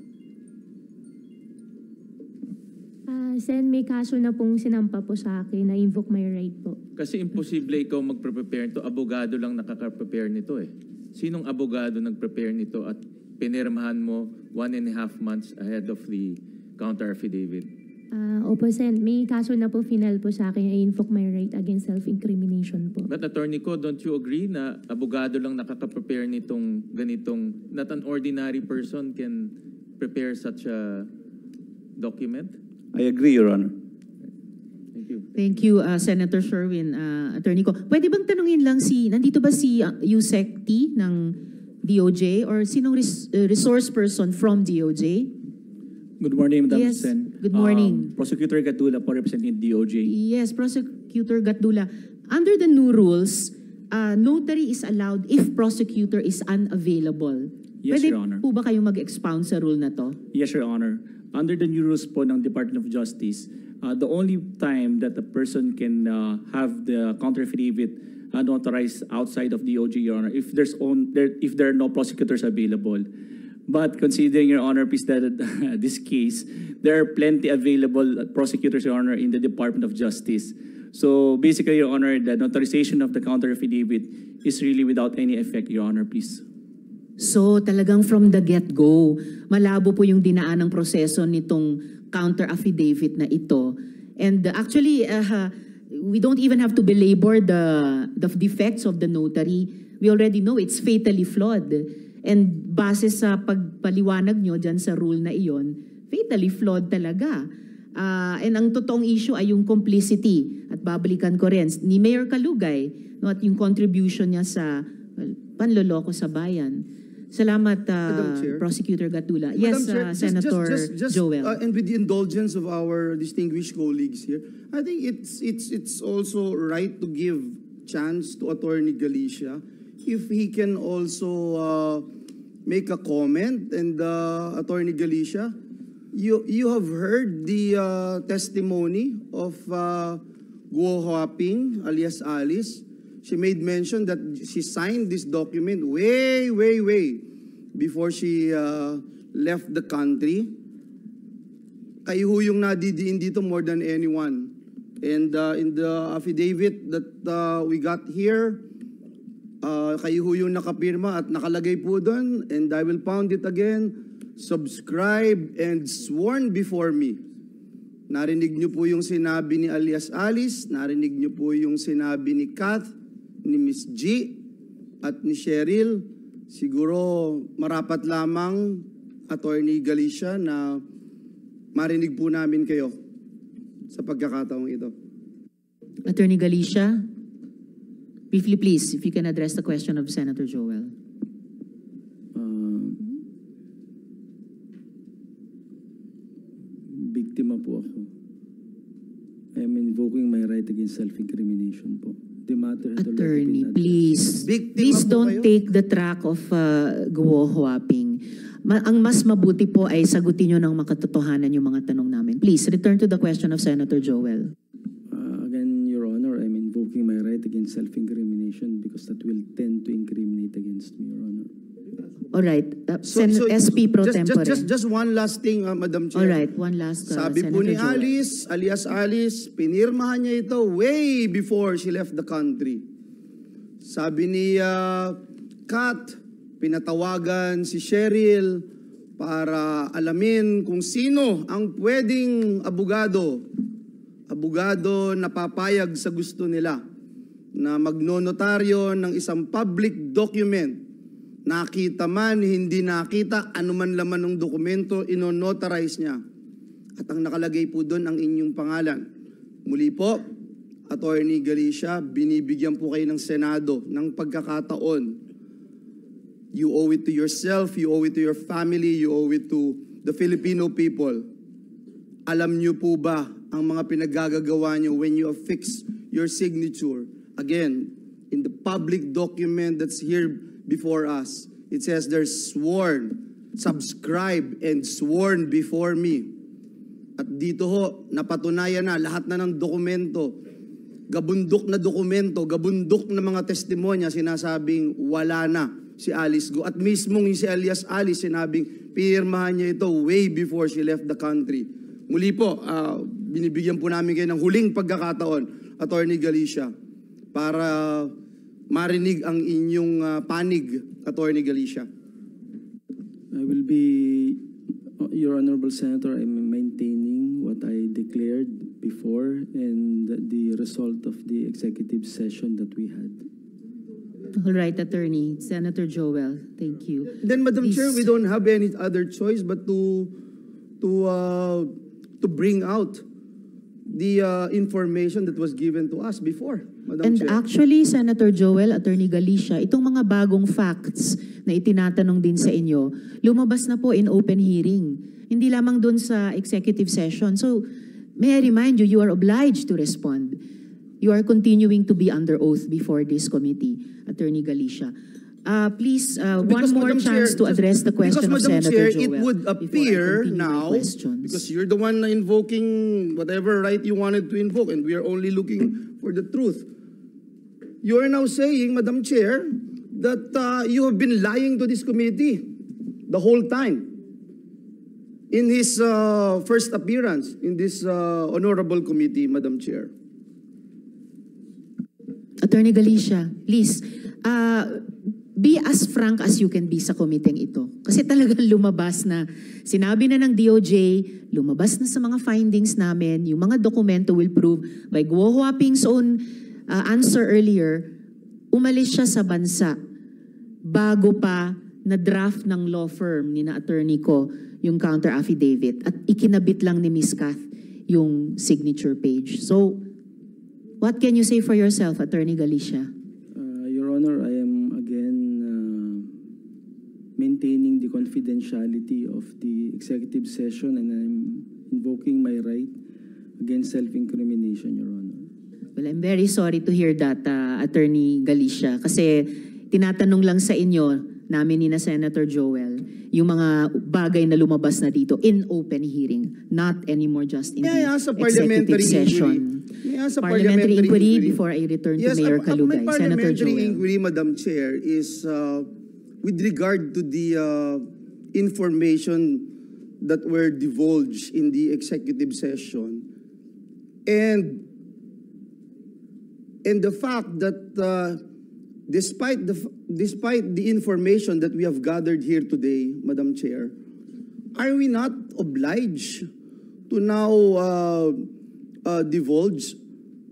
[SPEAKER 8] Sen, may kaso na pong sinampa po sa akin na invoke my right po.
[SPEAKER 3] Kasi imposible ikaw mag-prepare nito. Abogado lang nakaka-prepare nito eh. Sinong abogado nag-prepare nito at pinirmahan mo 1.5 months ahead of the counter affidavit?
[SPEAKER 8] Opo, Sen. May kaso na po final po sa akin. I invoke my right against self-incrimination po.
[SPEAKER 3] But Attorney Ko, don't you agree na abogado lang nakaka-prepare nitong ganitong, not an ordinary person can prepare such a document?
[SPEAKER 12] I agree, Your Honor.
[SPEAKER 3] Thank you.
[SPEAKER 1] Thank you, Senator Sherwin. Attorney Ko, pwede bang tanungin lang nandito ba si Yusek T ng DOJ or sinong resource person from DOJ?
[SPEAKER 13] Good morning, Madam
[SPEAKER 1] Yes,
[SPEAKER 13] Sen.
[SPEAKER 1] good morning.
[SPEAKER 13] Prosecutor Gatdula po representing DOJ.
[SPEAKER 1] Yes, Prosecutor Gatdula. Under the new rules, notary is allowed if prosecutor is unavailable.
[SPEAKER 13] Yes,
[SPEAKER 1] Pwede
[SPEAKER 13] Your Honor.
[SPEAKER 1] po ba kayong mag-expound sa rule na to?
[SPEAKER 13] Yes, Your Honor. Under the new rules po ng Department of Justice, the only time that a person can have the counter affidavit notarized outside of DOJ, Your Honor, if there are no prosecutors available. But considering, Your Honor, please, that this case, there are plenty available prosecutors, Your Honor, in the Department of Justice. So basically, Your Honor, the notarization of the counter affidavit is really without any effect, Your Honor, please.
[SPEAKER 1] So talagang from the get-go, malabo po yung dinaan ng proseso nitong counter affidavit na ito. And actually, we don't even have to belabor the defects of the notary. We already know it's fatally flawed. And base sa pagpaliwanag nyo dyan sa rule na iyon, fatally flawed talaga. And ang totoong issue ay yung complicity. At babalikan ko rin ni Mayor Kalugay, no, at yung contribution niya sa panloloko sa bayan. Salamat, Prosecutor Gatdula. Yes, Senator Joel.
[SPEAKER 7] And with the indulgence of our distinguished colleagues here, I think it's also right to give chance to Attorney Galicia if he can also make a comment. And Attorney Galicia, You have heard the testimony of Guo Huaping alias Alice. She made mention that she signed this document way before she left the country. Kayo ho yung nadidiin dito more than anyone. And in the affidavit that we got here, kayo ho yung nakapirma at nakalagay po doon, and I will pound it again, subscribed and sworn before me. Narinig niyo po yung sinabi ni alias Alice, narinig niyo po yung sinabi ni Kath, ni Miss G, at ni Cheryl. Siguro marapat lamang, Attorney Galicia, na marinig po namin kayo sa pagkakataong ito.
[SPEAKER 1] Attorney Galicia, briefly please, if you can address the question of Senator Joel.
[SPEAKER 14] Biktima po ako. I am invoking my right against self-incrimination po. The matter has
[SPEAKER 1] Attorney,
[SPEAKER 14] already been
[SPEAKER 1] please.
[SPEAKER 7] Biktima
[SPEAKER 1] Please
[SPEAKER 7] po
[SPEAKER 1] don't
[SPEAKER 7] kayo?
[SPEAKER 1] take the track of Guo Huaping. Ang mas mabuti po ay sagutin nyo ng makatotohanan yung mga tanong namin. Please, return to the question of Senator Joel.
[SPEAKER 14] Again, Your Honor, I'm invoking my right against self-incrimination because that will tend to incriminate against me, Your Honor.
[SPEAKER 1] All right. SP Pro Tempore.
[SPEAKER 7] Just one last thing, Madam Chair.
[SPEAKER 1] All right, one last.
[SPEAKER 7] Sabi
[SPEAKER 1] Senator
[SPEAKER 7] po ni
[SPEAKER 1] Joel.
[SPEAKER 7] Alice, alias Alice, pinirmahan niya ito way before she left the country. Sabi ni Kat, pinatawagan si Cheryl para alamin kung sino ang pwedeng abogado na papayag sa gusto nila na magnonotaryo ng isang public document. Nakita man, hindi nakita, anuman laman ng dokumento, inonotarize niya. At ang nakalagay po doon ang inyong pangalan. Muli po, Attorney Galicia, binibigyan po kayo ng Senado ng pagkakataon. You owe it to yourself, you owe it to your family, you owe it to the Filipino people. Alam niyo po ba ang mga pinagagagawa niyo when you affix your signature? Again, in the public document that's here before us, it says there's sworn, subscribed, and sworn before me. At dito ho, napatunayan na lahat na ng dokumento, gabundok na dokumento, gabundok na mga testimonya, sinasabing wala na si Alice Guo. At mismong si alias Alice sinabing pirmahan niya ito way before she left the country. Muli po, binibigyan po namin kayo ng huling pagkakataon, Attorney Galicia, para marinig ang inyong panig, Attorney Galicia.
[SPEAKER 14] I will be, Your Honorable Senator, I'm maintaining what I declared before and the result of the executive session that we had.
[SPEAKER 1] All right, Attorney. Senator Joel, thank you.
[SPEAKER 7] Then, Madam
[SPEAKER 1] Please.
[SPEAKER 7] Chair, we don't have any other choice but to bring out the information that was given to us before, Madam
[SPEAKER 1] And
[SPEAKER 7] Chair.
[SPEAKER 1] actually, Senator Joel, Attorney Galicia, itong mga bagong facts na itinatanong din sa inyo, lumabas na po in open hearing. Hindi lamang dun sa executive session. So, may I remind you, you are obliged to respond. You are continuing to be under oath before this committee, Attorney Galicia. Please, one more
[SPEAKER 7] Madam
[SPEAKER 1] chance
[SPEAKER 7] Chair,
[SPEAKER 1] to address the question of
[SPEAKER 7] Madam
[SPEAKER 1] Senator
[SPEAKER 7] Chair,
[SPEAKER 1] Joel.
[SPEAKER 7] it would
[SPEAKER 1] before I
[SPEAKER 7] appear
[SPEAKER 1] continue my
[SPEAKER 7] now,
[SPEAKER 1] questions.
[SPEAKER 7] because you're the one invoking whatever right you wanted to invoke, and we are only looking for the truth. You are now saying, Madam Chair, that you have been lying to this committee the whole time. In his first appearance in this honorable committee, Madam Chair.
[SPEAKER 1] Attorney Galicia, please, be as frank as you can be sa committee ito. Kasi talagang lumabas na, sinabi na ng DOJ, lumabas na sa mga findings namin, yung mga dokumento will prove by Guo Huaping's own answer earlier, umalis siya sa bansa bago pa na draft ng law firm ni na attorney ko yung counter affidavit at ikinabit lang ni Ms. Kath yung signature page. So, what can you say for yourself, Attorney Galicia?
[SPEAKER 14] Your Honor, I am again maintaining the confidentiality of the executive session and I'm invoking my right against self-incrimination, Your Honor.
[SPEAKER 1] Well, I'm very sorry to hear that, Attorney Galicia, kasi tinatanong lang sa inyo namin ni na Senator Joel yung mga bagay na lumabas na dito in open hearing, not anymore just in
[SPEAKER 7] May I
[SPEAKER 1] the
[SPEAKER 7] ask a
[SPEAKER 1] executive
[SPEAKER 7] parliamentary
[SPEAKER 1] session.
[SPEAKER 7] May I ask a
[SPEAKER 1] Parliamentary inquiry before I return to
[SPEAKER 7] Yes,
[SPEAKER 1] Mayor
[SPEAKER 7] my
[SPEAKER 1] Kalugay. Senator
[SPEAKER 7] parliamentary
[SPEAKER 1] Joel.
[SPEAKER 7] inquiry, Madam Chair, is with regard to the information that were divulged in the executive session, and the fact that despite the information that we have gathered here today, Madam Chair, are we not obliged to now divulge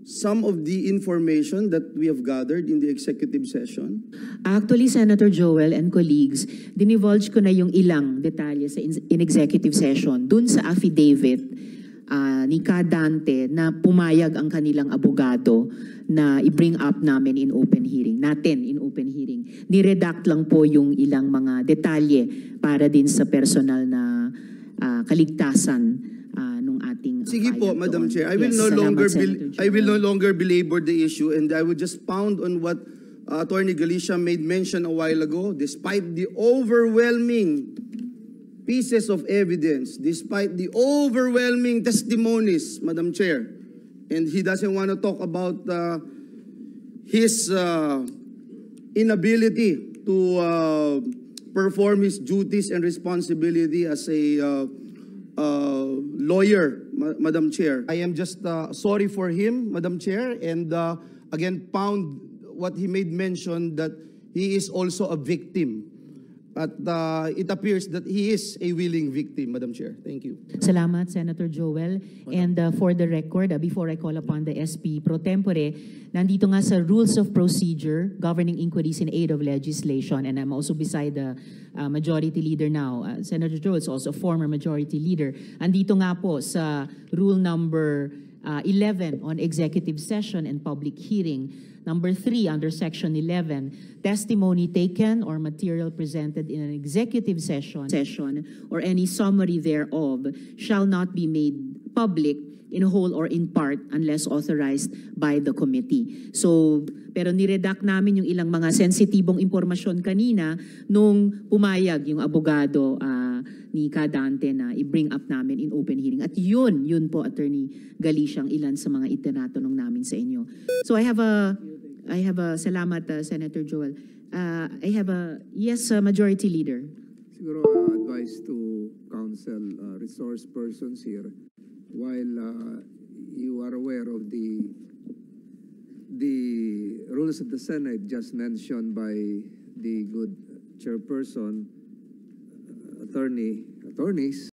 [SPEAKER 7] some of the information that we have gathered in the executive session?
[SPEAKER 1] Actually, Senator Joel and colleagues, dinivulge ko na yung ilang detalye sa in executive session dun sa affidavit ni Kadante na pumayag ang kanilang abogado na i-bring up namin in open hearing. Niredact lang po yung ilang mga detalye para din sa personal na kaligtasan nung ating
[SPEAKER 7] Sige po,
[SPEAKER 1] file
[SPEAKER 7] Madam
[SPEAKER 1] doon.
[SPEAKER 7] Chair. I will no longer belabor the issue, and I will just pound on what Attorney Galicia made mention a while ago. Despite the overwhelming pieces of evidence, despite the overwhelming testimonies, Madam Chair, and he doesn't want to talk about his inability to perform his duties and responsibility as a lawyer, Madam Chair. I am just sorry for him, Madam Chair, and again pound what he made mention that he is also a victim. At it appears that he is a willing victim, Madam Chair. Thank you.
[SPEAKER 1] Salamat, Senator Joel. And for the record, before I call upon the SP pro tempore, nandito nga sa Rules of Procedure governing inquiries in aid of legislation, and I'm also beside the Majority Leader now. Senator Joel is also a former Majority Leader. Andito nga po sa Rule number 11 on executive session and public hearing. Number 3, under Section 11, testimony taken or material presented in an executive session or any summary thereof shall not be made public in whole or in part unless authorized by the committee. So, pero niredact namin yung ilang mga sensitibong impormasyon kanina nung pumayag yung abogado ni Kadante na i-bring up namin in open hearing. At yun po, Attorney Galicia, ang ilan sa mga itinatanong namin sa inyo. So I have a salamat, Senator Joel. I have a, yes, Majority Leader.
[SPEAKER 4] Siguro advice to council resource persons here, while you are aware of the rules of the Senate just mentioned by the good chairperson, attorneys,